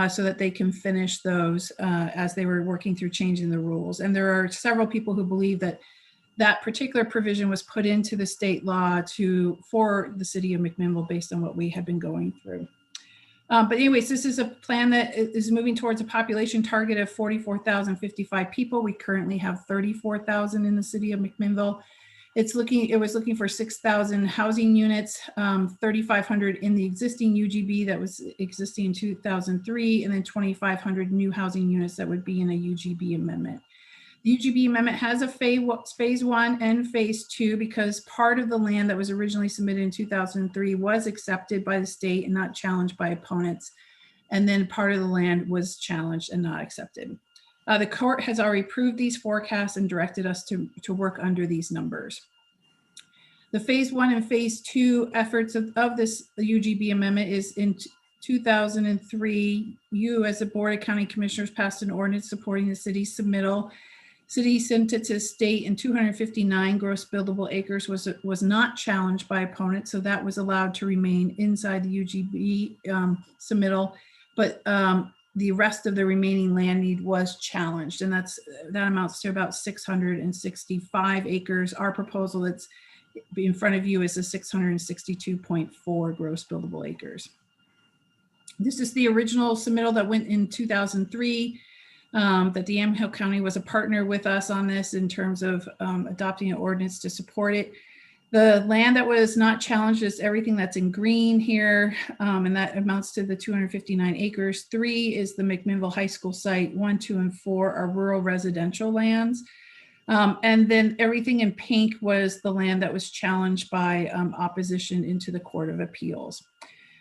so that they can finish those as they were working through changing the rules. And there are several people who believe that that particular provision was put into the state law for the city of McMinnville based on what we had been going through. But anyways, this is a plan that is moving towards a population target of 44,055 people. We currently have 34,000 in the city of McMinnville. It was looking for 6,000 housing units, 3,500 in the existing UGB that was existing in 2003, and then 2,500 new housing units that would be in a UGB amendment. The UGB amendment has a phase 1 and phase 2 because part of the land that was originally submitted in 2003 was accepted by the state and not challenged by opponents. And then part of the land was challenged and not accepted. The court has already approved these forecasts and directed us to work under these numbers. The phase 1 and phase 2 efforts of this UGB amendment is in 2003, you as the Board of County Commissioners passed an ordinance supporting the city's submittal. City sent it to state, and 259 gross buildable acres was not challenged by opponents, so that was allowed to remain inside the UGB submittal, but the rest of the remaining land need was challenged, and that amounts to about 665 acres. Our proposal that's in front of you is a 662.4 gross buildable acres. This is the original submittal that went in 2003. That the Yamhill County was a partner with us on this in terms of adopting an ordinance to support it. The land that was not challenged is everything that's in green here, and that amounts to the 259 acres. 3 is the McMinnville High School site. 1, 2, and 4 are rural residential lands. And then everything in pink was the land that was challenged by opposition into the Court of Appeals.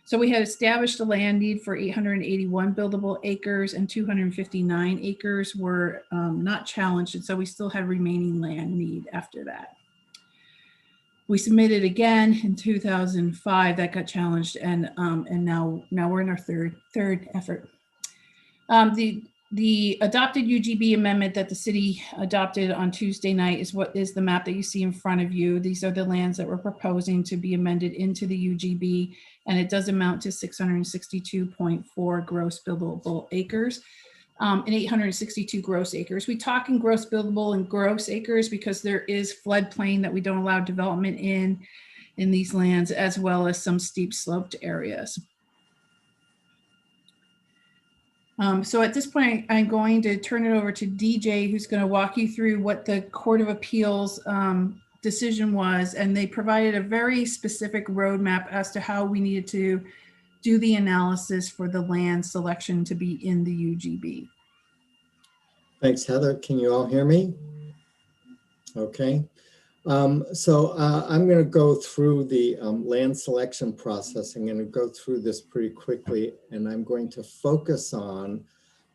So we had established a land need for 881 buildable acres, and 259 acres were not challenged. And so we still had remaining land need after that. We submitted again in 2005, that got challenged, and now we're in our third effort. The adopted UGB amendment that the city adopted on Tuesday night is what is the map that you see in front of you. These are the lands that we're proposing to be amended into the UGB, and it does amount to 662.4 gross buildable acres and 862 gross acres. We talk in gross buildable and gross acres because there is floodplain that we don't allow development in these lands, as well as some steep sloped areas. So at this point, I'm going to turn it over to DJ, who's going to walk you through what the Court of Appeals decision was. And they provided a very specific roadmap as to how we needed to do the analysis for the land selection to be in the UGB. Thanks, Heather. Can you all hear me? Okay. So I'm going to go through the land selection process. I'm going to go through this pretty quickly, and I'm going to focus on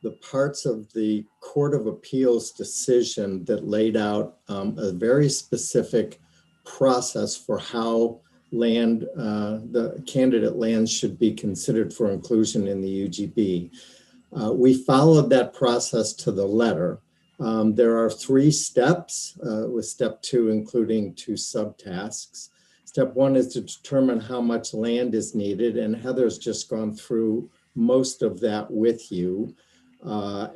the parts of the Court of Appeals decision that laid out a very specific process for how land, the candidate lands should be considered for inclusion in the UGB. We followed that process to the letter. There are 3 steps, with step 2 including 2 subtasks. Step 1 is to determine how much land is needed, and Heather's just gone through most of that with you.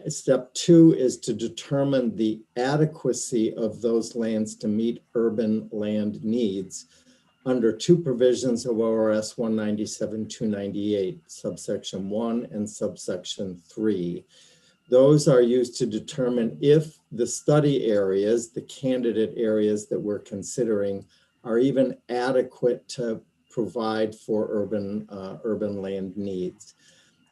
Step 2 is to determine the adequacy of those lands to meet urban land needs under 2 provisions of ORS 197-298, subsection 1 and subsection 3. Those are used to determine if the study areas, the candidate areas that we're considering, are even adequate to provide for urban land needs.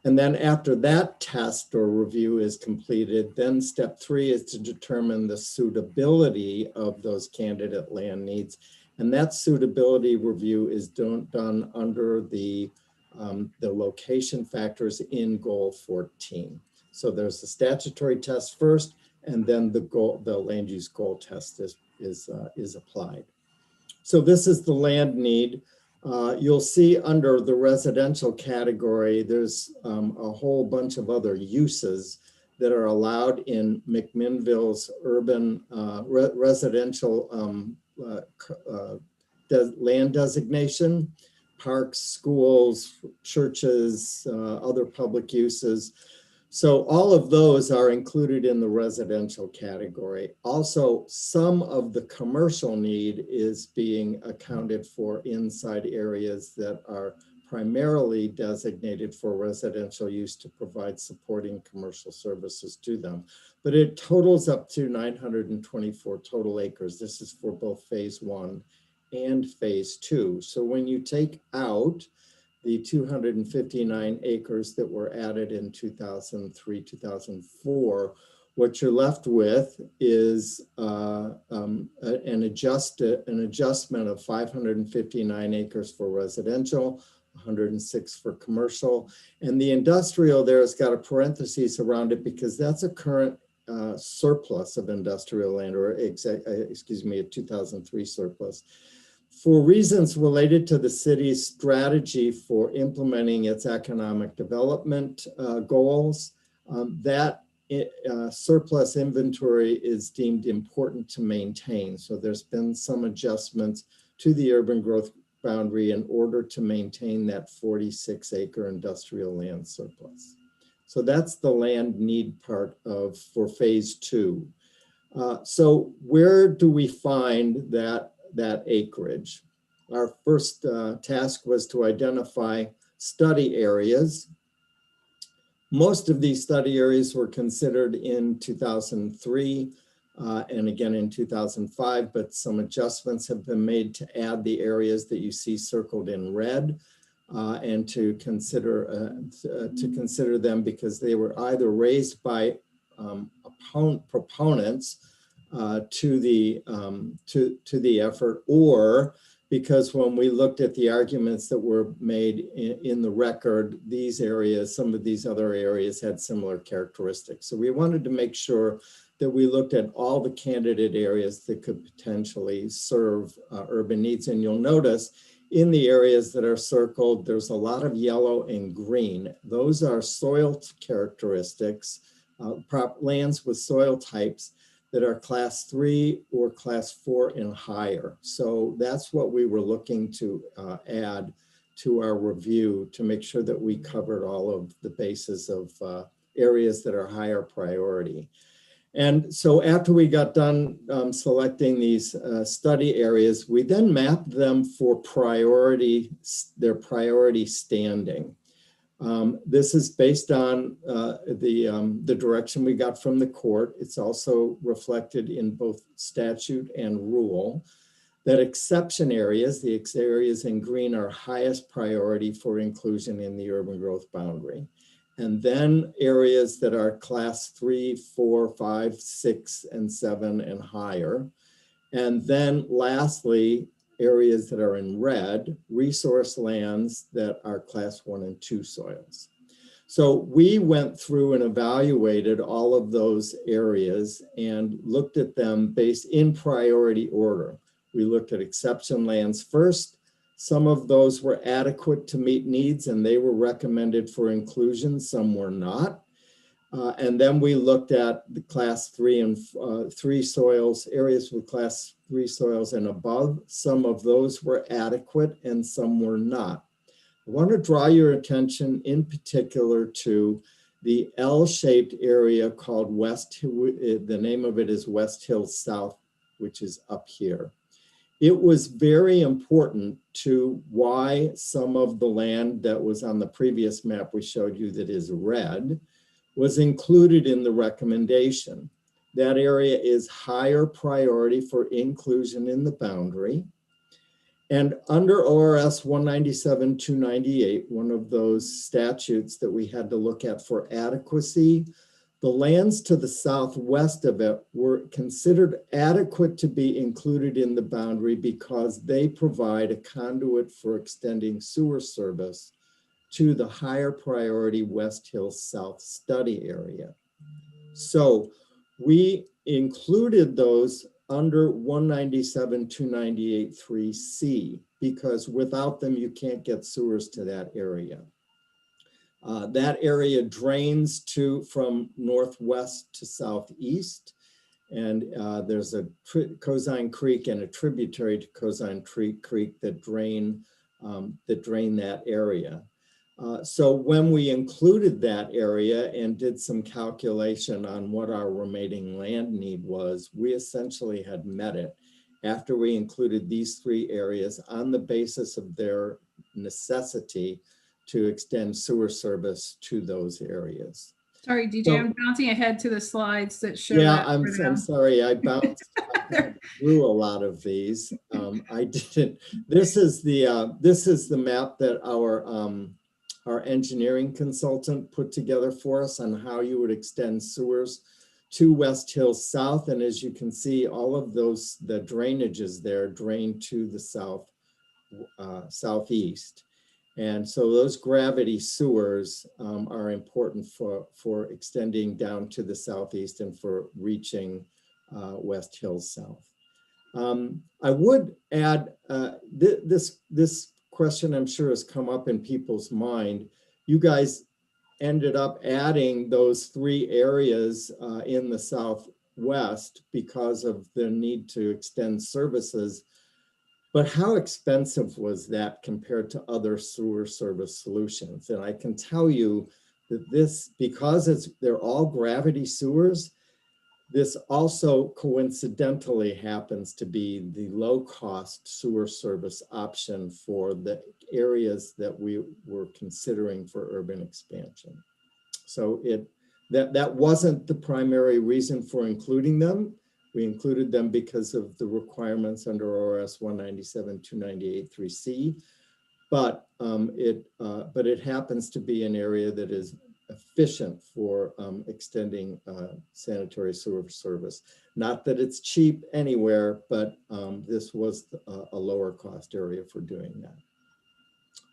And then after that test or review is completed, then step 3 is to determine the suitability of those candidate land needs. And that suitability review is done under the location factors in Goal 14. So there's the statutory test first, and then the land use goal test is applied. So this is the land need. You'll see under the residential category, there's a whole bunch of other uses that are allowed in McMinnville's urban residential land designation, parks, schools, churches, other public uses. So all of those are included in the residential category. Also, some of the commercial need is being accounted for inside areas that are primarily designated for residential use to provide supporting commercial services to them. But it totals up to 924 total acres. This is for both phase 1 and phase 2. So when you take out the 259 acres that were added in 2003, 2004, what you're left with is an adjustment of 559 acres for residential, 106 for commercial. And the industrial there has got a parenthesis around it because that's a current surplus of industrial land, or excuse me, a 2003 surplus. For reasons related to the city's strategy for implementing its economic development goals, that surplus inventory is deemed important to maintain. So there's been some adjustments to the urban growth boundary in order to maintain that 46-acre industrial land surplus. So that's the land need part for phase 2. So where do we find that acreage? Our first task was to identify study areas. Most of these study areas were considered in 2003 and again in 2005, but some adjustments have been made to add the areas that you see circled in red and to consider them because they were either raised by proponents to the effort, or because when we looked at the arguments that were made in the record, these areas, some of these other areas had similar characteristics. So we wanted to make sure that we looked at all the candidate areas that could potentially serve urban needs. And you'll notice in the areas that are circled, there's a lot of yellow and green. Those are soil characteristics, lands with soil types that are class 3 or class 4 and higher. So that's what we were looking to add to our review to make sure that we covered all of the bases of areas that are higher priority. And so after we got done selecting these study areas, we then mapped them for their priority standing. This is based on the direction we got from the court. It's also reflected in both statute and rule that exception areas, the areas in green, are highest priority for inclusion in the urban growth boundary. And then areas that are class 3, 4, 5, 6, and 7 and higher. And then lastly, areas that are in red, resource lands that are class 1 and 2 soils. So we went through and evaluated all of those areas and looked at them based in priority order. We looked at exception lands first. Some of those were adequate to meet needs and they were recommended for inclusion, some were not. And then we looked at the class 3 and 3 soils, areas with class 3 soils and above. Some of those were adequate and some were not. I want to draw your attention in particular to the L-shaped area called West Hill. The name of it is West Hill South, which is up here. It was very important to why some of the land that was on the previous map we showed you that is red was included in the recommendation. That area is higher priority for inclusion in the boundary. And under ORS 197-298, one of those statutes that we had to look at for adequacy, the lands to the southwest of it were considered adequate to be included in the boundary because they provide a conduit for extending sewer service to the higher priority West Hill South study area. So we included those under 197-298-3C because without them, you can't get sewers to that area. That area drains from northwest to southeast, And there's a Cosine Creek and a tributary to Cosine Creek that drain that area. So when we included that area and did some calculation on what our remaining land need was, we essentially had met it after we included these 3 areas on the basis of their necessity to extend sewer service to those areres. Sorry, DJ, So, I'm bouncing ahead to the slides that show. yeah, that I'm sorry, I bounced through a lot of these. I didn't. This is the map that our engineering consultant put together for us on how you would extend sewers to West Hills South. And as you can see, all of those, the drainages there drain to the southeast. And so those gravity sewers are important for extending down to the southeast and for reaching West Hills South. I would add, this question I'm sure has come up in people's mind. You guys ended up adding those 3 areas in the southwest because of the need to extend services. But how expensive was that compared to other sewer service solutions? And I can tell you that this, because they're all gravity sewers, this also coincidentally happens to be the low-cost sewer service option for the areas that we were considering for urban expansion. So that wasn't the primary reason for including them. We included them because of the requirements under ORS 197-298-3C, but it happens to be an area that is efficient for extending sanitary sewer service. Not that it's cheap anywhere, but this was a lower cost area for doing that.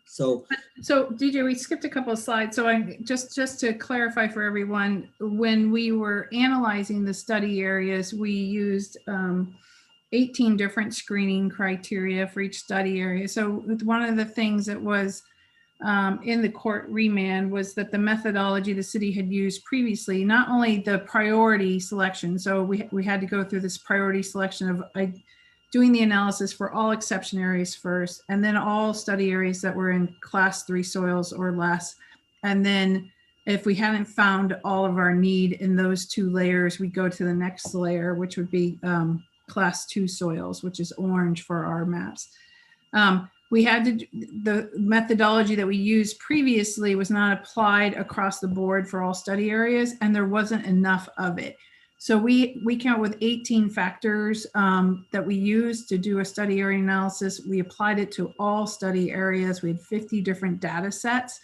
So DJ, we skipped a couple of slides. So I just to clarify for everyone, when we were analyzing the study areas, we used 18 different screening criteria for each study area. So one of the things that was in the court remand was that the methodology the city had used previously, not only the priority selection, so we had to go through this priority selection of doing the analysis for all exception areas first, and then all study areas that were in class 3 soils or less. And then if we hadn't found all of our need in those 2 layers, we go to the next layer, which would be class 2 soils, which is orange for our maps. We had to, the methodology that we used previously was not applied across the board for all study areas, and there wasn't enough of it. So we came up with 18 factors that we used to do a study area analysis. We applied it to all study areas. We had 50 different data sets.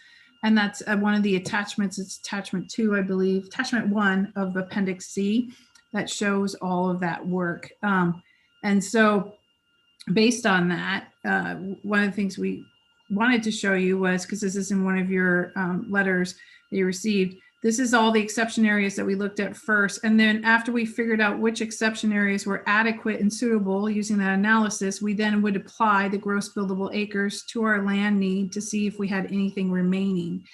And that's one of the attachments. It's attachment 2, I believe, attachment 1 of Appendix C that shows all of that work. And so based on that, one of the things we wanted to show you was, because this is in one of your letters that you received, this is all the exception areas that we looked at first. And then after we figured out which exception areas were adequate and suitable using that analysis, we then would apply the gross buildable acres to our land need to see if we had anything remaining.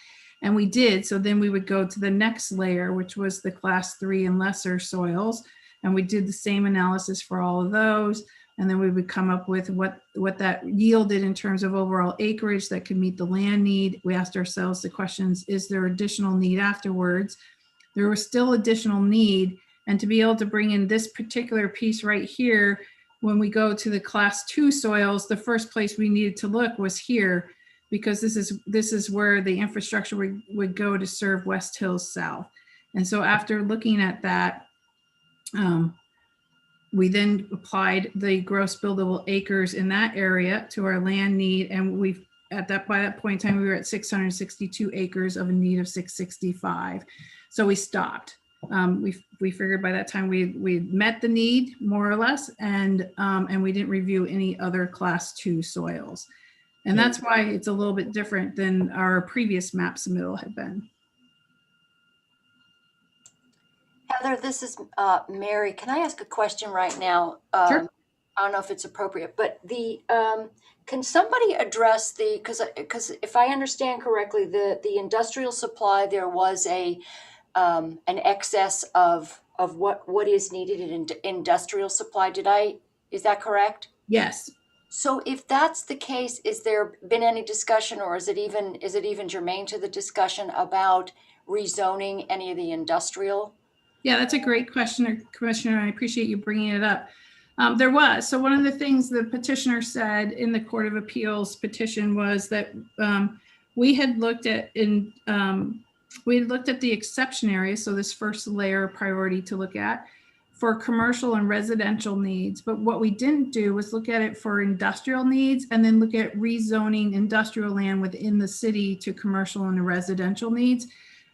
And we did. So then we would go to the next layer, which was the class 3 and lesser soils. And we did the same analysis for all of those. And then we would come up with what that yielded in terms of overall acreage that could meet the land need. We asked ourselves the questions, is there additional need afterwards? There was still additional need. And to be able to bring in this particular piece right here, when we go to the class 2 soils, the first place we needed to look was here, because this is where the infrastructure would go to serve West Hills South. And so after looking at that, we then applied the gross buildable acres in that area to our land need. And by that point in time, we were at 662 acres of a need of 665. So we stopped. We figured by that time we met the need more or less, and we didn't review any other class 2 soils. And that's why it's a little bit different than our previous map submittal had been. Heather, this is Mary. Can I ask a question right now? Sure. I don't know if it's appropriate, but can somebody address because if I understand correctly, the industrial supply, there was an excess of what is needed in industrial supply. Is that correct? Yes. So if that's the case, is there been any discussion, or is it even germane to the discussion about rezoning any of the industrial? Yeah, that's a great question, Commissioner. I appreciate you bringing it up. There was. So one of the things the petitioner said in the Court of Appeals petition was that we had looked at the exception area. So this first layer of priority to look at for commercial and residential needs. But what we didn't do was look at it for industrial needs and then look at rezoning industrial land within the city to commercial and residential needs.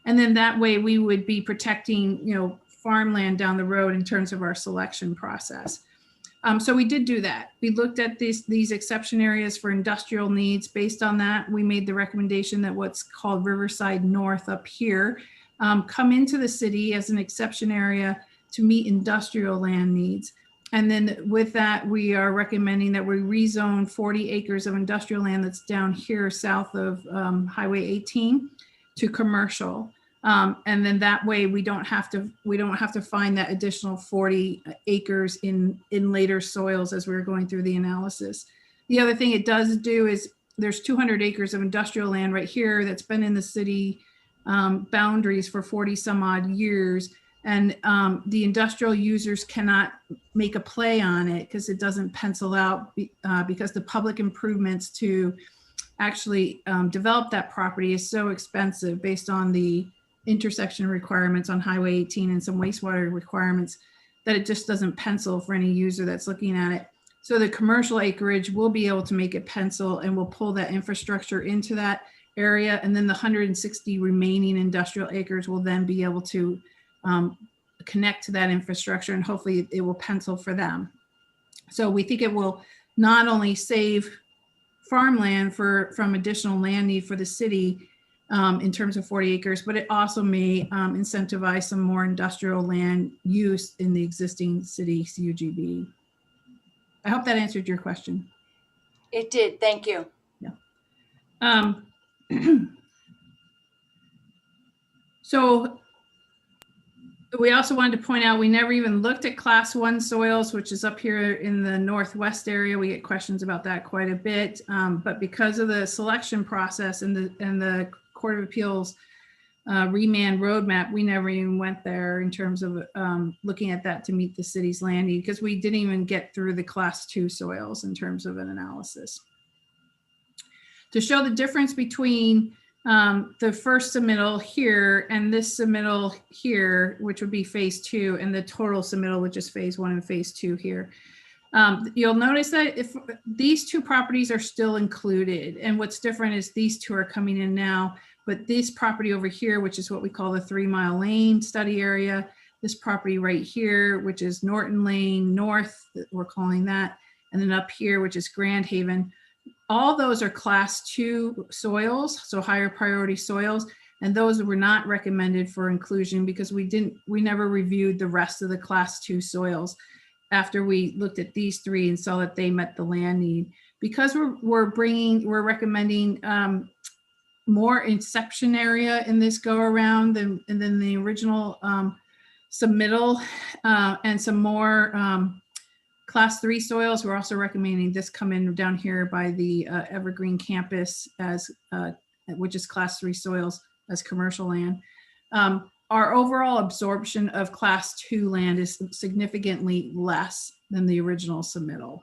And then that way we would be protecting, farmland down the road in terms of our selection process. So we did do that. We looked at these exception areas for industrial needs. Based on that, we made the recommendation that what's called Riverside North up here come into the city as an exception area to meet industrial land needs. And then with that, we are recommending that we rezone 40 acres of industrial land that's down here south of Highway 18 to commercial. And then that way we don't have to find that additional 40 acres in later soils as we were going through the analysis. The other thing it does do is there's 200 acres of industrial land right here that's been in the city boundaries for 40 some odd years. And the industrial users cannot make a play on it because it doesn't pencil out because the public improvements to actually develop that property is so expensive based on the intersection requirements on Highway 18 and some wastewater requirements that it just doesn't pencil for any user that's looking at it. So the commercial acreage will be able to make it pencil and we'll pull that infrastructure into that area. And then the 160 remaining industrial acres will then be able to connect to that infrastructure and hopefully it will pencil for them. So we think it will not only save farmland from additional land need for the city in terms of 40 acres, but it also may incentivize some more industrial land use in the existing city UGB. I hope that answered your question. It did, thank you. Yeah. So we also wanted to point out, we never even looked at class 1 soils, which is up here in the northwest area. We get questions about that quite a bit, but because of the selection process and the Court of Appeals remand roadmap, we never even went there in terms of looking at that to meet the city's land need, because we didn't even get through the class 2 soils in terms of an analysis. To show the difference between the first submittal here and this submittal here, which would be phase 2, and the total submittal, which is phase 1 and phase 2 here. You'll notice that if these two properties are still included, and what's different is these two are coming in now, but this property over here, which is what we call the 3 Mile Lane study area, this property right here, which is Norton Lane North, we're calling that, and then up here, which is Grand Haven, all those are class 2 soils, so higher priority soils, and those were not recommended for inclusion because we never reviewed the rest of the class 2 soils after we looked at these 3 and saw that they met the land need. Because we're recommending more inception area in this go around than the original submittal, and some more class 3 soils. We're also recommending this come in down here by the Evergreen campus as which is class 3 soils as commercial land. Our overall absorption of class 2 land is significantly less than the original submittal.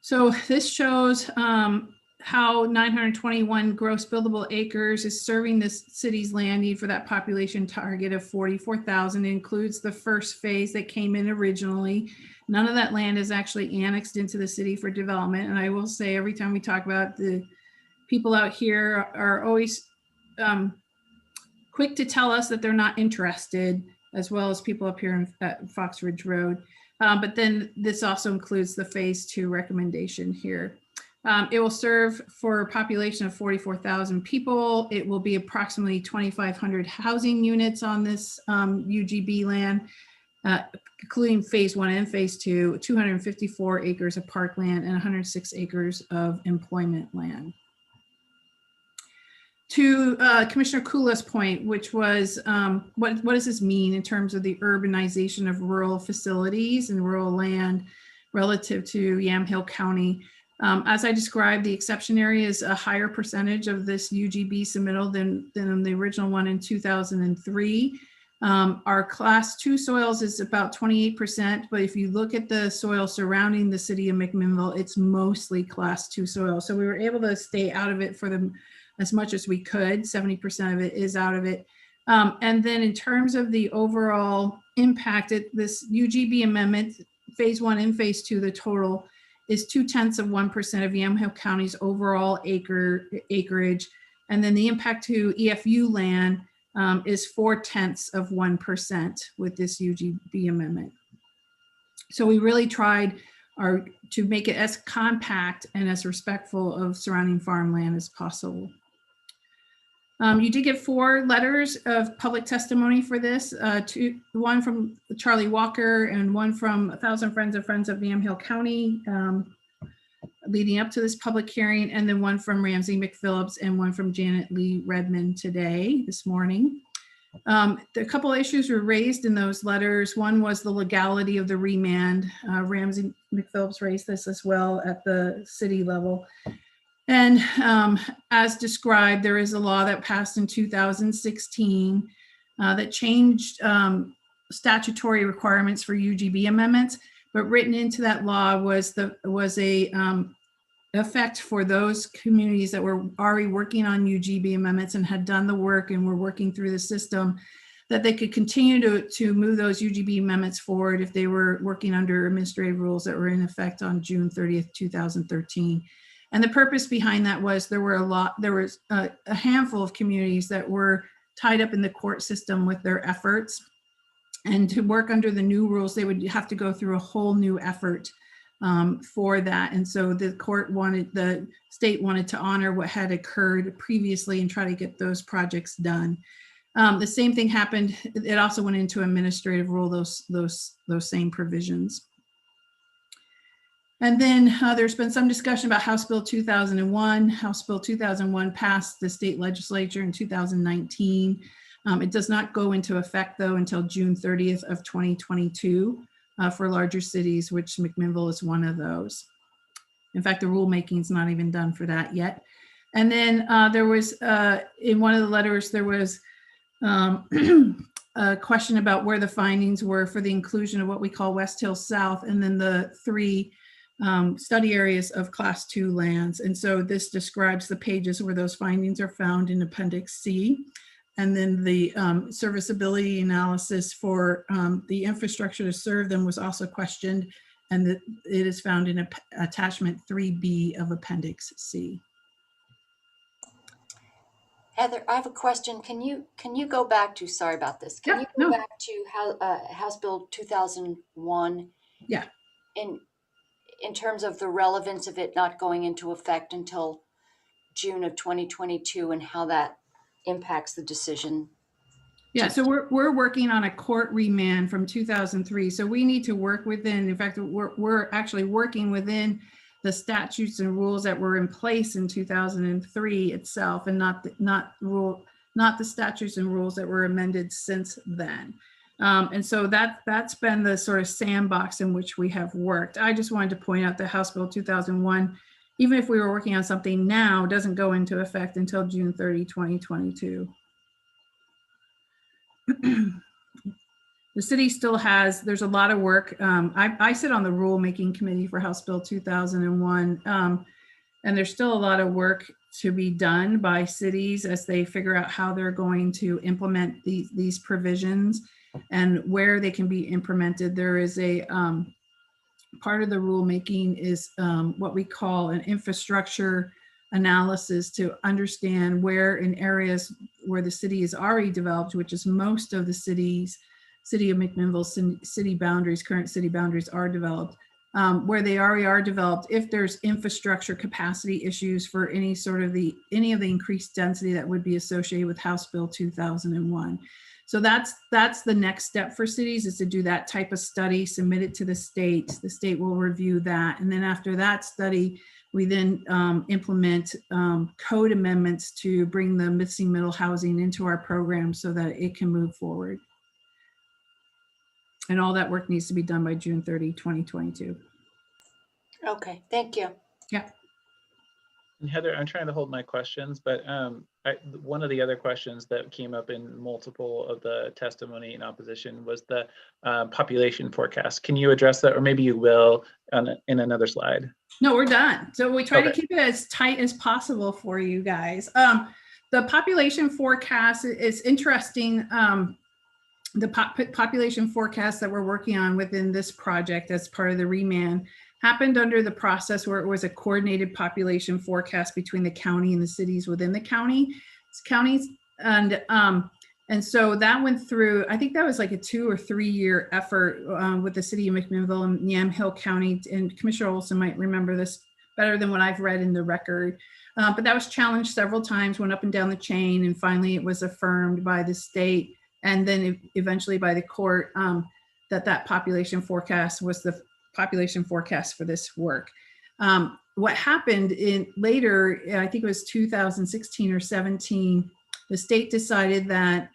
So this shows how 921 gross buildable acres is serving this city's land need for that population target of 44,000. It includes the first phase that came in originally. None of that land is actually annexed into the city for development. And I will say every time we talk about, the people out here are always quick to tell us that they're not interested, as well as people up here at Fox Ridge Road. But then this also includes the phase 2 recommendation here. It will serve for a population of 44,000 people. It will be approximately 2,500 housing units on this UGB land, including phase 1 and phase 2, 254 acres of parkland and 106 acres of employment land. to Commissioner Kula's point, which was what does this mean in terms of the urbanization of rural facilities and rural land relative to Yamhill County? As I described, the exception area is a higher percentage of this UGB submittal than the original one in 2003. Our class 2 soils is about 28%, but if you look at the soil surrounding the city of McMinnville, it's mostly class 2 soil. So we were able to stay out of it for as much as we could. 70% of it is out of it. And then in terms of the overall impact, this UGB amendment, phase 1 and phase 2, the total is 0.2% of Yamhill County's overall acreage. And then the impact to EFU land is 0.4% with this UGB amendment. So we really tried to make it as compact and as respectful of surrounding farmland as possible. You did get 4 letters of public testimony for this, one from Charlie Walker and one from 1,000 Friends of Yamhill County leading up to this public hearing, and then one from Ramsey McPhillips and one from Janet Lee Redmond this morning. A couple of issues were raised in those letters. One was the legality of the remand. Ramsey McPhillips raised this as well at the city level. And as described, there is a law that passed in 2016 that changed statutory requirements for UGB amendments, but written into that law was a effect for those communities that were already working on UGB amendments and had done the work and were working through the system, that they could continue to move those UGB amendments forward if they were working under administrative rules that were in effect on June 30th, 2013. And the purpose behind that was there was a handful of communities that were tied up in the court system with their efforts. And to work under the new rules, they would have to go through a whole new effort for that. And so the state wanted to honor what had occurred previously and try to get those projects done. The same thing happened. It also went into administrative rule, those same provisions. And then there's been some discussion about House Bill 2001. House Bill 2001 passed the state legislature in 2019. It does not go into effect though until June 30th of 2022 for larger cities, which McMinnville is one of those. In fact, the rulemaking is not even done for that yet. And then there was, in one of the letters, there was a question about where the findings were for the inclusion of what we call West Hill South, and then the 3 study areas of class 2 lands. And so this describes the pages where those findings are found in Appendix C. And then the serviceability analysis for the infrastructure to serve them was also questioned, and that it is found in attachment 3B of Appendix C. Heather, I have a question. Can you go back to, sorry about this, can you go back to House Bill 2001? Yeah. In terms of the relevance of it not going into effect until June of 2022 and how that impacts the decision? Yeah, so we're working on a court remand from 2003. So we need to work within, in fact, we're actually working within the statutes and rules that were in place in 2003 itself, and not the statutes and rules that were amended since then. And so that's been the sort of sandbox in which we have worked. I just wanted to point out that House Bill 2001, even if we were working on something now, doesn't go into effect until June 30, 2022. The city still has, there's a lot of work. I sit on the rulemaking committee for House Bill 2001, and there's still a lot of work to be done by cities as they figure out how they're going to implement these provisions and where they can be implemented. There is a part of the rulemaking is what we call an infrastructure analysis to understand where in areas where the city is already developed, which is most of the city of McMinnville city boundaries, current city boundaries are developed, where they already are developed, if there's infrastructure capacity issues for any of the increased density that would be associated with House Bill 2001. So that's the next step for cities, is to do that type of study, submit it to the state. The state will review that. And then after that study, We then implement code amendments to bring the missing middle housing into our program so that it can move forward. And all that work needs to be done by June 30, 2022. Okay, thank you. Yeah. And Heather, I'm trying to hold my questions, but one of the other questions that came up in multiple of the testimony in opposition was the population forecast. Can you address that, or maybe you will in another slide? No, we're done. So we try to Okay. keep it as tight as possible for you guys. The population forecast is interesting. The population forecast that we're working on within this project as part of the remand happened under the process where it was a coordinated population forecast between the county and the cities within the counties. And so that went through, I think that was like a 2 or 3 year effort with the city of McMinnville and Yamhill County. And Commissioner Olson might remember this better than what I've read in the record. But that was challenged several times, went up and down the chain, and finally it was affirmed by the state and then eventually by the court that population forecast was the population forecast for this work. What happened later, I think it was 2016 or 17, the state decided that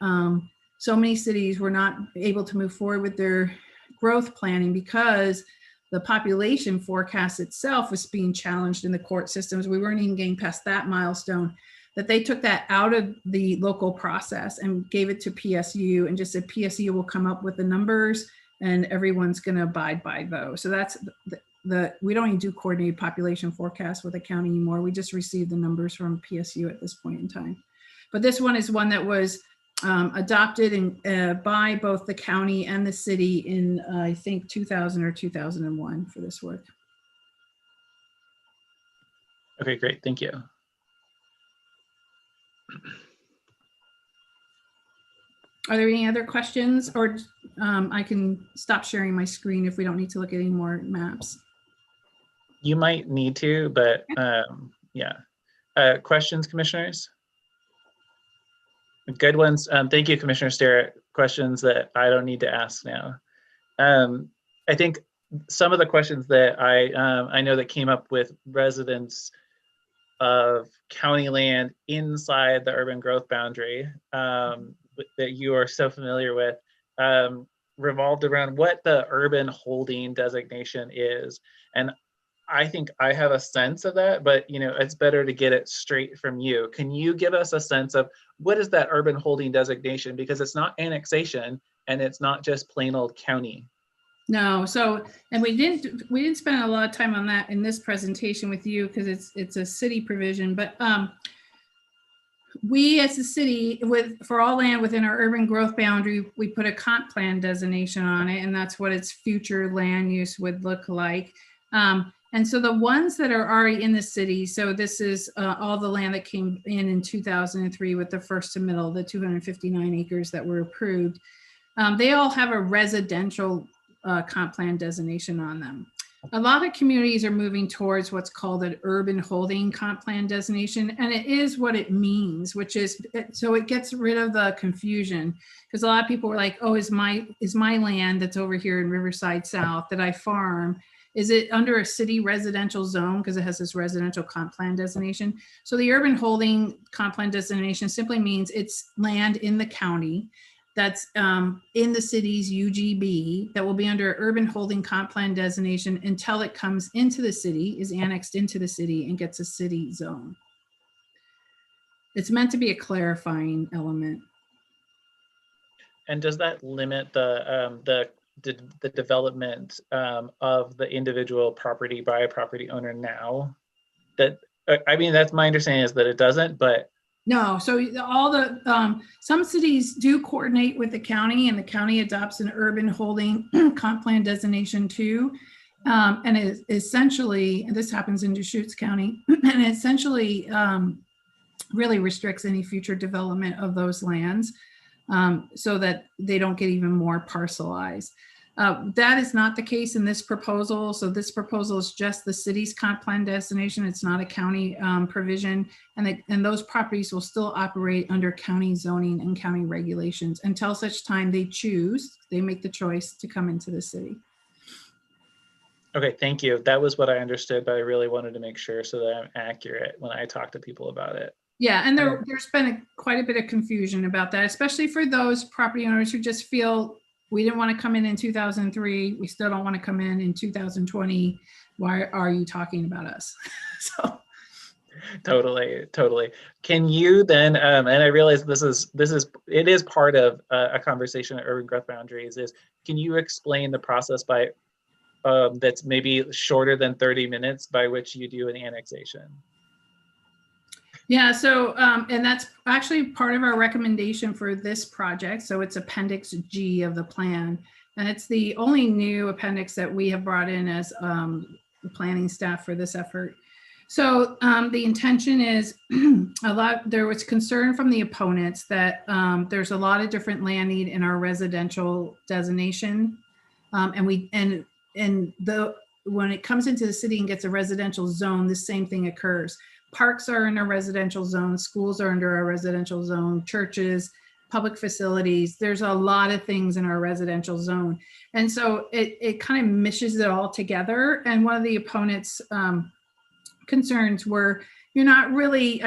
so many cities were not able to move forward with their growth planning because the population forecast itself was being challenged in the court systems. We weren't even getting past that milestone, that they took that out of the local process and gave it to PSU and just said PSU will come up with the numbers and everyone's going to abide by those. So that's we don't even do coordinated population forecasts with the county anymore. We just receive the numbers from PSU at this point in time. But this one is one that was adopted by both the county and the city in, I think, 2000 or 2001 for this work. Okay, great. Thank you. Are there any other questions, or I can stop sharing my screen if we don't need to look at any more maps? You might need to, but yeah. Questions, commissioners? Good ones. Thank you, Commissioner Sterrett. Questions that I don't need to ask now. I think some of the questions that I know that came up with residents of county land inside the urban growth boundary that you are so familiar with revolved around what the urban holding designation is. And I think I have a sense of that, but it's better to get it straight from you. Can you give us a sense of what is that urban holding designation? Because it's not annexation and it's not just plain old county. No, so, and we didn't spend a lot of time on that in this presentation with you because it's a city provision, but we as a city for all land within our urban growth boundary, we put a comp plan designation on it, and that's what its future land use would look like. And so the ones that are already in the city, so this is all the land that came in 2003 with the first to middle, the 259 acres that were approved, they all have a residential comp plan designation on them. A lot of communities are moving towards what's called an urban holding comp plan designation, and it is what it means, which is, so it gets rid of the confusion, because a lot of people were like, oh, is my land that's over here in Riverside South that I farm, is it under a city residential zone because it has this residential comp plan designation? So the urban holding comp plan designation simply means it's land in the county that's in the city's UGB that will be under urban holding comp plan designation until it comes into the city, is annexed into the city and gets a city zone. It's meant to be a clarifying element. And does that limit the development of the individual property by a property owner now? That, I mean, that's my understanding is that it doesn't, but no, so all the, some cities do coordinate with the county, and the county adopts an urban holding comp plan designation too. And it essentially, and this happens in Deschutes County, and it essentially really restricts any future development of those lands so that they don't get even more parcelized. That is not the case in this proposal. So this proposal is just the city's comp plan designation. It's not a county provision, and those properties will still operate under county zoning and county regulations until such time they make the choice to come into the city. Okay, thank you. That was what I understood, but I really wanted to make sure so that I'm accurate when I talk to people about it. Yeah, and there's been quite a bit of confusion about that, especially for those property owners who just feel we didn't want to come in 2003. We still don't want to come in 2020. Why are you talking about us? So. Totally. Can you then, and I realize it is part of a conversation at Urban Growth Boundaries, is can you explain the process by that's maybe shorter than 30 minutes by which you do an annexation? Yeah, so, and that's actually part of our recommendation for this project. So it's Appendix G of the plan. And it's the only new appendix that we have brought in as the planning staff for this effort. So the intention is there was concern from the opponents that there's a lot of different land need in our residential designation. When it comes into the city and gets a residential zone, the same thing occurs. Parks are in a residential zone, schools are under a residential zone, churches, public facilities. There's a lot of things in our residential zone. And so it kind of meshes it all together. And one of the opponents' concerns were you're not really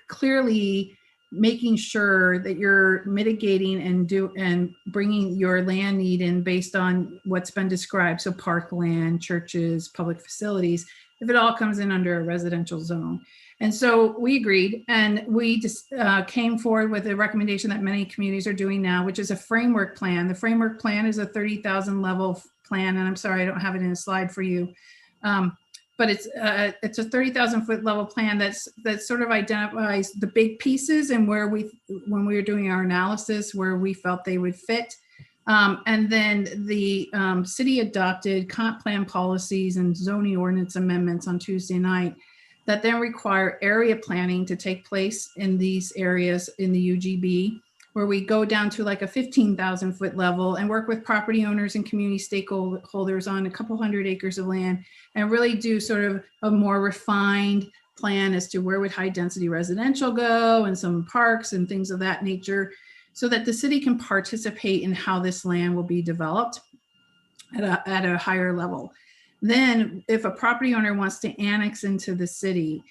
clearly making sure that you're mitigating and bringing your land need in based on what's been described. So parkland, churches, public facilities, if it all comes in under a residential zone. And so we agreed, and we just came forward with a recommendation that many communities are doing now, which is a framework plan. The framework plan is a 30,000 level plan, and I'm sorry I don't have it in a slide for you, but it's a 30,000 foot level plan that sort of identifies the big pieces and when we were doing our analysis, where we felt they would fit. And then the city adopted comp plan policies and zoning ordinance amendments on Tuesday night that then require area planning to take place in these areas in the UGB, where we go down to like a 15,000 foot level and work with property owners and community stakeholders on a couple hundred acres of land and really do sort of a more refined plan as to where would high density residential go and some parks and things of that nature, so that the city can participate in how this land will be developed at a higher level. Then if a property owner wants to annex into the city,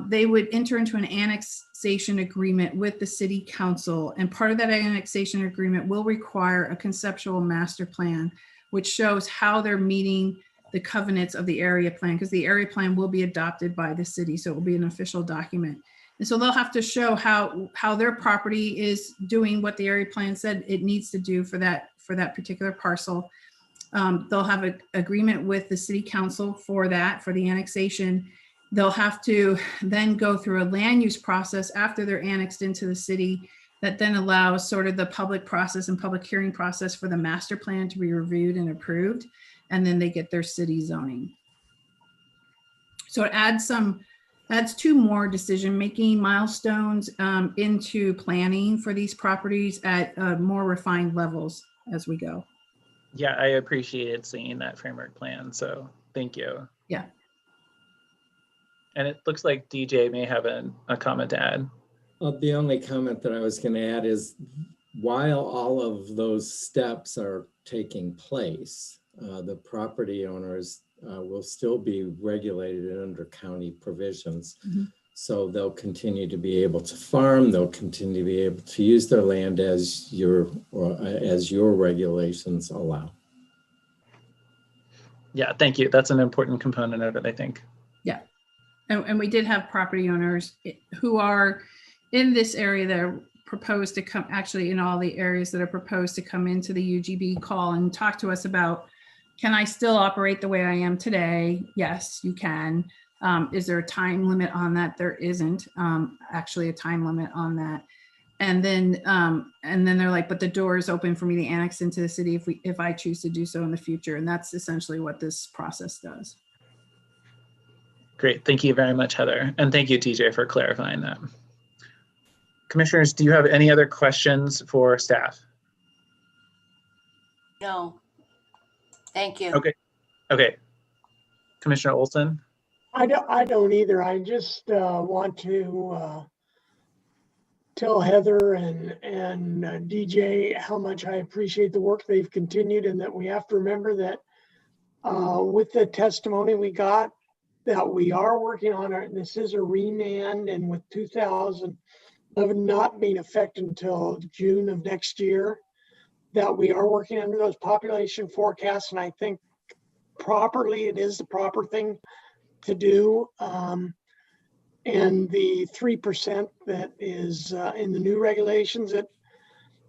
they would enter into an annexation agreement with the city council. And part of that annexation agreement will require a conceptual master plan, which shows how they're meeting the covenants of the area plan, because the area plan will be adopted by the city. So it will be an official document. And so they'll have to show how their property is doing what the area plan said it needs to do for that particular parcel. They'll have an agreement with the city council for the annexation. They'll have to then go through a land use process after they're annexed into the city that then allows sort of the public process and public hearing process for the master plan to be reviewed and approved. And then they get their city zoning. So it adds two more decision-making milestones into planning for these properties at more refined levels as we go. Yeah, I appreciated seeing that framework plan, so thank you. Yeah. And it looks like DJ may have a comment to add. The only comment that I was going to add is while all of those steps are taking place, the property owners will still be regulated under county provisions. Mm-hmm. So they'll continue to be able to farm, they'll continue to be able to use their land as your regulations allow. Yeah, thank you. That's an important component of it, I think. Yeah. And we did have property owners who are in this area that are proposed to come, actually in all the areas that are proposed to come into the UGB, call and talk to us about, can I still operate the way I am today? Yes, you can. Is there a time limit on that? There isn't actually a time limit on that. And then they're like, but the door is open for me to annex into the city if I choose to do so in the future. And that's essentially what this process does. Great, thank you very much, Heather. And thank you, TJ, for clarifying that. Commissioners, do you have any other questions for staff? No. Thank you. Okay. Commissioner Olson? I don't either. I just want to tell Heather and DJ how much I appreciate the work they've continued, and that we have to remember that with the testimony we got, that we are working on it. This is a remand, and with 2011 not being effective until June of next year, that we are working under those population forecasts. And I think properly, it is the proper thing to do. And the 3% that is in the new regulations,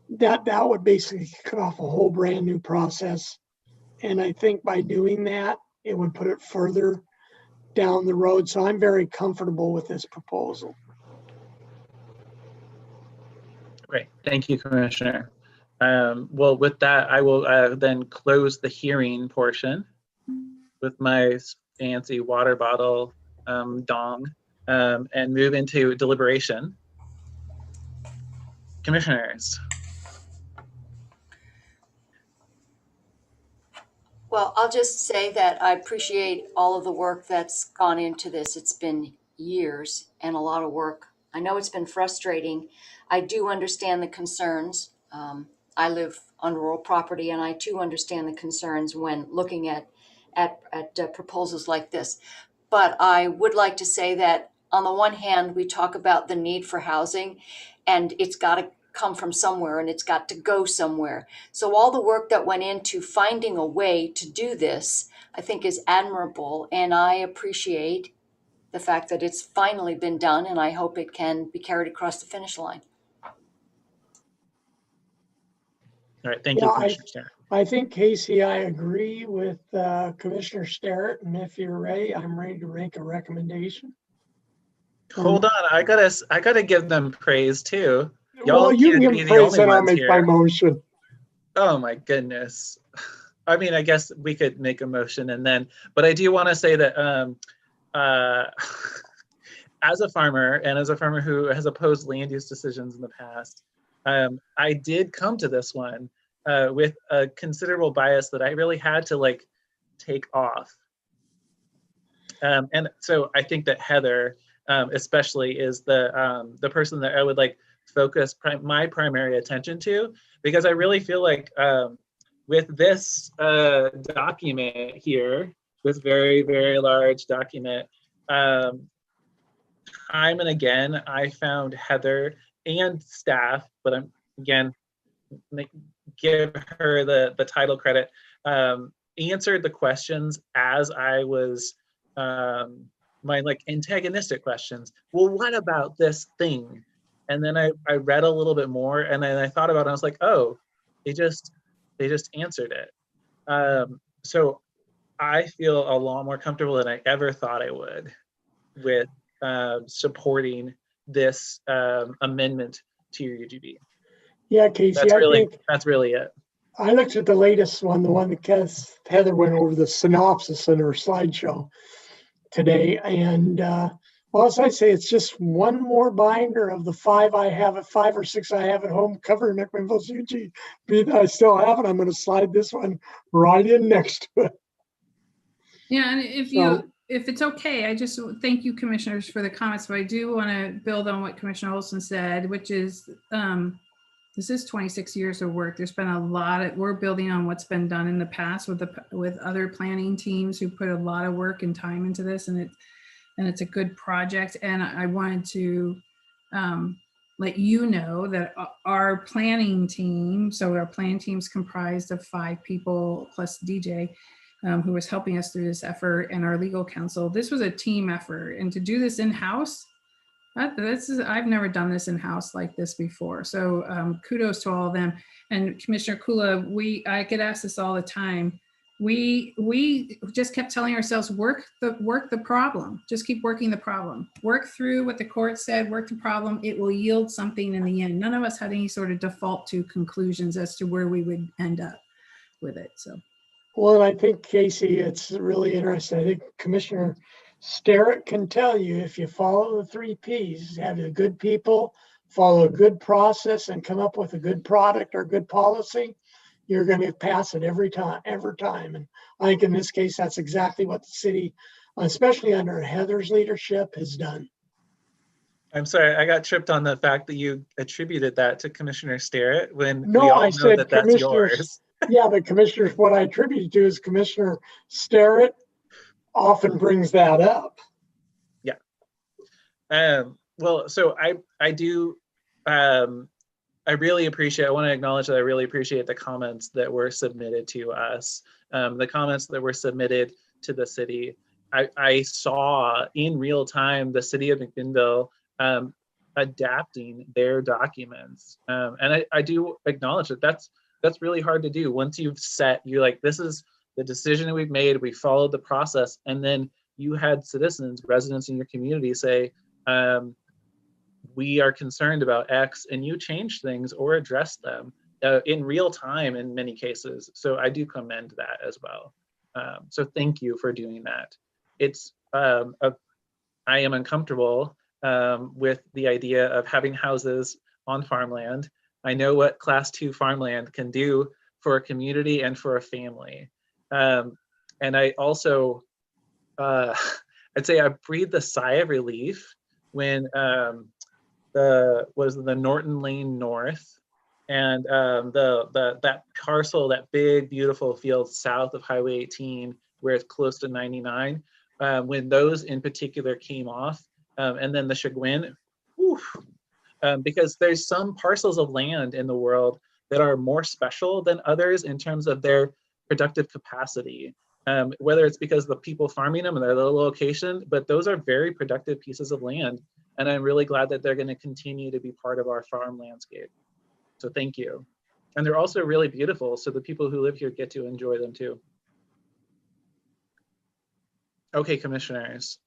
that would basically kick off a whole brand new process. And I think by doing that, it would put it further down the road. So I'm very comfortable with this proposal. Great, thank you, Commissioner. Well, with that, I will then close the hearing portion with my fancy water bottle dong and move into deliberation. Commissioners. Well, I'll just say that I appreciate all of the work that's gone into this. It's been years and a lot of work. I know it's been frustrating. I do understand the concerns. I live on rural property, and I too understand the concerns when looking at proposals like this. But I would like to say that on the one hand, we talk about the need for housing, and it's got to come from somewhere and it's got to go somewhere. So all the work that went into finding a way to do this, I think, is admirable, and I appreciate the fact that it's finally been done, and I hope it can be carried across the finish line. All right, thank you, Commissioner Sterrett. I think, Casey, I agree with Commissioner Sterrett, and if you're ready, I'm ready to make a recommendation. Hold on, I gotta give them praise too. Well, you can give them praise and I'll make my motion. Oh my goodness. I mean, I guess we could make a motion and then, but I do want to say that as a farmer and as a farmer who has opposed land use decisions in the past, I did come to this one with a considerable bias that I really had to like take off. And so I think that Heather especially is the person that I would like focus my primary attention to, because I really feel like with this document here, this very, very large document, time and again, I found Heather and staff, but I'm again, give her the title credit, answered the questions as I was, my like antagonistic questions. Well, what about this thing? And then I read a little bit more, and then I thought about it, and I was like, oh, they just answered it. So I feel a lot more comfortable than I ever thought I would with supporting this amendment to your UGB. Yeah, Casey, that's really it. I looked at the latest one, the one that Heather went over the synopsis in her slideshow today, and well, as I say, it's just one more binder of the five or six I have at home covering McMinnville's UGB that I still have, and I'm going to slide this one right in next to it. Yeah, and if it's okay, I just thank you, commissioners, for the comments, but I do want to build on what Commissioner Olson said, which is this is 26 years of work. There's been a lot we're building on what's been done in the past with other planning teams who put a lot of work and time into this, and it's a good project. And I wanted to let you know that our planning team, so our planning team's comprised of 5 people plus DJ, who was helping us through this effort, and our legal counsel. This was a team effort, and to do this in-house, I've never done this in-house like this before. So kudos to all of them. And Commissioner Kula, I get asked this all the time. We just kept telling ourselves, work the problem. Just keep working the problem. Work through what the court said, work the problem. It will yield something in the end. None of us had any sort of default to conclusions as to where we would end up with it. So. Well, I think, Casey, it's really interesting. I think Commissioner Sterrett can tell you, if you follow the 3 Ps, have the good people, follow a good process, and come up with a good product or good policy, you're going to pass it every time. And I think in this case, that's exactly what the city, especially under Heather's leadership, has done. I'm sorry, I got tripped on the fact that you attributed that to Commissioner Sterrett when no, we all I know said that that's yours. Yeah, but commissioners, what I attribute to is Commissioner Starrett often brings that up. Well, so I do, I really appreciate, I want to acknowledge that I really appreciate the comments that were submitted to us. The comments that were submitted to the city. I saw in real time the city of McMinnville adapting their documents. And I do acknowledge that that's really hard to do. Once you've set, you're like, this is the decision that we've made, we followed the process, and then you had citizens, residents in your community say, we are concerned about X, and you change things or address them in real time in many cases. So I do commend that as well. So thank you for doing that. It's, I am uncomfortable with the idea of having houses on farmland. I know what class 2 farmland can do for a community and for a family. And I also, I'd say I breathed a sigh of relief when the Norton Lane North and that parcel, that big beautiful field south of Highway 18 where it's close to 99, when those in particular came off, and then the Chagrin, because there's some parcels of land in the world that are more special than others in terms of their productive capacity. Whether it's because the people farming them and their little location, but those are very productive pieces of land. And I'm really glad that they're going to continue to be part of our farm landscape. So thank you. And they're also really beautiful, so the people who live here get to enjoy them too. Okay, commissioners.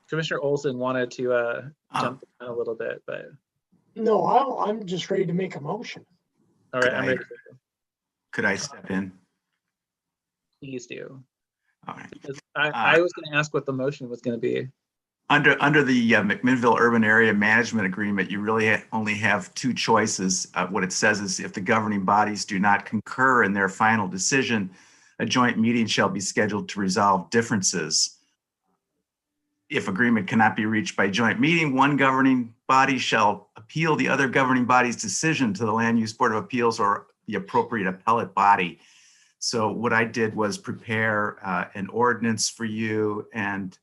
Commissioner Olson wanted to jump in a little bit, but. No, I'm just ready to make a motion. All right, I'm ready. Could I step in? Please do. All right. Because I was going to ask what the motion was going to be. Under the McMinnville Urban Area Management Agreement, you really only have two choices. What it says is if the governing bodies do not concur in their final decision, a joint meeting shall be scheduled to resolve differences. If agreement cannot be reached by joint meeting, one governing body shall appeal the other governing body's decision to the Land Use Board of Appeals or the appropriate appellate body. So what I did was prepare an ordinance for you and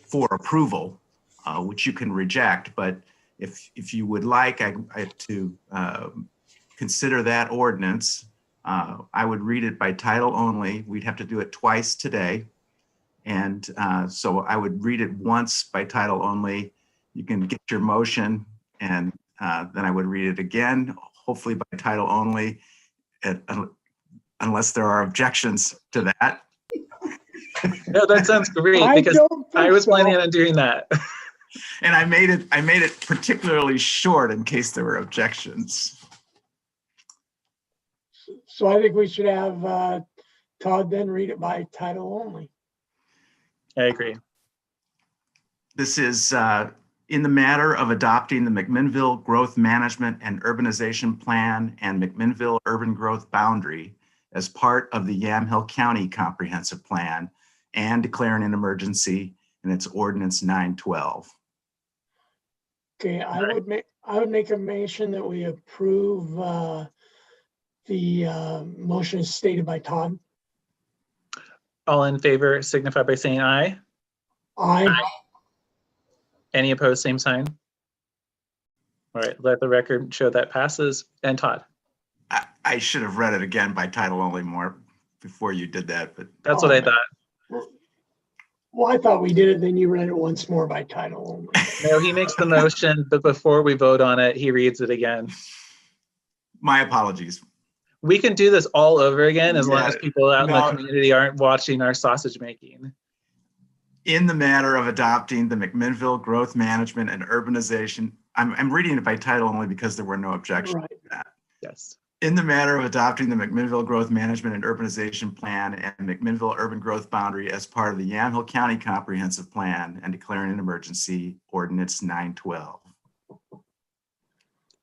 for approval, which you can reject. But if you would like I to consider that ordinance, I would read it by title only. We'd have to do it twice today. And so I would read it once by title only. You can get your motion, and then I would read it again, hopefully by title only, unless there are objections to that. No, that sounds great, because I was planning on doing that. And I made it particularly short in case there were objections. So I think we should have Todd then read it by title only. I agree. This is in the matter of adopting the McMinnville Growth Management and Urbanization Plan and McMinnville Urban Growth Boundary as part of the Yamhill County Comprehensive Plan and declaring an emergency, and it's Ordinance 912. Okay, I would make a motion that we approve the motion as stated by Todd. All in favor signify by saying aye. Aye. Any opposed, same sign. All right, let the record show that passes. And Todd? I should have read it again by title only more before you did that, but that's what I thought. Well, I thought we did it, then you read it once more by title only. No, he makes the motion, but before we vote on it, he reads it again. My apologies. We can do this all over again as long as people out in the community aren't watching our sausage making. In the matter of adopting the McMinnville Growth Management and Urbanization, I'm reading it by title only because there were no objections to that. Yes. In the matter of adopting the McMinnville Growth Management and Urbanization Plan and McMinnville Urban Growth Boundary as part of the Yamhill County Comprehensive Plan and declaring an emergency, Ordinance 912.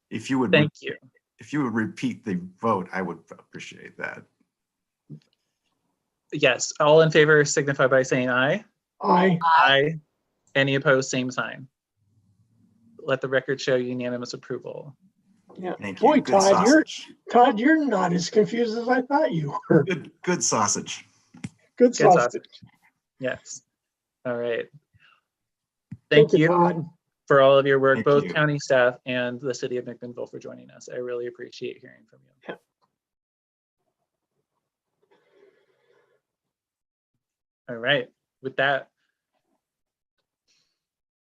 If you would, thank you. If you would repeat the vote, I would appreciate that. Yes, all in favor signify by saying aye. Aye. Aye. Any opposed, same sign. Let the record show unanimous approval. Yeah. Thank you. Boy, Good sausage. Todd, you're not as confused as I thought you were. Good sausage. Good Good sausage. sausage. Yes. All right. Thank Thank you, you Todd. for all of your work, Thank both you. county staff and the city of McMinnville for joining us. I really appreciate hearing from you. Yeah. All right. With that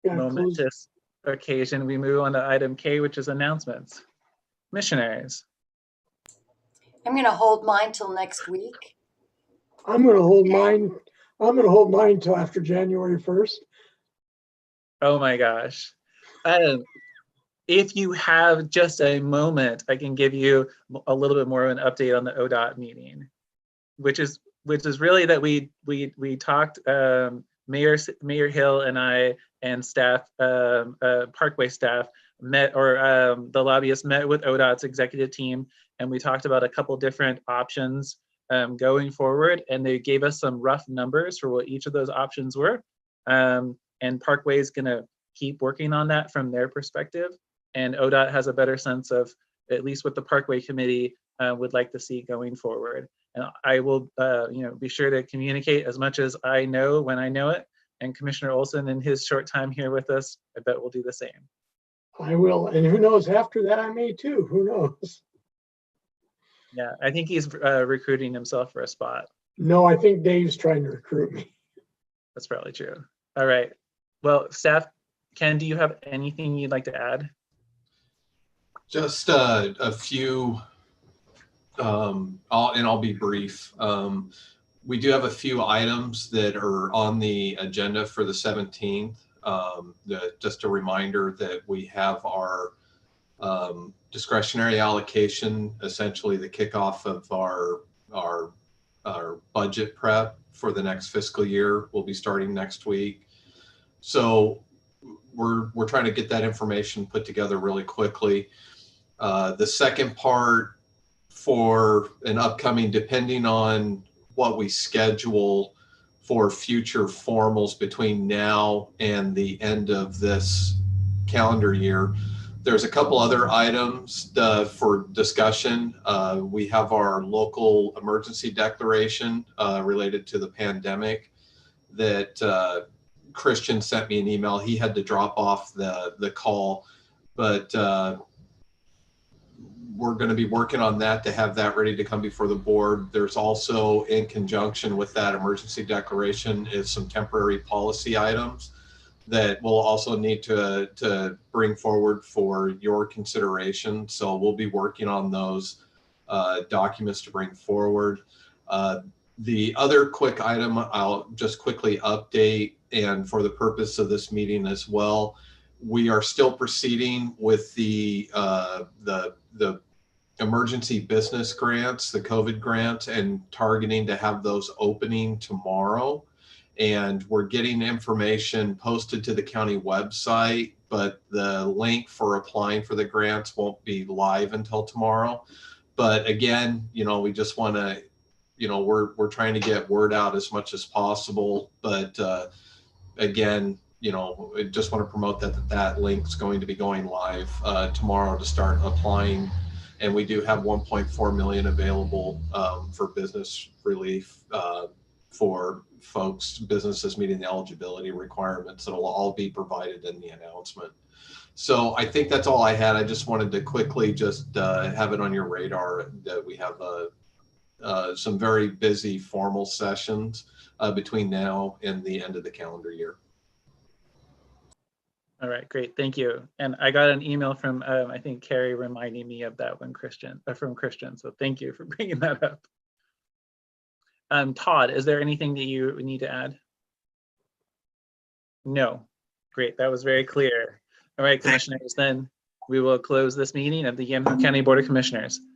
Gotta close. momentous occasion, we move on to item K, which is announcements. Missionaries. I'm going to hold mine till next week. I'm gonna hold mine. I'm gonna hold mine till after January 1st. Oh my gosh. If you have just a moment, I can give you a little bit more of an update on the ODOT meeting, which is really that we talked, Mayor Hill and I and staff, Parkway staff met, or the lobbyists met with ODOT's executive team, and we talked about a couple different options going forward, and they gave us some rough numbers for what each of those options were. And Parkway is gonna keep working on that from their perspective, and ODOT has a better sense of at least what the Parkway Committee would like to see going forward. And I will, be sure to communicate as much as I know when I know it. And Commissioner Olson, in his short time here with us, I bet will do the same. I will, and who knows, after that I may too, who knows? Yeah, I think he's recruiting himself for a spot. No, I think Dave's trying to recruit me. That's probably true. All right. Well, staff, Ken, do you have anything you'd like to add? Just a few, I'll be brief. We do have a few items that are on the agenda for the 17th. Just a reminder that we have our discretionary allocation, essentially the kickoff of our budget prep for the next fiscal year will be starting next week. So we're trying to get that information put together really quickly. The second part for an upcoming, depending on what we schedule for future formals between now and the end of this calendar year, there's a couple other items for discussion. We have our local emergency declaration related to the pandemic that Christian sent me an email. He had to drop off the call, but we're going to be working on that to have that ready to come before the board. There's also, in conjunction with that emergency declaration, is some temporary policy items that we'll also need to bring forward for your consideration. So we'll be working on those documents to bring forward. The other quick item I'll just quickly update, and for the purpose of this meeting as well, we are still proceeding with the emergency business grants, the COVID grants, and targeting to have those opening tomorrow. And we're getting information posted to the county website, but the link for applying for the grants won't be live until tomorrow. But again, we just want to, we're trying to get word out as much as possible. But again, I just want to promote that link's going to be going live tomorrow to start applying. And we do have 1.4 million available for business relief for businesses meeting the eligibility requirements. It'll all be provided in the announcement. So I think that's all I had. I just wanted to quickly just have it on your radar that we have some very busy formal sessions between now and the end of the calendar year. All right, great, thank you. And I got an email from, I think Carrie, reminding me of that one, from Christian. So thank you for bringing that up. Todd, is there anything that you need to add? No, great, that was very clear. All right, commissioners, then we will close this meeting of the Yamhill County Board of Commissioners.